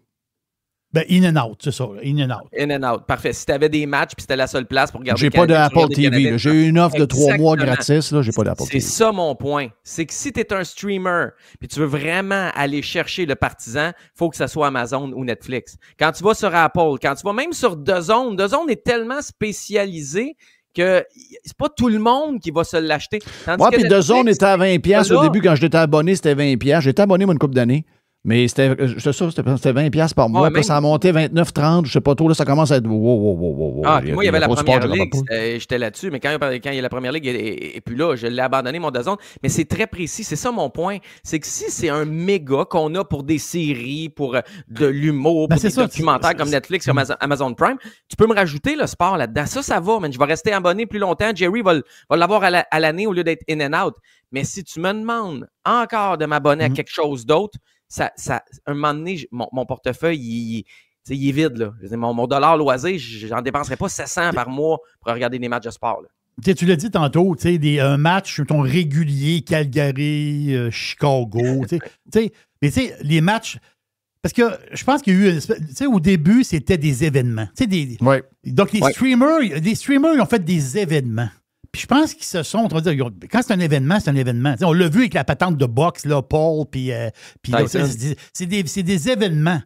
Ben, in and out, c'est ça. In and out. In and out. Parfait. Si tu avais des matchs puis c'était la seule place pour regarder. J'ai pas d'Apple TV. J'ai eu une offre de 3 mois gratis. Là, j'ai pas d'Apple TV. C'est ça mon point. C'est que si tu es un streamer puis tu veux vraiment aller chercher le partisan, il faut que ça soit Amazon ou Netflix. Quand tu vas sur Apple, quand tu vas même sur DAZN est tellement spécialisé que c'est pas tout le monde qui va se l'acheter. Moi, puis DAZN était à 20$. Au début, quand j'étais abonné, c'était 20$. J'étais abonné moi, une couple d'années. Mais c'était 20$ par mois. Puis ça a monté 29-30, je sais pas trop. Là, ça commence à être wow. Moi, il y avait la première ligue. J'étais là-dessus, mais quand il y a la première ligue, et puis là, je l'ai abandonné, mon DAZN. Mais c'est très précis. C'est ça mon point. C'est que si c'est un méga qu'on a pour des séries, pour de l'humour, pour des documentaires comme Netflix, comme Amazon Prime, tu peux me rajouter le sport là-dedans. Ça va, mais je vais rester abonné plus longtemps. Jerry va l'avoir à l'année au lieu d'être in and out. Mais si tu me demandes encore de m'abonner à quelque chose d'autre, un moment donné, mon portefeuille, il est vide. Là. Mon dollar loisir, j'en dépenserais pas 700 par mois pour regarder des matchs de sport. Là. Tu l'as dit tantôt, un match régulier, Calgary, Chicago. Mais les matchs, parce que je pense qu'il y a eu, au début, c'était des événements. Donc, les streamers, ils ont fait des événements. Puis je pense qu'ils se sont, on va dire, quand c'est un événement, c'est un événement. T'sais, on l'a vu avec la patente de boxe, là, Paul, puis c'est des événements.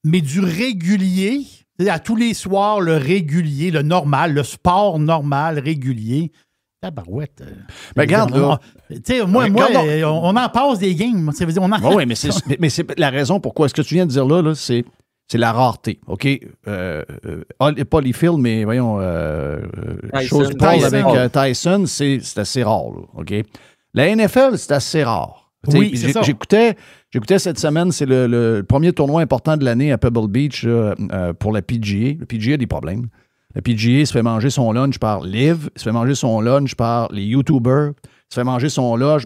Mais du régulier, à tous les soirs, le régulier, le normal, le sport normal, régulier. Tabarouette. Mais regarde, là. On en passe des games. Ça veut dire, oui, mais c'est la raison pourquoi. Ce que tu viens de dire là, c'est la rareté, OK? Pas les films, mais voyons, chose Paul avec Tyson, c'est assez rare, là, OK? La NFL, c'est assez rare. Oui, c'est ça. J'écoutais cette semaine, c'est le premier tournoi important de l'année à Pebble Beach pour la PGA. Le PGA a des problèmes. La PGA se fait manger son lunch par Liv, se fait manger son lunch par les YouTubers, se fait manger son lunch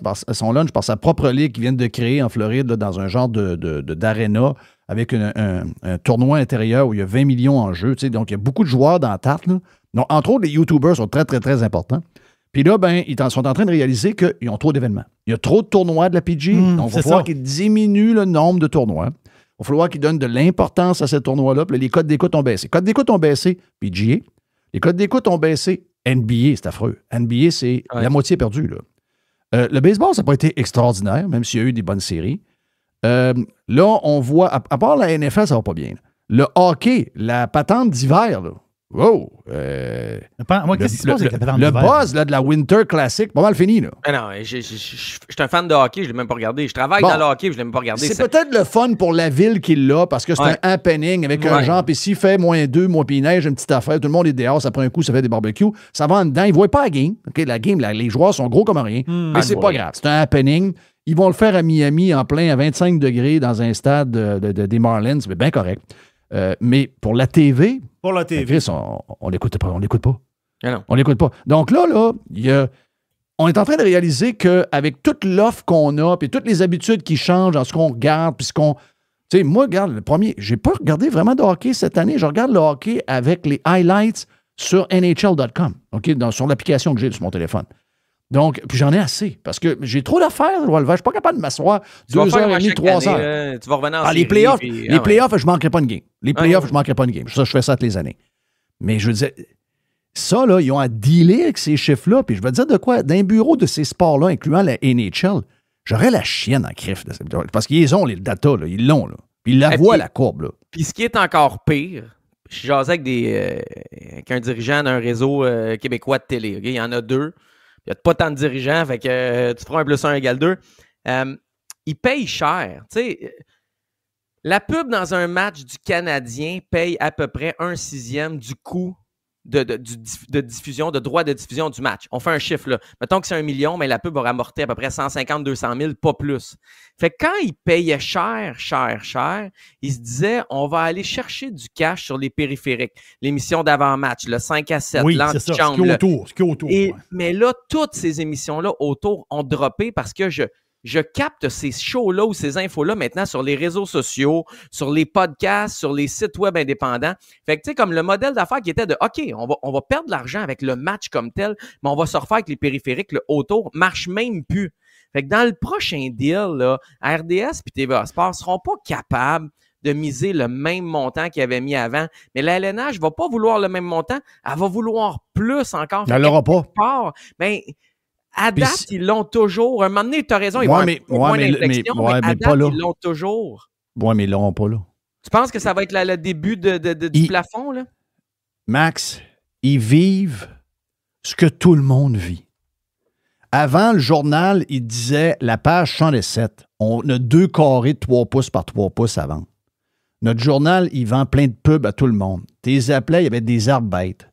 par sa propre ligue qu'ils viennent de créer en Floride là, dans un genre d'aréna avec un tournoi intérieur où il y a 20 millions en jeu. Donc, il y a beaucoup de joueurs dans la tarte. Là. Donc, entre autres, les YouTubers sont très, très, très importants. Puis là, ils sont en train de réaliser qu'ils ont trop d'événements. Il y a trop de tournois de la PGA. Donc, il va falloir qu'ils diminuent le nombre de tournois. Il va falloir qu'ils donnent de l'importance à ces tournois-là. Puis là, les codes d'écoute ont baissé. Les codes d'écoute ont baissé PGA. Les codes d'écoute ont baissé NBA. C'est affreux. NBA, c'est la moitié perdue. Là. Le baseball, ça n'a pas été extraordinaire, même s'il y a eu des bonnes séries. Là, on voit, à part la NFL, ça va pas bien. Le hockey, la patente d'hiver, là. Wow! Qu'est-ce qui se passe avec la patente d'hiver? Le buzz là, de la Winter Classic, pas mal fini, là. Non, je suis un fan de hockey, je ne l'ai même pas regardé. Je travaille dans le hockey, je ne l'ai même pas regardé. C'est peut-être le fun pour la ville qui l'a, parce que c'est un happening avec un genre, puis s'il fait -2, puis il neige, une petite affaire, tout le monde est dehors, ça prend un coup, ça fait des barbecues, ça va en dedans, ils ne voient pas la game. Okay, la game, les joueurs sont gros comme rien, mais c'est pas grave, c'est un happening. Ils vont le faire à Miami en plein à 25 degrés dans un stade des Marlins, c'est bien correct. Mais pour la TV, Chris, on l'écoute pas. On l'écoute pas. On l'écoute pas. Donc là, on est en train de réaliser qu'avec toute l'offre qu'on a, puis toutes les habitudes qui changent dans ce qu'on regarde, puis ce qu'on. Tu sais, moi, regarde, le premier, j'ai pas regardé vraiment de hockey cette année. Je regarde le hockey avec les highlights sur NHL.com, OK, sur l'application que j'ai sur mon téléphone. Donc, puis j'en ai assez, parce que j'ai trop d'affaires, je suis pas capable de m'asseoir 2h30, 3 heures. Tu vas revenir en série, les playoffs, je ne manquerai pas une game. Les playoffs, je ne manquerai pas une game. Ça, je fais ça toutes les années. Mais je veux dire, ça, là, ils ont à dealer avec ces chiffres-là. Puis je vais te dire de quoi, d'un bureau de ces sports-là, incluant la NHL, j'aurais la chienne en crif. Parce qu'ils ont les data, là, ils l'ont. Là. Puis ils la voient, la courbe. Là. Puis ce qui est encore pire, je jasais avec un dirigeant d'un réseau québécois de télé. Okay? Il y en a 2. Il n'y a pas tant de dirigeants, fait que tu feras 1 + 1 = 2. Ils payent cher. Tu sais, la pub dans un match du Canadien paye à peu près 1/6 du coût de diffusion, de droit de diffusion du match. On fait un chiffre là. Mettons que c'est 1 million, mais la pub va ramorter à peu près 150-200 000, pas plus. Fait que quand ils payaient cher, ils se disaient, on va aller chercher du cash sur les périphériques. L'émission d'avant-match, le 5-7, l'antichambre. Ce qui est autour. Mais là, toutes ces émissions-là autour ont droppé parce que je je capte ces shows-là ou ces infos-là maintenant sur les réseaux sociaux, sur les podcasts, sur les sites web indépendants. Fait que, tu sais, comme le modèle d'affaires qui était de, OK, on va perdre de l'argent avec le match comme tel, mais on va se refaire avec les périphériques, le autour, marche même plus. Fait que dans le prochain deal, là, RDS et TVA Sport ne seront pas capables de miser le même montant qu'ils avaient mis avant. Mais la LNH ne va pas vouloir le même montant, elle va vouloir plus encore. Elle l'aura pas. Ben, à date, ils l'ont toujours. Un moment donné, tu as raison, ils vont avoir un point d'inflexion, mais à date, ils l'ont toujours. Oui, mais ils l'auront pas là. Tu penses que ça va être le début du plafond, là? Max, ils vivent ce que tout le monde vit. Avant, le journal, il disait, la page 107, on a 2 carrés de 3 pouces par 3 pouces à vendre. Notre journal, il vend plein de pubs à tout le monde. T'es appelais, il y avait des arbres bêtes.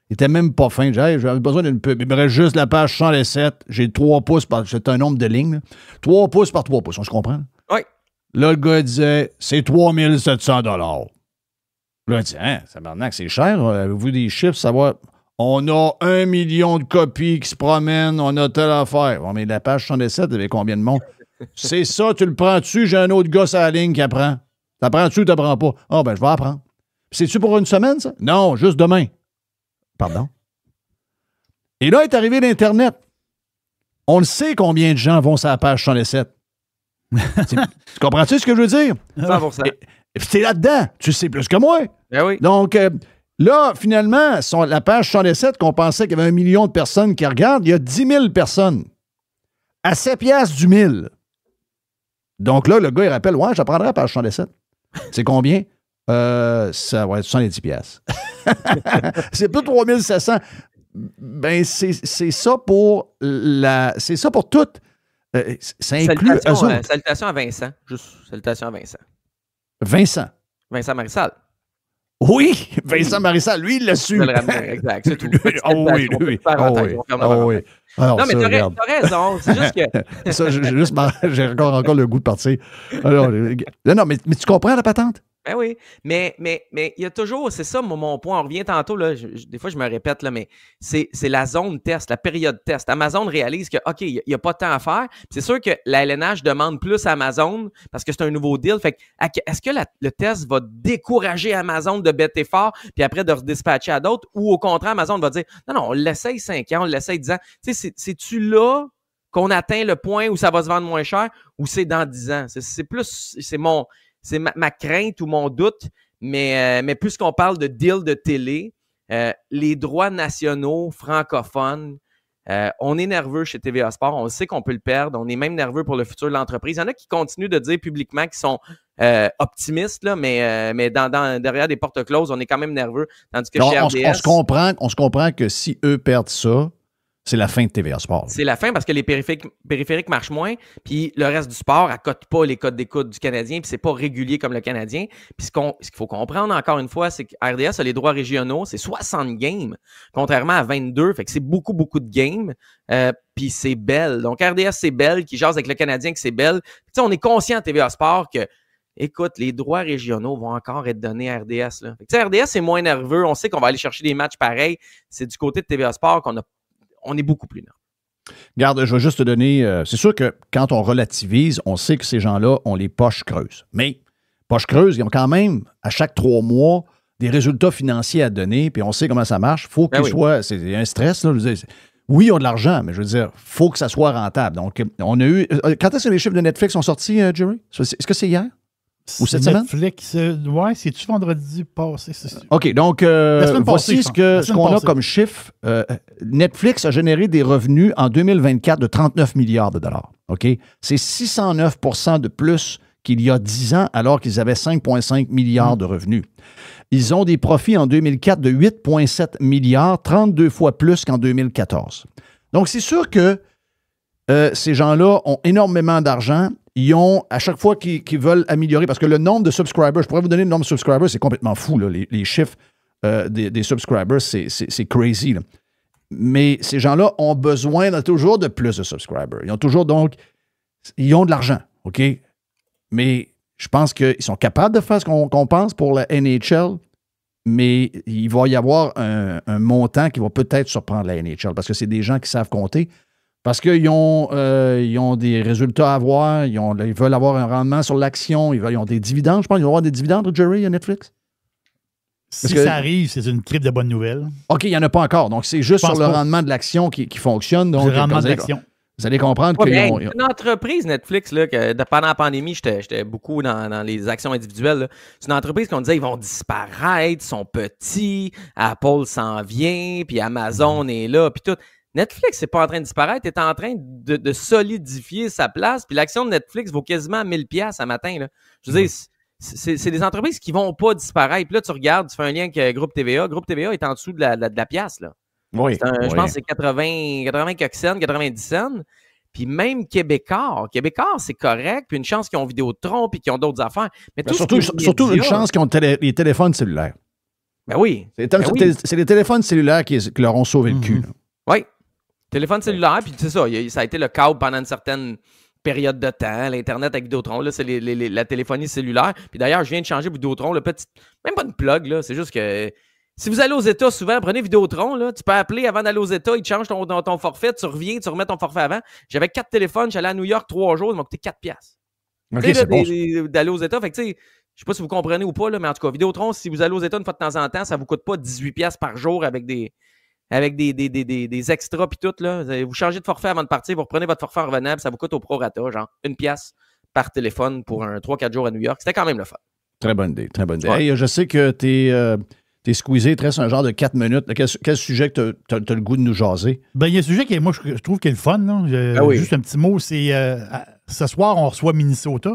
Il était même pas fin. J'avais besoin d'une pub. Il me reste juste la page 107. J'ai 3 pouces par... C'est un nombre de lignes. Là. 3 pouces par 3 pouces. On se comprend? Oui. Là, le gars disait, c'est 3700 $. Là, il dit, hein, ça m'arnaque, c'est cher. Avez-vous des chiffres, savoir... On a 1 million de copies qui se promènent, on a telle affaire. Bon, mais la page 107, il y avait combien de monde? C'est ça, tu le prends-tu? J'ai un autre gars sur la ligne qui apprend. T'apprends-tu ou t'apprends pas? Ah, ben, je vais apprendre. C'est-tu pour une semaine, ça? Non, juste demain. Pardon? Et là est arrivé l'Internet. On le sait combien de gens vont sur la page 107. Tu comprends-tu ce que je veux dire? 100%. C'est là-dedans. Tu sais plus que moi. Ben oui. Donc, là, finalement, la page 107, qu'on pensait qu'il y avait 1 million de personnes qui regardent, il y a 10 000 personnes. À 7 piastres du 1000. Donc là, le gars, il rappelle, ouais, j'apprendrai la page 107. C'est combien? Ça va être 70 piastres. C'est plus 3700. Ben, c'est ça pour c'est ça pour tout. Ça inclut eux autres. Salutations à Vincent. Juste salutations à Vincent. Vincent Marissal. Oui, Vincent Marissal, lui, il l'a su. Exact, c'est tout. Oh oui, lui. Oh oui. Alors, non, mais t'as raison. C'est juste que... ça, j'ai encore le goût de partir. Alors, non, mais tu comprends la patente? Ben oui, mais il y a toujours, c'est ça mon point, on revient tantôt, là, des fois je me répète, là, mais c'est la zone test, la période test. Amazon réalise que, OK, il n'y a pas de temps à faire. C'est sûr que la LNH demande plus à Amazon parce que c'est un nouveau deal. Fait que, est-ce que le test va décourager Amazon de bêter fort puis après de redispatcher à d'autres, ou au contraire, Amazon va dire, non, on l'essaye 5 ans, on l'essaye 10 ans. Tu sais, c'est-tu là qu'on atteint le point où ça va se vendre moins cher ou c'est dans 10 ans? C'est ma crainte ou mon doute, mais puisqu'on parle de deal de télé, les droits nationaux francophones, on est nerveux chez TVA Sport, on sait qu'on peut le perdre, on est même nerveux pour le futur de l'entreprise. Il y en a qui continuent de dire publiquement qu'ils sont optimistes, là, mais derrière des portes closes, on est quand même nerveux. Tandis que chez RDS... On se comprend que si eux perdent ça, c'est la fin de TVA Sport. C'est la fin parce que les périphériques marchent moins, puis le reste du sport accote pas les codes d'écoute du Canadien, puis c'est pas régulier comme le Canadien. Puis ce qu'il faut comprendre encore une fois, c'est que RDS a les droits régionaux, c'est 60 games, contrairement à 22, fait que c'est beaucoup, beaucoup de games, puis c'est Bell. Donc RDS, c'est Bell, qui jase avec le Canadien, que c'est Bell. Tu sais, on est conscient à TVA Sport que, écoute, les droits régionaux vont encore être donnés à RDS. Là. Fait que, RDS, c'est moins nerveux, on sait qu'on va aller chercher des matchs pareils. C'est du côté de TVA Sport on est beaucoup plus nerveux. Regarde, je vais juste te donner... c'est sûr que quand on relativise, on sait que ces gens-là ont les poches creuses. Mais, poches creuses, ils ont quand même, à chaque 3 mois, des résultats financiers à donner, puis on sait comment ça marche. Il faut qu'ils soient... C'est un stress, là. Je veux dire, oui, ils ont de l'argent, mais je veux dire, il faut que ça soit rentable. Donc, on a eu... Quand est-ce que les chiffres de Netflix sont sortis, Jerry? Est-ce que c'est hier? Ou cette semaine? Netflix, ouais, c'est-tu vendredi passé? OK, donc voici ce qu'on a comme chiffre. Netflix a généré des revenus en 2024 de 39 milliards de dollars. OK? C'est 609 % de plus qu'il y a 10 ans, alors qu'ils avaient 5,5 milliards de revenus. Ils ont des profits en 2004 de 8,7 milliards, 32 fois plus qu'en 2014. Donc, c'est sûr que ces gens-là ont énormément d'argent. Ils ont, à chaque fois qu'ils veulent améliorer, parce que le nombre de subscribers, je pourrais vous donner le nombre de subscribers, c'est complètement fou, là, les chiffres des subscribers, c'est crazy. Là. Mais ces gens-là ont besoin toujours de plus de subscribers. Ils ont toujours, donc, ils ont de l'argent, OK? Mais je pense qu'ils sont capables de faire ce qu'on pense pour la NHL, mais il va y avoir un montant qui va peut-être surprendre la NHL, parce que c'est des gens qui savent compter. Parce qu'ils ont des résultats à avoir, ils veulent avoir un rendement sur l'action, ils ont des dividendes. Je pense qu'ils vont avoir des dividendes, Jerry, à Netflix? Si ça arrive, c'est une trip de bonnes nouvelles. OK, il n'y en a pas encore. Donc, c'est juste sur le rendement de l'action qui fonctionne. Donc, le rendement de l'action. Vous allez comprendre que... Une entreprise, Netflix, là, que pendant la pandémie, j'étais beaucoup dans les actions individuelles. Là. C'est une entreprise qu'on disait ils vont disparaître, ils sont petits, Apple s'en vient, puis Amazon est là, puis tout. Netflix n'est pas en train de disparaître, il est en train de solidifier sa place, puis l'action de Netflix vaut quasiment 1000$ à matin. Là. Je veux dire, c'est des entreprises qui vont pas disparaître. Puis là, tu regardes, tu fais un lien avec Groupe TVA. Groupe TVA est en dessous de la pièce, là. Oui. Je pense que c'est 80 quelques cents, 90 cents. Puis même Québécois, c'est correct. Puis une chance qu'ils ont Vidéotron puis qu'ils ont d'autres affaires. Mais surtout une chance qu'ils ont les téléphones cellulaires. Ben oui. C'est les téléphones cellulaires qui leur ont sauvé le cul. Oui. Téléphone cellulaire, puis c'est ça. Ça a été le câble pendant une certaine période de temps. L'Internet avec Vidéotron, là, c'est la téléphonie cellulaire. Puis d'ailleurs, je viens de changer Vidéotron. Même pas une plug, là. C'est juste que... Si vous allez aux États souvent, prenez Vidéotron, là, tu peux appeler avant d'aller aux États, ils te changent ton forfait, tu reviens, tu remets ton forfait avant. J'avais 4 téléphones, j'allais à New York 3 jours, ils m'ont coûté 4$. OK, c'est bon. D'aller aux États, fait que tu sais, je sais pas si vous comprenez ou pas, là, mais en tout cas, Vidéotron, si vous allez aux États une fois de temps en temps, ça vous coûte pas 18$ par jour avec des extras puis tout, là. Vous changez de forfait avant de partir, vous reprenez votre forfait en revenant, ça vous coûte au prorata, genre 1$ par téléphone pour un 3-4 jours à New York. C'était quand même le fun. Très bonne idée, très bonne idée. Ouais. Hey, je sais que t'es squeezé, il te reste un genre de 4 minutes. Quel sujet que tu as le goût de nous jaser? Ben, il y a un sujet qui, moi, je trouve qu'il est le fun. Là. Oui. Juste un petit mot, c'est ce soir, on reçoit Minnesota.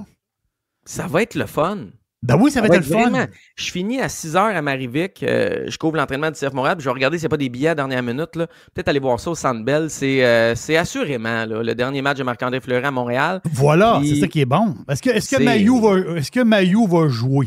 Ça va être le fun. Ben oui, ça va être le fun. Je finis à 6h à Marivic. Je couvre l'entraînement du CF Montréal. Je vais regarder s'il n'y a pas des billets à la dernière minute. Là. Peut-être aller voir ça au Centre Bell. C'est assurément là, le dernier match de Marc-André Fleury à Montréal. Voilà, c'est ça qui est bon. Est-ce que Mailloux va jouer?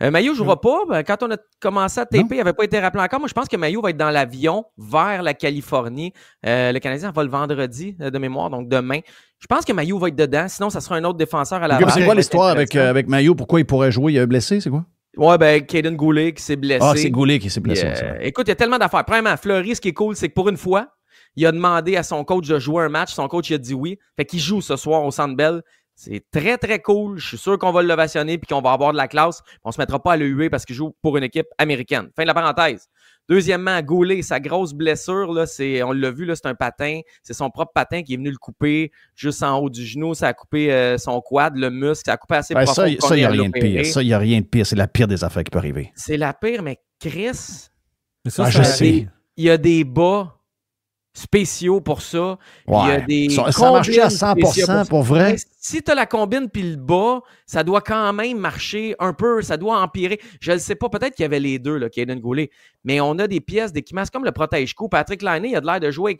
Mailloux ne jouera pas. Ben, quand on a commencé à taper, il n'avait pas été rappelé encore. Moi, je pense que Mailloux va être dans l'avion vers la Californie. Le Canadien va le vendredi de mémoire, donc demain. Je pense que Mailloux va être dedans. Sinon, ça sera un autre défenseur à la base. C'est quoi l'histoire avec Mailloux? Pourquoi il pourrait jouer? Il est blessé, c'est quoi? Ouais, ben, Caden Goulet qui s'est blessé. Ah, c'est Goulet qui s'est blessé. Écoute, il y a tellement d'affaires. Premièrement, Fleury, ce qui est cool, c'est que pour une fois, il a demandé à son coach de jouer un match. Son coach, il a dit oui. Fait qu'il joue ce soir au Centre Bell. C'est très, très cool. Je suis sûr qu'on va l'ovationner puis qu'on va avoir de la classe. On ne se mettra pas à le huer parce qu'il joue pour une équipe américaine. Fin de la parenthèse. Deuxièmement, Goulet, sa grosse blessure, là, on l'a vu, là, c'est un patin. C'est son propre patin qui est venu le couper juste en haut du genou. Ça a coupé son quad, le muscle. Ça a coupé assez profond. Ça, il n'y a rien de pire. Ça, il n'y a rien de pire. C'est la pire des affaires qui peut arriver. C'est la pire, mais Chris, je sais. Il y a des bas spéciaux pour ça. Ouais. Il y a des ça marchait à 100% pour vrai. Mais si tu as la combine puis le bas, ça doit quand même marcher un peu, ça doit empirer. Je ne sais pas, peut-être qu'il y avait les deux, là, Caden Goulet, mais on a des pièces d'équipement, c'est comme le protège-cou. Patrick Laine, il a de l'air de jouer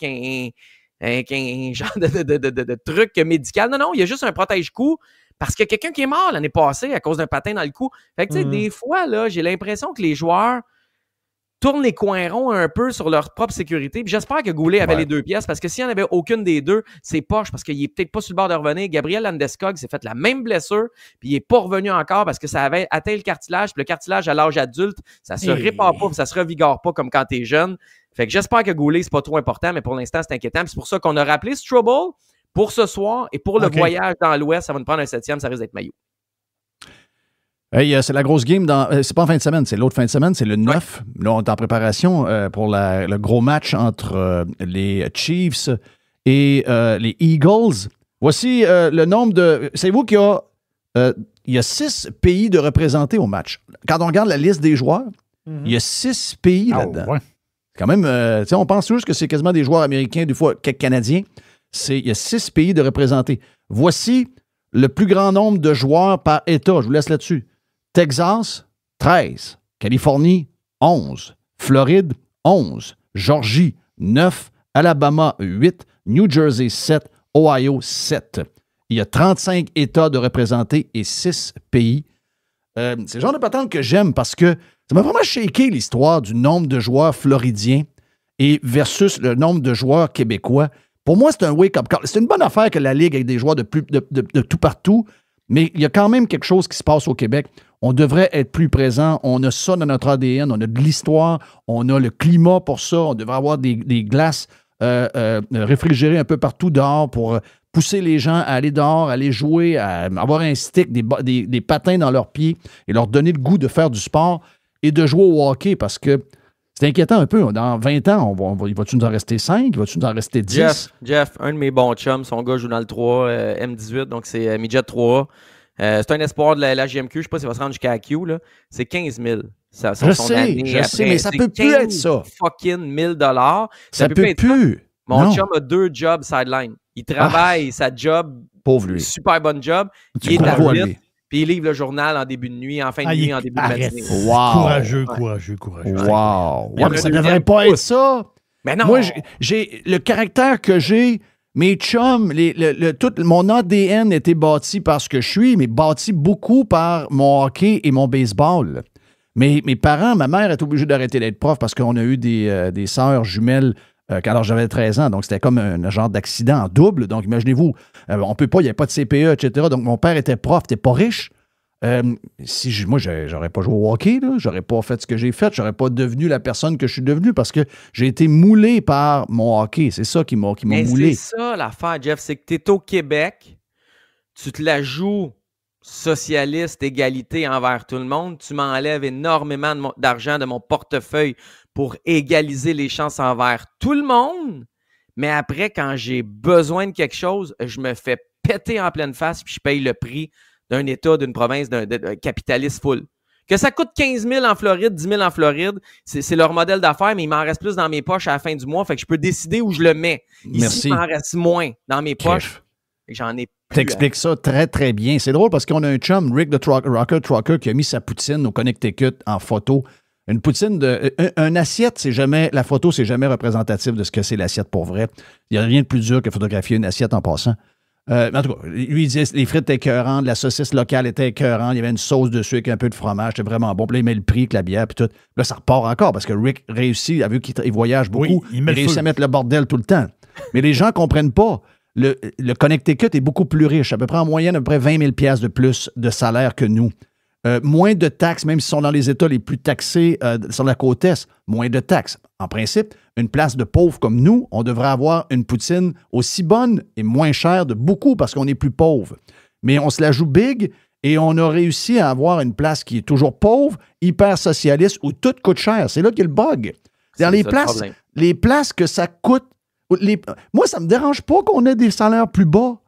avec un genre de truc médical. Non, il y a juste un protège-cou parce qu'il y a quelqu'un qui est mort l'année passée à cause d'un patin dans le cou. Fait que, tu sais, des fois, là, j'ai l'impression que les joueurs tournent les coins ronds un peu sur leur propre sécurité. Puis j'espère que Goulet avait les deux pièces, parce que s'il n'y en avait aucune des deux, c'est poche, parce qu'il n'est peut-être pas sur le bord de revenir. Gabriel Landeskog s'est fait la même blessure, puis il n'est pas revenu encore parce que ça avait atteint le cartilage. Puis le cartilage à l'âge adulte, ça se répare pas, ça se revigore pas comme quand tu es jeune. Fait que j'espère que Goulet, c'est pas trop important, mais pour l'instant, c'est inquiétant. Puis c'est pour ça qu'on a rappelé Strobel pour ce soir, et pour le voyage dans l'Ouest, ça va nous prendre un 7e, ça risque d'être Mailloux. Hey, c'est la grosse game. C'est pas en fin de semaine, c'est l'autre fin de semaine, c'est le 9. Là, on est en préparation pour le gros match entre les Chiefs et les Eagles. Voici le nombre de... Savez-vous qu'il y a 6 pays de représentés au match. Quand on regarde la liste des joueurs, il y a 6 pays là-dedans. Ouais. Quand même, on pense juste que c'est quasiment des joueurs américains, des fois quelques Canadiens. Il y a 6 pays de représentés. Voici le plus grand nombre de joueurs par État. Je vous laisse là-dessus. Texas, 13. Californie, 11. Floride, 11. Georgie, 9. Alabama, 8. New Jersey, 7. Ohio, 7. Il y a 35 États de représentés et 6 pays. C'est le genre de patente que j'aime parce que ça m'a vraiment shaké l'histoire du nombre de joueurs floridiens et versus le nombre de joueurs québécois. Pour moi, c'est un wake-up call. C'est une bonne affaire que la Ligue ait des joueurs de tout partout, mais il y a quand même quelque chose qui se passe au Québec. On devrait être plus présent. On a ça dans notre ADN. On a de l'histoire. On a le climat pour ça. On devrait avoir des glaces réfrigérés un peu partout dehors pour pousser les gens à aller dehors, à aller jouer, à avoir un stick, des patins dans leurs pieds et leur donner le goût de faire du sport et de jouer au hockey parce que c'est inquiétant un peu. Dans 20 ans, il va-tu nous en rester 5? Va-tu nous en rester 10? Jeff, un de mes bons chums, son gars joue dans le 3, M18, donc c'est Midget 3. C'est un espoir de la GMQ. Je ne sais pas s'il va se rendre jusqu'à AQ. Là. C'est 15 000. Je sais, mais ça peut plus être ça. Fucking 1 000 $. Ça peut plus. Mon chum a 2 jobs sideline. Il travaille sa job. Pauvre lui. Super bonne job. Il est à 8. Puis il livre le journal en début de nuit, en fin de nuit, en début de matinée. Courageux. Wow. Ouais, mais ça ne devrait pas être ça. Mais non. Moi, j'ai le caractère que j'ai. Mes chums, tout mon ADN était bâti par ce que je suis, mais bâti beaucoup par mon hockey et mon baseball. Mes parents, ma mère est obligée d'arrêter d'être prof parce qu'on a eu des sœurs jumelles quand j'avais 13 ans. Donc, c'était comme un genre d'accident en double. Donc, imaginez-vous, on peut pas, il n'y avait pas de CPE, etc. Donc, mon père était prof, t'es pas riche. Moi, j'aurais pas joué au hockey, là, j'aurais pas fait ce que j'ai fait, j'aurais pas devenu la personne que je suis devenu parce que j'ai été moulé par mon hockey. C'est ça qui m'a moulé. C'est ça l'affaire, Jeff, c'est que tu es au Québec, tu te la joues socialiste, égalité envers tout le monde, tu m'enlèves énormément d'argent de mon portefeuille pour égaliser les chances envers tout le monde, mais après, quand j'ai besoin de quelque chose, je me fais péter en pleine face puis je paye le prix d'un État, d'une province, d'un capitaliste full. Que ça coûte 15 000 en Floride, 10 000 en Floride, c'est leur modèle d'affaires, mais il m'en reste plus dans mes poches à la fin du mois, fait que je peux décider où je le mets. Ici, il m'en reste moins dans mes poches. J'en ai plus. T'expliques ça très, très bien. C'est drôle parce qu'on a un chum, Rick the Rocker Trucker, qui a mis sa poutine au Connecticut en photo. Une poutine un assiette, la photo, c'est jamais représentatif de ce que c'est l'assiette pour vrai. Il n'y a rien de plus dur que photographier une assiette en passant. En tout cas, lui, il disait les frites étaient écœurantes, la saucisse locale était écœurante, il y avait une sauce dessus avec un peu de fromage, c'était vraiment bon. Puis là, il met le prix avec la bière, puis tout. Là, ça repart encore parce que Rick réussit, vu qu'il voyage beaucoup, il réussit à mettre le bordel tout le temps. Mais les gens ne comprennent pas. Le Connecticut est beaucoup plus riche, à peu près en moyenne, à peu près 20 000 $ de plus de salaire que nous. Moins de taxes, même s'ils sont dans les États les plus taxés sur la côte Est, moins de taxes. En principe, une place de pauvres comme nous, on devrait avoir une poutine aussi bonne et moins chère de beaucoup parce qu'on est plus pauvre. Mais on se la joue big et on a réussi à avoir une place qui est toujours pauvre, hyper socialiste, où tout coûte cher. C'est là qu'il y a le bug. Dans les places que ça coûte. Moi, ça ne me dérange pas qu'on ait des salaires plus bas.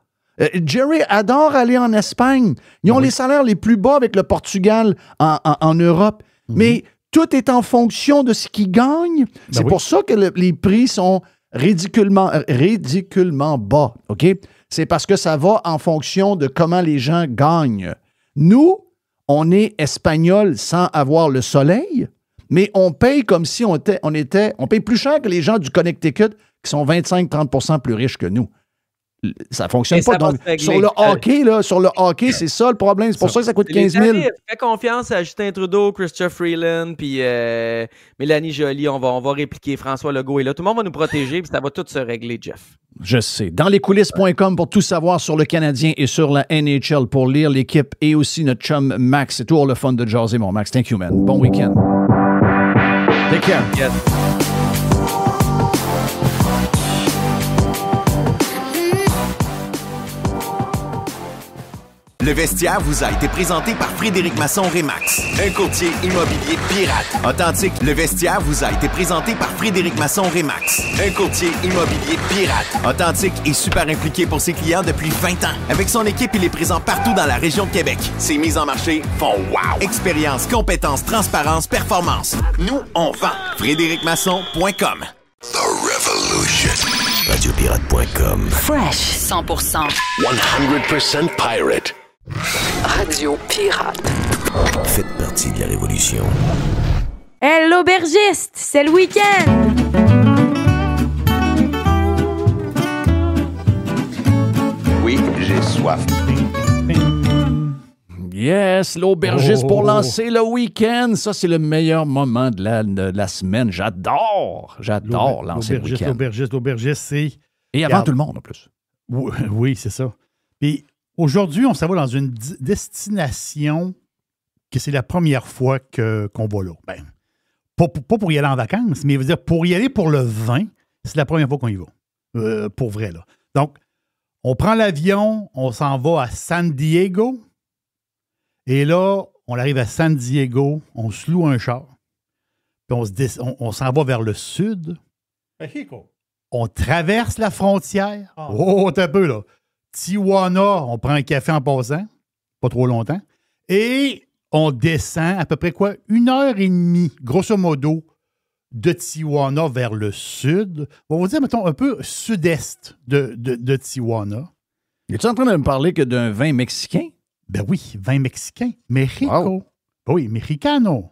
Jerry adore aller en Espagne. Ils ont les salaires les plus bas avec le Portugal en Europe. Mais tout est en fonction de ce qu'ils gagnent. C'est pour ça que les prix sont ridiculement bas. OK? C'est parce que ça va en fonction de comment les gens gagnent. Nous, on est espagnol sans avoir le soleil, mais on paye comme si on paye plus cher que les gens du Connecticut qui sont 25-30% plus riches que nous. Ça fonctionne pas. Donc, sur le hockey, c'est ça le problème. C'est pour ça que ça coûte 15 000. Fais confiance à Justin Trudeau, Chrystia Freeland, puis Mélanie Joly. On va répliquer. François Legault est là. Tout le monde va nous protéger, puis ça va tout se régler, Jeff. Je sais. Dans lescoulisses.com pour tout savoir sur le Canadien et sur la NHL, pour lire l'équipe et aussi notre chum Max. C'est toujours le fun de jaser, mon Max. Thank you, man. Bon week-end. Take care. Yes. Le Vestiaire vous a été présenté par Frédéric Masson Remax, un courtier immobilier pirate. Authentique, Le Vestiaire vous a été présenté par Frédéric Masson Remax, un courtier immobilier pirate. Authentique et super impliqué pour ses clients depuis 20 ans. Avec son équipe, il est présent partout dans la région de Québec. Ses mises en marché font wow! Expérience, compétence, transparence, performance. Nous, on vend. FrédéricMasson.com. The Revolution. Radiopirate.com. Fresh 100%. 100% pirate. Radio Pirate. Faites partie de la révolution. Hey, l'aubergiste, c'est le week-end! Oui, j'ai soif. Yes, l'aubergiste pour lancer le week-end. Ça, c'est le meilleur moment de la semaine. J'adore lancer le week-end. L'aubergiste, c'est... Et avant tout le monde, en plus. Oui, c'est ça. Puis aujourd'hui, on s'en va dans une destination que c'est la première fois qu'on va là. Ben, pas pour y aller en vacances, mais pour y aller pour le vin, c'est la première fois qu'on y va. Pour vrai, là. Donc, on prend l'avion, on s'en va à San Diego. Et là, on arrive à San Diego, on se loue un char. Puis on s'en va vers le sud. Mexico. On traverse la frontière. Oh, t'as un peu, là. Tijuana, on prend un café en passant. Pas trop longtemps. Et on descend à peu près 1h30, grosso modo, de Tijuana vers le sud. On va dire, mettons, un peu sud-est de Tijuana. Es-tu en train de me parler que d'un vin mexicain? Ben oui, vin mexicain. Mexico. Wow. Oui, mexicano.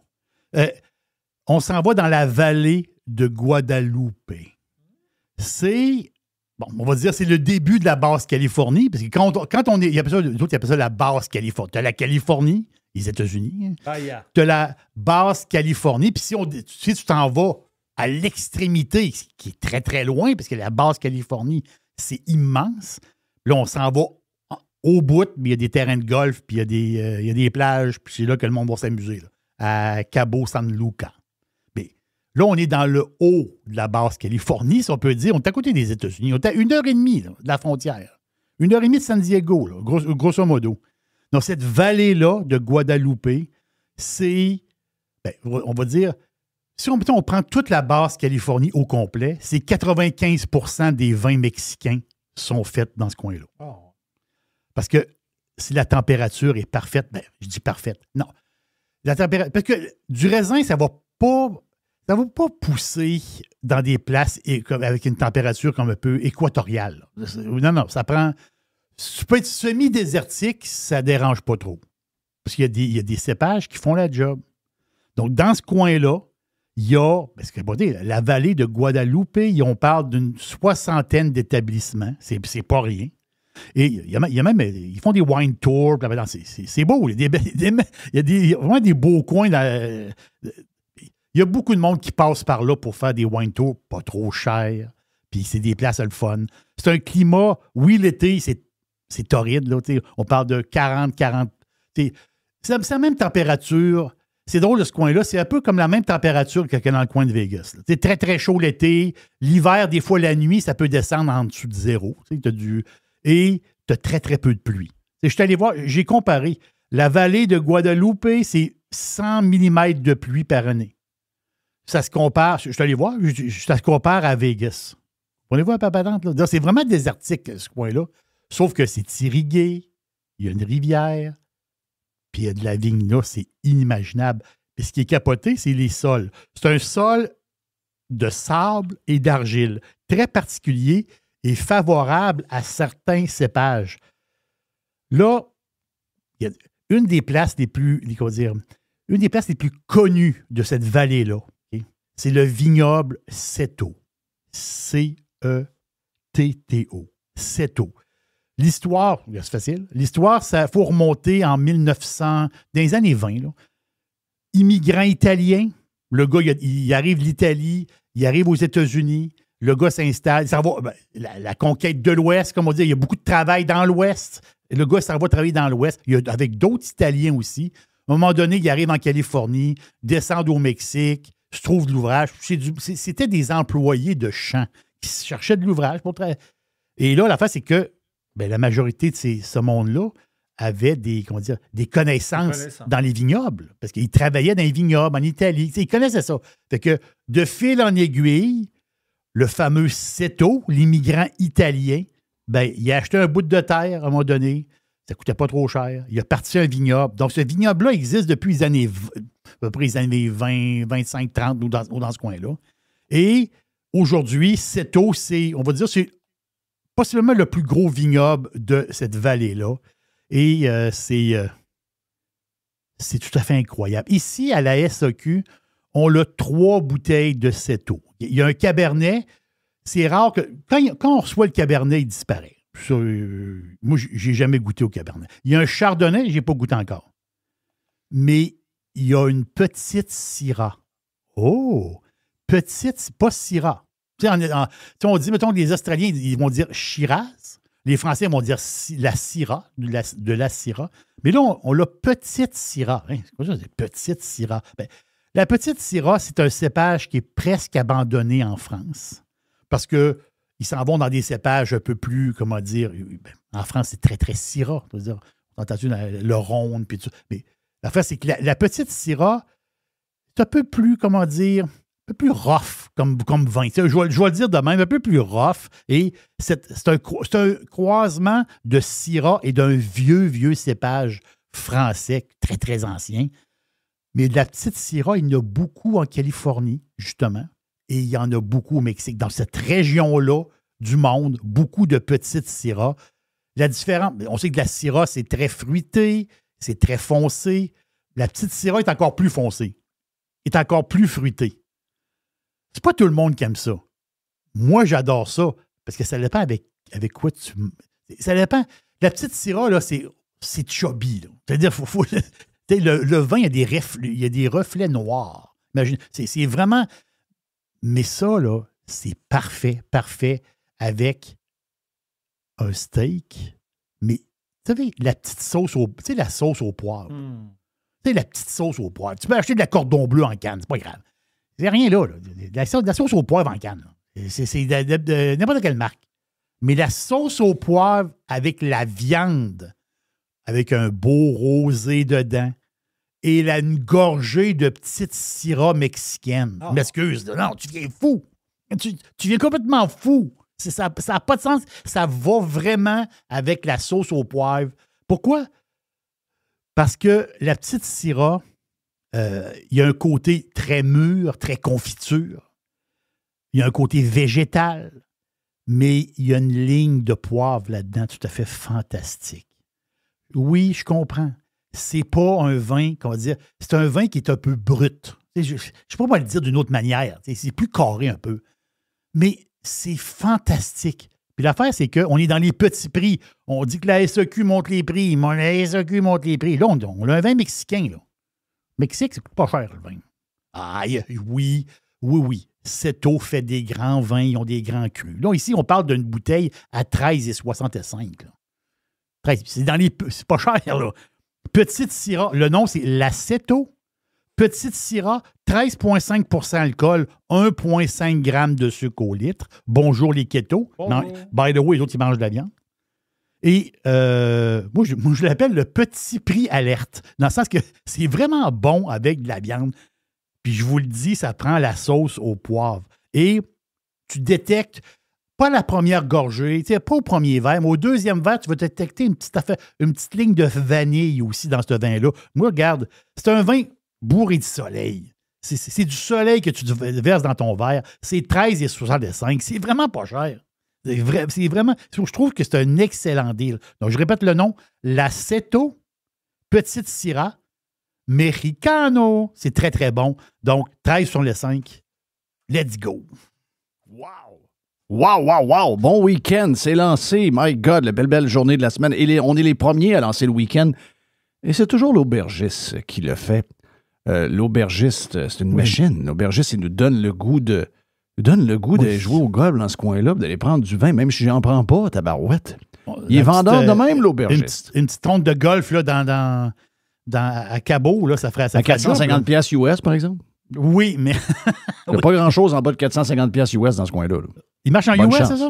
On s'en va dans la vallée de Guadalupe. C'est, bon, on va dire, c'est le début de la Basse-Californie, parce que quand on est, il y a d'autres qui appellent ça la Basse-Californie. Tu as la Californie, les États-Unis. Tu as la Basse-Californie, puis si tu t'en vas à l'extrémité, qui est très, très loin, parce que la Basse-Californie, c'est immense. Là, on s'en va au bout, puis il y a des terrains de golf, puis il y a des plages, puis c'est là que le monde va s'amuser, là, à Cabo San Lucas. Mais là, on est dans le haut de la Basse-Californie, si on peut dire. On est à côté des États-Unis. On est à 1h30 là, de la frontière. 1h30 de San Diego, là, grosso modo. Donc, cette vallée-là de Guadalupe, c'est, on va dire, si on prend toute la Basse-Californie au complet, c'est 95% des vins mexicains sont faits dans ce coin-là. Oh. Parce que si la température est parfaite, je dis parfaite, non. La température, parce que du raisin, ça ne va pas pousser dans des places avec une température comme un peu équatoriale. Non, ça prend... Ça peut être semi-désertique, ça ne dérange pas trop. Parce qu'il y a des cépages qui font la job. Donc, dans ce coin-là, il y a, parce que la vallée de Guadalupe, on parle d'une 60aine d'établissements. C'est pas rien. Et il y a même, ils font des wine tours. C'est beau. Il y a vraiment des beaux coins. Il y a beaucoup de monde qui passe par là pour faire des wine tours, pas trop cher. Puis c'est des places à le fun. C'est un climat, oui, l'été, c'est torride. Là, on parle de 40. C'est la même température. C'est drôle de ce coin-là. C'est un peu comme la même température que dans le coin de Vegas. C'est très, très chaud l'été. L'hiver, des fois, la nuit, ça peut descendre en dessous de zéro. Et tu as très, très peu de pluie. Je suis allé voir, j'ai comparé. La vallée de Guadalupe, c'est 100 mm de pluie par année. Ça se compare, je suis allé voir, ça se compare à Vegas. On les voit à Papadante, là. C'est vraiment désertique, ce coin-là. Sauf que c'est irrigué, il y a une rivière, puis il y a de la vigne là, c'est inimaginable. Et ce qui est capoté, c'est les sols. C'est un sol de sable et d'argile, très particulier et favorable à certains cépages. Là, il y a une des places les plus connues de cette vallée-là, okay? C'est le vignoble Seto. C-E-T-T-O. Seto. L'histoire, c'est facile. L'histoire, ça faut remonter en 1900, dans les années 20. Là. Immigrant italien, le gars, il arrive d'Italie, il arrive aux États-Unis, le gars s'installe, ça va, la conquête de l'Ouest, comme on dit, il y a beaucoup de travail dans l'Ouest. Le gars s'en va travailler dans l'Ouest, avec d'autres Italiens aussi. À un moment donné, il arrive en Californie, descend au Mexique, se trouve de l'ouvrage. C'était des employés de champ qui cherchaient de l'ouvrage pour travailler. Et là, l'affaire, c'est que la majorité de ce monde-là avait des connaissances dans les vignobles, parce qu'ils travaillaient dans les vignobles en Italie. Ils connaissaient ça. Fait que, de fil en aiguille, le fameux Seto, l'immigrant italien, il a acheté un bout de terre à un moment donné. Ça ne coûtait pas trop cher. Il a parti un vignoble. Donc, ce vignoble-là existe depuis à peu près les années 20, 25, 30 ou dans ce coin-là. Et aujourd'hui, Seto, on va dire, c'est possiblement le plus gros vignoble de cette vallée-là. Et c'est tout à fait incroyable. Ici, à la SAQ, on a 3 bouteilles de Seto. Il y a un Cabernet. C'est rare que... Quand on reçoit le Cabernet, il disparaît. Ça, moi, je n'ai jamais goûté au Cabernet. Il y a un Chardonnay, je n'ai pas goûté encore. Mais il y a une petite Syrah. Oh! Petite, pas Syrah. On dit, mettons, les Australiens, ils vont dire Shiraz. Les Français vont dire la Syrah, de la Syrah. Mais là, on l'a petite Syrah. Hein? C'est quoi ça, petite Syrah? La petite Syrah, c'est un cépage qui est presque abandonné en France. parce qu'ils s'en vont dans des cépages un peu plus, comment dire, en France, c'est très, très Syrah. C'est-à-dire, on entend le Rhône, puis tout ça. Mais l'affaire, c'est que la petite Syrah, c'est un peu plus, comment dire, un peu plus rough comme vin. Je vais le dire de même, un peu plus rough. Et c'est un croisement de Syrah et d'un vieux cépage français, très, très ancien. Mais de la petite Syrah, il y en a beaucoup en Californie, justement, et il y en a beaucoup au Mexique. Dans cette région-là du monde, beaucoup de petites Syrah. La différence, on sait que la Syrah, c'est très fruité, c'est très foncé. La petite Syrah est encore plus foncée, est encore plus fruitée. C'est pas tout le monde qui aime ça. Moi, j'adore ça, parce que ça dépend avec quoi tu... Ça dépend. La petite Syrah, là, c'est chubby. Là. C'est-à-dire, le vin, il y a des reflets noirs. Imagine, c'est vraiment... Mais ça, là, c'est parfait avec un steak. Mais, vous savez, la petite sauce au... Tu sais, la sauce au poivre. Tu sais, la petite sauce au poivre. Tu peux acheter de la cordon bleu en canne, c'est pas grave. C'est rien là. De la sauce au poivre en canne. C'est de n'importe quelle marque. Mais la sauce au poivre avec la viande, avec un beau rosé dedans, et une gorgée de petite Syrah mexicaine. Oh. M'excuse, non, tu viens fou. Tu viens complètement fou. Ça n'a pas de sens. Ça va vraiment avec la sauce au poivre. Pourquoi? Parce que la petite Syrah, il y a un côté très mûr, très confiture. Il y a un côté végétal, mais il y a une ligne de poivre là-dedans tout à fait fantastique. Oui, je comprends. C'est pas un vin, comment dire, c'est un vin qui est un peu brut. Je ne sais pas comment le dire d'une autre manière. C'est plus carré un peu. Mais c'est fantastique. Puis l'affaire, c'est qu'on est dans les petits prix. On dit que la SEQ monte les prix. La SEQ monte les prix. Là, on a un vin mexicain, là. Mexique, c'est pas cher, le vin. Ah, oui. Cetto fait des grands vins, ils ont des grands crus. Là, ici, on parle d'une bouteille à 13,65. 13, c'est pas cher, là. Petite Syrah, le nom, c'est la Cetto. Petite Syrah, 13,5 alcool, 1,5 g de sucre au litre. Bonjour les ketos. Oh. Non, by the way, les autres, ils mangent de la viande. Et moi, je l'appelle le petit prix alerte, dans le sens que c'est vraiment bon avec de la viande. Puis je vous le dis, ça prend la sauce au poivre. Et tu détectes, pas la première gorgée, pas au premier verre, mais au deuxième verre, tu vas détecter une petite ligne de vanille aussi dans ce vin-là. Moi, regarde, c'est un vin bourré de soleil. C'est du soleil que tu verses dans ton verre. C'est 13,65. C'est vraiment pas cher. C'est vraiment... Je trouve que c'est un excellent deal. Donc, je répète le nom. La Cetto, Petite Syrah, Mexicano. C'est très, très bon. Donc, 13 sur les 5. Let's go. Wow. Bon week-end. C'est lancé. My God, la belle journée de la semaine. Et on est les premiers à lancer le week-end. Et c'est toujours l'aubergiste qui le fait. L'aubergiste, c'est une machine. L'aubergiste, il nous donne le goût de... de jouer au golf dans ce coin-là, d'aller prendre du vin, même si j'en prends pas, tabarouette. Il est vendeur de même, l'aubergiste. Une petite ronde de golf là, à Cabo, là, ça ferait... À 450$ US, par exemple? Oui, mais... Il n'y a pas grand-chose en bas de 450$ US dans ce coin-là. Il marche en US, c'est ça?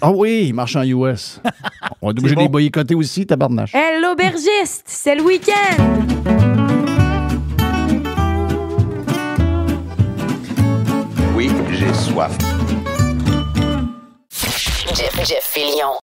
Ah oui, il marche en US. On est obligé de les boycotter aussi, tabarnache. Hey, l'aubergiste, c'est le week-end! Oui, j'ai soif. Jeff Fillion.